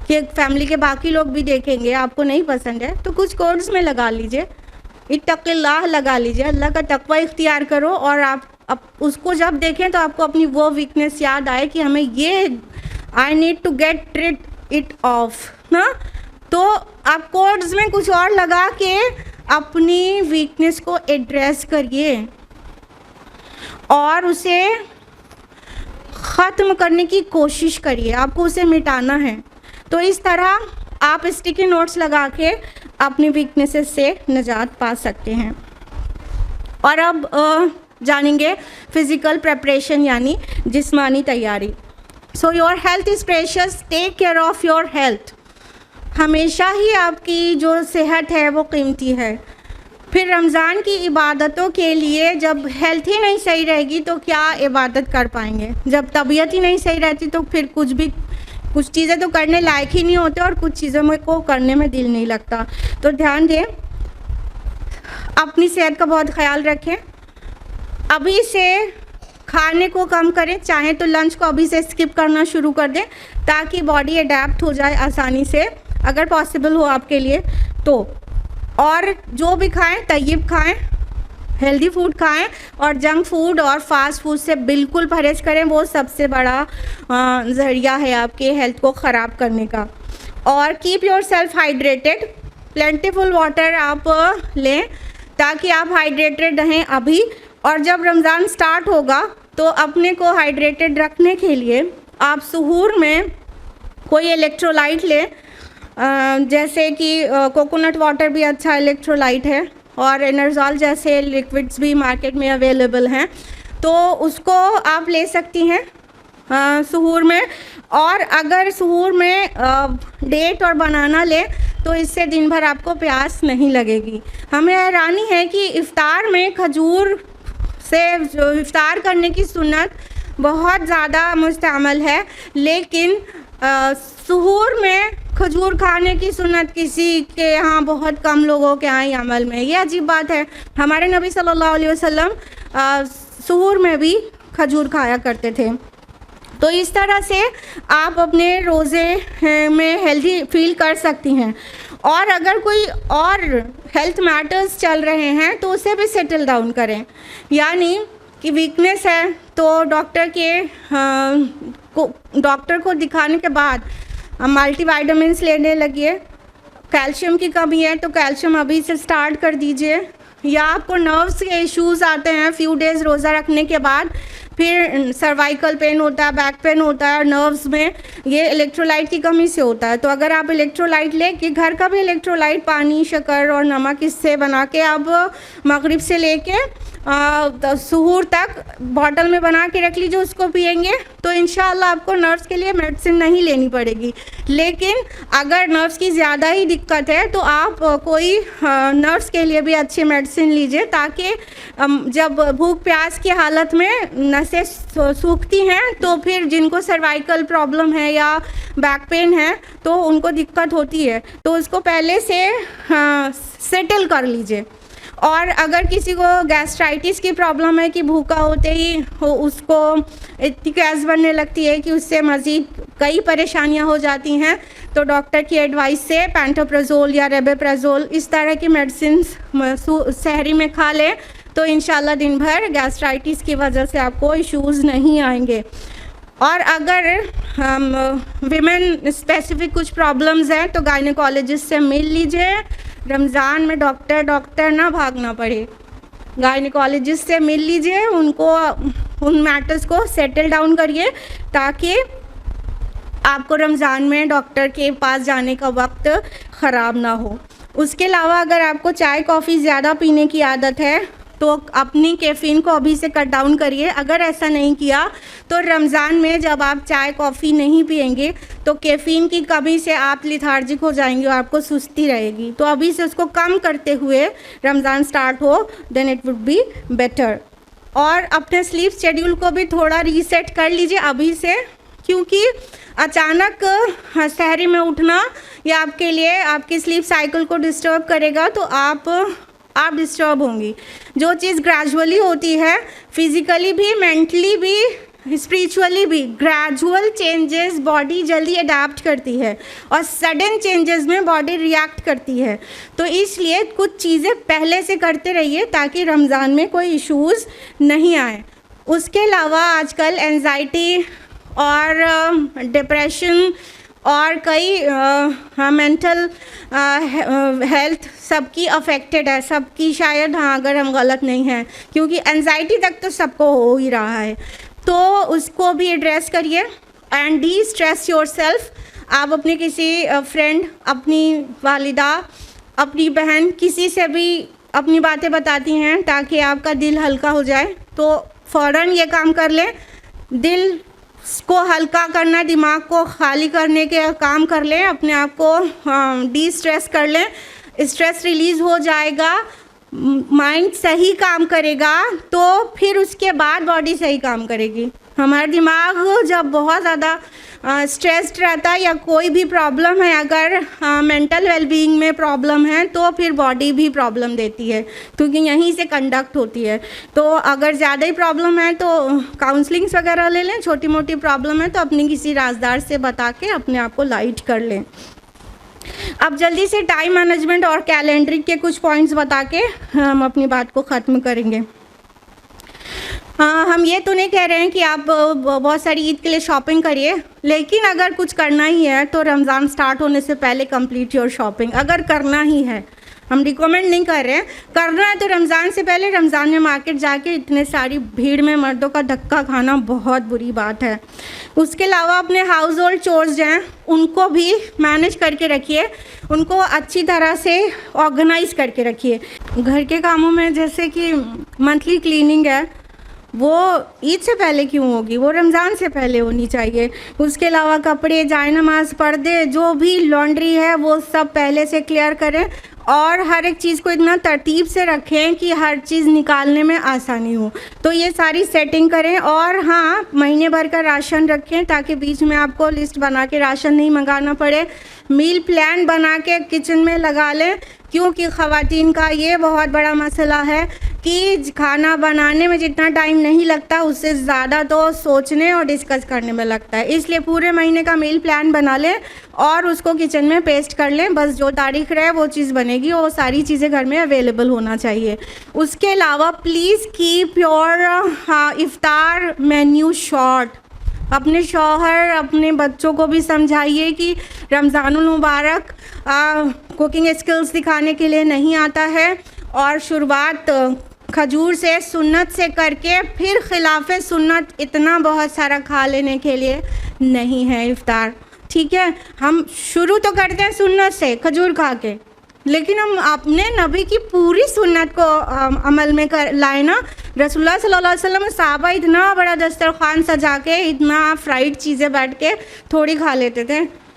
कि फैमिली के बाकी लोग भी देखेंगे, आपको नहीं पसंद है, तो कुछ कोड्स में लगा लीजिए, इत्तक़िल्लाह लगा लीजिए, अल्लाह का तक़वा इख्तियार करो, और आप उसको जब देखें तो आपको अपनी वो वीकनेस याद आए कि हमें ये I need to get it off ना। तो आप कोड्स में कुछ और लगा के अपनी वीकनेस को एड्रेस करिए और उसे ख़त्म करने की कोशिश करिए, आपको उसे मिटाना है। तो इस तरह आप स्टिकी नोट्स लगा के अपनी वीकनेसेस से निजात पा सकते हैं। और अब जानेंगे फिज़िकल प्रेपरेशन यानी जिस्मानी तैयारी। So your health is precious, take care of your health. हमेशा ही आपकी जो सेहत है वो कीमती है। फिर रमज़ान की इबादतों के लिए जब हेल्थ ही नहीं सही रहेगी तो क्या इबादत कर पाएंगे। जब तबीयत ही नहीं सही रहती तो फिर कुछ चीज़ें तो करने लायक ही नहीं होते और कुछ चीज़ों में को करने में दिल नहीं लगता। तो ध्यान दें, अपनी सेहत का बहुत ख्याल रखें। अभी से खाने को कम करें, चाहे तो लंच को अभी से स्किप करना शुरू कर दें ताकि बॉडी अडेप्ट हो जाए आसानी से, अगर पॉसिबल हो आपके लिए तो। और जो भी खाएं तय्यब खाएं, हेल्दी फूड खाएं, और जंक फूड और फास्ट फूड से बिल्कुल परहेज़ करें, वो सबसे बड़ा ज़रिया है आपके हेल्थ को ख़राब करने का। और keep your self hydrated, plentiful water आप लें ताकि आप हाइड्रेटेड रहें अभी। और जब रमज़ान स्टार्ट होगा तो अपने को हाइड्रेटेड रखने के लिए आप सुहूर में कोई इलेक्ट्रोलाइट लें, जैसे कि कोकोनट वाटर भी अच्छा इलेक्ट्रोलाइट है, और एनर्जॉल जैसे लिक्विड्स भी मार्केट में अवेलेबल हैं, तो उसको आप ले सकती हैं सुहूर में। और अगर सुहूर में डेट और बनाना लें तो इससे दिन भर आपको प्यास नहीं लगेगी। हमें हैरानी है कि इफ़्तार में खजूर से जो इफ़्तार करने की सुन्नत बहुत ज़्यादा मुस्तअमल है, लेकिन सुहूर में खजूर खाने की सुन्नत किसी के यहाँ बहुत कम लोगों के यहाँ ही अमल में। ये अजीब बात है। हमारे नबी सल्लल्लाहु अलैहि वसल्लम सुहूर में भी खजूर खाया करते थे। तो इस तरह से आप अपने रोज़े में हेल्दी फील कर सकती हैं। और अगर कोई और हेल्थ मैटर्स चल रहे हैं तो उसे भी सेटल डाउन करें, यानी कि वीकनेस है तो डॉक्टर को दिखाने के बाद मल्टीविटामिन्स लेने लगिए। कैल्शियम की कमी है तो कैल्शियम अभी से स्टार्ट कर दीजिए। या आपको नर्व्स के इश्यूज़ आते हैं फ्यू डेज़ रोज़ा रखने के बाद, फिर सर्वाइकल पेन होता है, बैक पेन होता है, नर्व्स में ये इलेक्ट्रोलाइट की कमी से होता है। तो अगर आप इलेक्ट्रोलाइट लेके घर का भी इलेक्ट्रोलाइट पानी, शक्कर और नमक इससे बना के आप मगरिब से लेके सुहूर तक बॉटल में बना के रख लीजिए, उसको पिएंगे तो इंशाअल्लाह आपको नर्व्स के लिए मेडिसिन नहीं लेनी पड़ेगी। लेकिन अगर नर्व्स की ज़्यादा ही दिक्कत है तो आप कोई नर्व्स के लिए भी अच्छी मेडिसिन लीजिए, ताकि जब भूख प्यास की हालत में नसें सूखती हैं तो फिर जिनको सर्वाइकल प्रॉब्लम है या बैक पेन है तो उनको दिक्कत होती है, तो उसको पहले से सेटल कर लीजिए। और अगर किसी को गैस्ट्राइटिस की प्रॉब्लम है कि भूखा होते ही उसको इतनी गैस बनने लगती है कि उससे मज़ीद कई परेशानियां हो जाती हैं, तो डॉक्टर की एडवाइस से पैंटोप्राज़ोल या रेबेप्राज़ोल इस तरह की मेडिसिन सहरी में खा लें तो इंशाल्लाह दिन भर गैस्ट्राइटिस की वजह से आपको इश्यूज़ नहीं आएंगे। और अगर विमेन स्पेसिफिक कुछ प्रॉब्लम्स हैं तो गायनेकोलॉजिस्ट से मिल लीजिए। रमज़ान में डॉक्टर ना भागना पड़े, गायनेकोलॉजिस्ट से मिल लीजिए, उन मैटर्स को सेटल डाउन करिए ताकि आपको रमज़ान में डॉक्टर के पास जाने का वक्त ख़राब ना हो। उसके अलावा अगर आपको चाय कॉफ़ी ज़्यादा पीने की आदत है तो अपनी कैफ़ीन को अभी से कट डाउन करिए। अगर ऐसा नहीं किया तो रमज़ान में जब आप चाय कॉफ़ी नहीं पिएंगे तो कैफ़ीन की कमी से आप लिथार्जिक हो जाएंगे और आपको सुस्ती रहेगी। तो अभी से उसको कम करते हुए रमज़ान स्टार्ट हो then it would be better. और अपने स्लीप शेड्यूल को भी थोड़ा रीसेट कर लीजिए अभी से, क्योंकि अचानक सहरी में उठना या आपके लिए आपकी स्लीप साइकिल को डिस्टर्ब करेगा, तो आप आप डिस्टर्ब होंगी। जो चीज़ ग्रेजुअली होती है, फिज़िकली भी, मेंटली भी, स्पिरिचुअली भी, ग्रेजुअल चेंजेस बॉडी जल्दी अडाप्ट करती है और सडन चेंजेस में बॉडी रिएक्ट करती है। तो इसलिए कुछ चीज़ें पहले से करते रहिए ताकि रमज़ान में कोई इश्यूज़ नहीं आए। उसके अलावा आजकल एंजाइटी और डिप्रेशन और कई मेंटल हेल्थ सबकी अफेक्टेड है, सबकी शायद, हाँ अगर हम गलत नहीं हैं, क्योंकि एंजाइटी तक तो सबको हो ही रहा है, तो उसको भी एड्रेस करिए and D stress your self. आप अपने किसी फ्रेंड, अपनी वालिदा, अपनी बहन, किसी से भी अपनी बातें बताती हैं ताकि आपका दिल हल्का हो जाए, तो फ़ौरन ये काम कर लें। दिल को हल्का करना, दिमाग को खाली करने के काम कर लें, अपने आप को डी स्ट्रेस कर लें, स्ट्रेस रिलीज़ हो जाएगा, माइंड सही काम करेगा, तो फिर उसके बाद बॉडी सही काम करेगी। हमारा दिमाग जब बहुत ज़्यादा स्ट्रेस्ड रहता है या कोई भी प्रॉब्लम है, अगर मेंटल वेलबीइंग में प्रॉब्लम है तो फिर बॉडी भी प्रॉब्लम देती है, क्योंकि यहीं से कंडक्ट होती है। तो अगर ज़्यादा ही प्रॉब्लम है तो काउंसलिंग्स वगैरह ले लें, छोटी मोटी प्रॉब्लम है तो अपने किसी राजदार से बता के अपने आप को लाइट कर लें। अब जल्दी से टाइम मैनेजमेंट और कैलेंडरिंग के कुछ पॉइंट्स बता के हम अपनी बात को ख़त्म करेंगे। हम ये तो नहीं कह रहे हैं कि आप बहुत सारी ईद के लिए शॉपिंग करिए, लेकिन अगर कुछ करना ही है तो रमज़ान स्टार्ट होने से पहले कंप्लीट योर शॉपिंग। अगर करना ही है, हम रिकमेंड नहीं कर रहे हैं, करना है तो रमज़ान से पहले। रमज़ान में मार्केट जाके इतने सारी भीड़ में मर्दों का धक्का खाना बहुत बुरी बात है। उसके अलावा अपने हाउस होल्ड चोर्स जो हैं उनको भी मैनेज करके रखिए, उनको अच्छी तरह से ऑर्गेनाइज करके रखिए। घर के कामों में जैसे कि मंथली क्लीनिंग है, वो ईद से पहले क्यों होगी, वो रमज़ान से पहले होनी चाहिए। उसके अलावा कपड़े, जाए नमाज, पर्दे, जो भी लॉन्ड्री है वो सब पहले से क्लियर करें और हर एक चीज़ को इतना तरतीब से रखें कि हर चीज़ निकालने में आसानी हो। तो ये सारी सेटिंग करें और हाँ, महीने भर का राशन रखें ताकि बीच में आपको लिस्ट बना के राशन नहीं मंगाना पड़े। मील प्लान बना के किचन में लगा लें, क्योंकि ख़वातीन का ये बहुत बड़ा मसला है कि खाना बनाने में जितना टाइम नहीं लगता उससे ज़्यादा तो सोचने और डिस्कस करने में लगता है। इसलिए पूरे महीने का मील प्लान बना लें और उसको किचन में पेस्ट कर लें। बस जो तारीख रहे वो चीज़ बनेगी, वो सारी चीज़ें घर में अवेलेबल होना चाहिए। उसके अलावा please keep your iftar menu short. अपने शौहर, अपने बच्चों को भी समझाइए कि रमज़ानुल मुबारक कुकिंग स्किल्स दिखाने के लिए नहीं आता है और शुरुआत खजूर से, सुन्नत से करके फिर खिलाफ़े सुन्नत इतना बहुत सारा खा लेने के लिए नहीं है इफ्तार। ठीक है, हम शुरू तो करते हैं सुन्नत से, खजूर खा के, लेकिन हम अपने नबी की पूरी सुन्नत को अमल में कर लाए ना। रसूलुल्लाह सल्लल्लाहु अलैहि वसल्लम साहबा इतना बड़ा दस्तरखान सजा के इतना फ्राइड चीज़ें बैठ के थोड़ी खा लेते थे।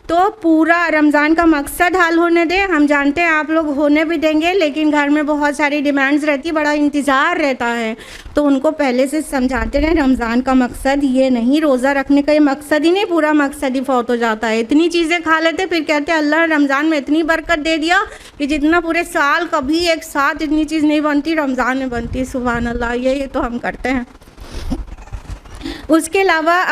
तो पूरा रमज़ान का मकसद हाल होने दें। हम जानते हैं आप लोग होने भी देंगे, लेकिन घर में बहुत सारी डिमांड्स रहती है, बड़ा इंतज़ार रहता है, तो उनको पहले से समझाते रहें रमज़ान का मकसद ये नहीं, रोज़ा रखने का ये मकसद ही नहीं, पूरा मकसद ही फौत हो जाता है। इतनी चीज़ें खा लेते फिर कहते हैं अल्लाह रमज़ान में इतनी बरकत दे दिया कि जितना पूरे साल कभी एक साथ इतनी चीज़ नहीं बनती, रमज़ान में बनती है। सुभान अल्लाह, ये तो हम करते हैं। उसके अलावा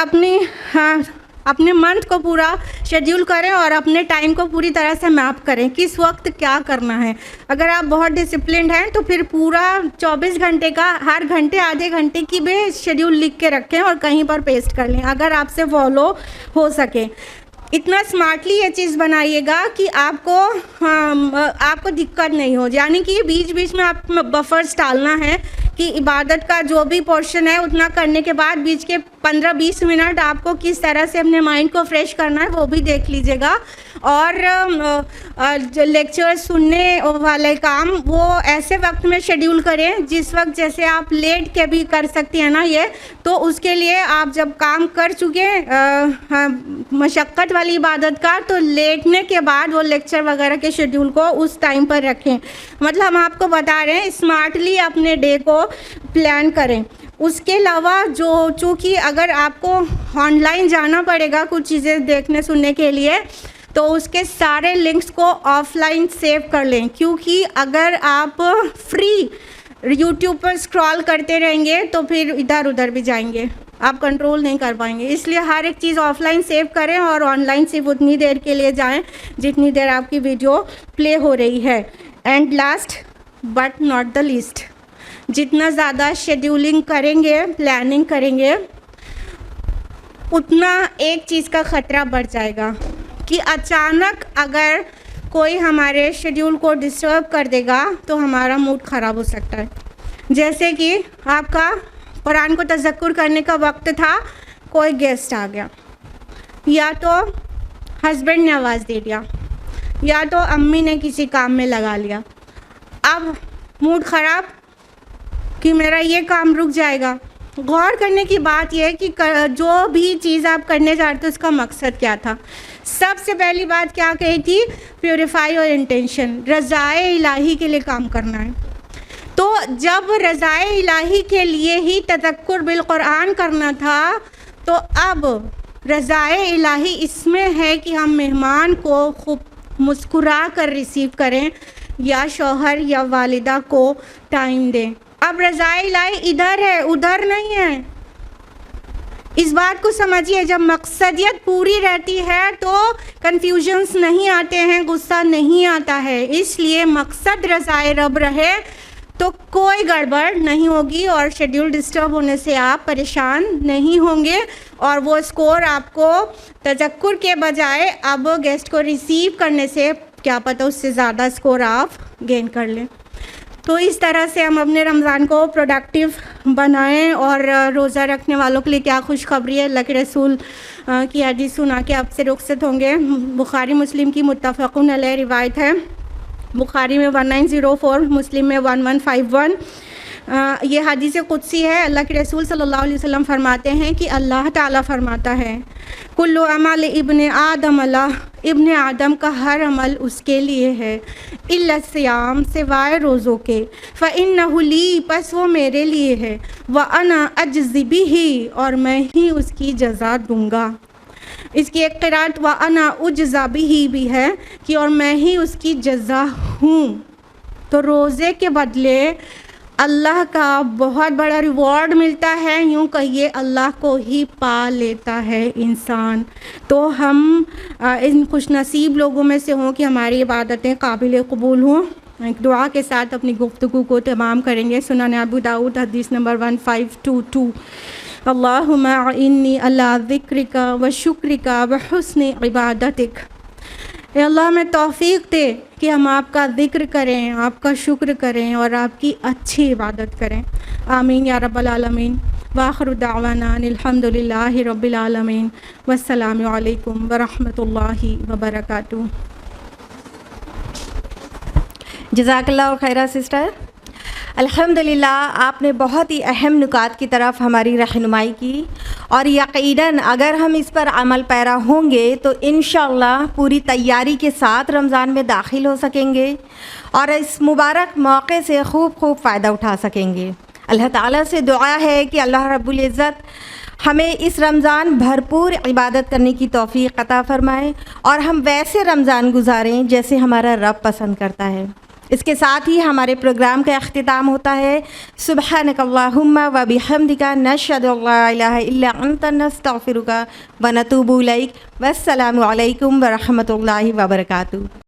अपने मंथ को पूरा शेड्यूल करें और अपने टाइम को पूरी तरह से मैप करें, किस वक्त क्या करना है। अगर आप बहुत डिसिप्लिन्ड हैं तो फिर पूरा 24 घंटे का हर घंटे आधे घंटे की भी शेड्यूल लिख के रखें और कहीं पर पेस्ट कर लें, अगर आपसे फॉलो हो सके। इतना स्मार्टली ये चीज़ बनाइएगा कि आपको दिक्कत नहीं हो, यानी कि बीच बीच में आप बफर्स डालना है कि इबादत का जो भी पोर्शन है उतना करने के बाद बीच के 15-20 मिनट आपको किस तरह से अपने माइंड को फ्रेश करना है वो भी देख लीजिएगा। और जो लेक्चर सुनने वाले काम वो ऐसे वक्त में शेड्यूल करें जिस वक्त जैसे आप लेट के भी कर सकती हैं ना ये, तो उसके लिए आप जब काम कर चुके मशक्क़त वाली इबादत का, तो लेटने के बाद वो लेक्चर वगैरह के शेड्यूल को उस टाइम पर रखें। मतलब हम आपको बता रहे हैं स्मार्टली अपने डे को प्लान करें। उसके अलावा चूँकि अगर आपको ऑनलाइन जाना पड़ेगा कुछ चीज़ें देखने सुनने के लिए, तो उसके सारे लिंक्स को ऑफलाइन सेव कर लें, क्योंकि अगर आप फ्री यूट्यूब पर स्क्रॉल करते रहेंगे तो फिर इधर उधर भी जाएंगे, आप कंट्रोल नहीं कर पाएंगे। इसलिए हर एक चीज़ ऑफलाइन सेव करें और ऑनलाइन सिर्फ उतनी देर के लिए जाएं जितनी देर आपकी वीडियो प्ले हो रही है। And last but not the least, जितना ज़्यादा शेड्यूलिंग करेंगे, प्लानिंग करेंगे, उतना एक चीज़ का ख़तरा बढ़ जाएगा कि अचानक अगर कोई हमारे शेड्यूल को डिस्टर्ब कर देगा तो हमारा मूड ख़राब हो सकता है। जैसे कि आपका कुरान को तज़क्कुर करने का वक्त था, कोई गेस्ट आ गया, या तो हस्बैंड ने आवाज़ दे दिया, या तो अम्मी ने किसी काम में लगा लिया। अब मूड ख़राब कि मेरा ये काम रुक जाएगा। गौर करने की बात यह है कि जो भी चीज़ आप करने जा रहे थे उसका मकसद क्या था। सबसे पहली बात क्या कही थी? प्योरीफाई और इंटेंशन, रज़ाए इलाही के लिए काम करना है। तो जब रज़ाए इलाही के लिए ही तज़क्कुर बिल कुरान करना था, तो अब रज़ाए इलाही इसमें है कि हम मेहमान को खूब मुस्कुरा कर रिसीव करें या शौहर या वालिदा को टाइम दें। अब रज़ाए इलाही इधर है, उधर नहीं है। इस बात को समझिए, जब मकसदियत पूरी रहती है तो कन्फ्यूजन्स नहीं आते हैं, गुस्सा नहीं आता है। इसलिए मकसद रज़ाए रब रहे तो कोई गड़बड़ नहीं होगी और शेड्यूल डिस्टर्ब होने से आप परेशान नहीं होंगे, और वो स्कोर आपको तज़क्कुर के बजाय अब गेस्ट को रिसीव करने से क्या पता उससे ज़्यादा स्कोर आप गेन कर लें। तो इस तरह से हम अपने रमज़ान को प्रोडक्टिव बनाएं। और रोज़ा रखने वालों के लिए क्या खुशखबरी है, अल्लाह के रसूल की हदीस सुना के आपसे रुखसत होंगे। बुखारी मुस्लिम की मुत्तफ़क़ुन अलैह रिवायत है, बुखारी में 1904, मुस्लिम में 1151। ये हदीस कुदसी है। अल्लाह के रसूल सल्लल्लाहु अलैहि वसल्लम फरमाते हैं कि अल्लाह ताला फरमाता है, कुल्लु अमल इब्ने आदम अल्लाह, इब्ने आदम का हर अमल उसके लिए है, इल्ला सियाम, सिवाय रोज़ों के, फ़इन्नहु ली, बस वो मेरे लिए है, व अना अज्ज़ी बिही, और मैं ही उसकी जज़ा दूँगा। इसकी एक क़िरात व अना उज्ज़ा बिही भी है कि और मैं ही उसकी जज़ा हूँ। तो रोज़े के बदले अल्लाह का बहुत बड़ा रिवॉर्ड मिलता है, यूँ कहिए अल्लाह को ही पा लेता है इंसान। तो हम इन खुशनसीब लोगों में से हों कि हमारी इबादतें काबिल कबूल हों। एक दुआ के साथ अपनी गुफ्तगू को तमाम करेंगे। सुनन अबू दाऊद हदीस नंबर 1522, अल्लाहुम्मा इन्नी अला ज़िक्रिका व शुक्रिका व हुस्नि इबादतिक। अल्लाह में तौफ़ीक़ दे कि हम आपका ज़िक्र करें, आपका शुक्र करें और आपकी अच्छी इबादत करें। आमीन या रब्बल आलमीन। वाखिरु दावाना अल्हम्दुलिल्लाहि रब्बिल आलमीन। वस्सलामु अलैकुम व रहमतुल्लाहि व बरकातुहू। जज़ाकल्लाहु खैरा सिस्टर। अल्हम्दुलिल्लाह, आपने बहुत ही अहम नुकात की तरफ हमारी रहनुमाई की, और यकीनन अगर हम इस पर अमल पैरा होंगे तो इंशाअल्लाह पूरी तैयारी के साथ रमज़ान में दाखिल हो सकेंगे और इस मुबारक मौके से खूब फ़ायदा उठा सकेंगे। अल्लाह ताला से दुआ है कि अल्लाह रब्बुल इज़्ज़त हमें इस रमज़ान भरपूर इबादत करने की तौफ़ीक़ अता फ़रमाए और हम वैसे रमज़ान गुजारें जैसे हमारा रब पसंद करता है। इसके साथ ही हमारे प्रोग्राम का अख्तिताम होता है। सुब्हानकल्लाहुम्मा व बिहम्दिका नशहदु अल्ला इलाहा इल्ला अंता नस्तगफिरुका व नतूबु इलैक। वस्सलामु अलैकुम व रहमतुल्लाहि व बरकातुहू।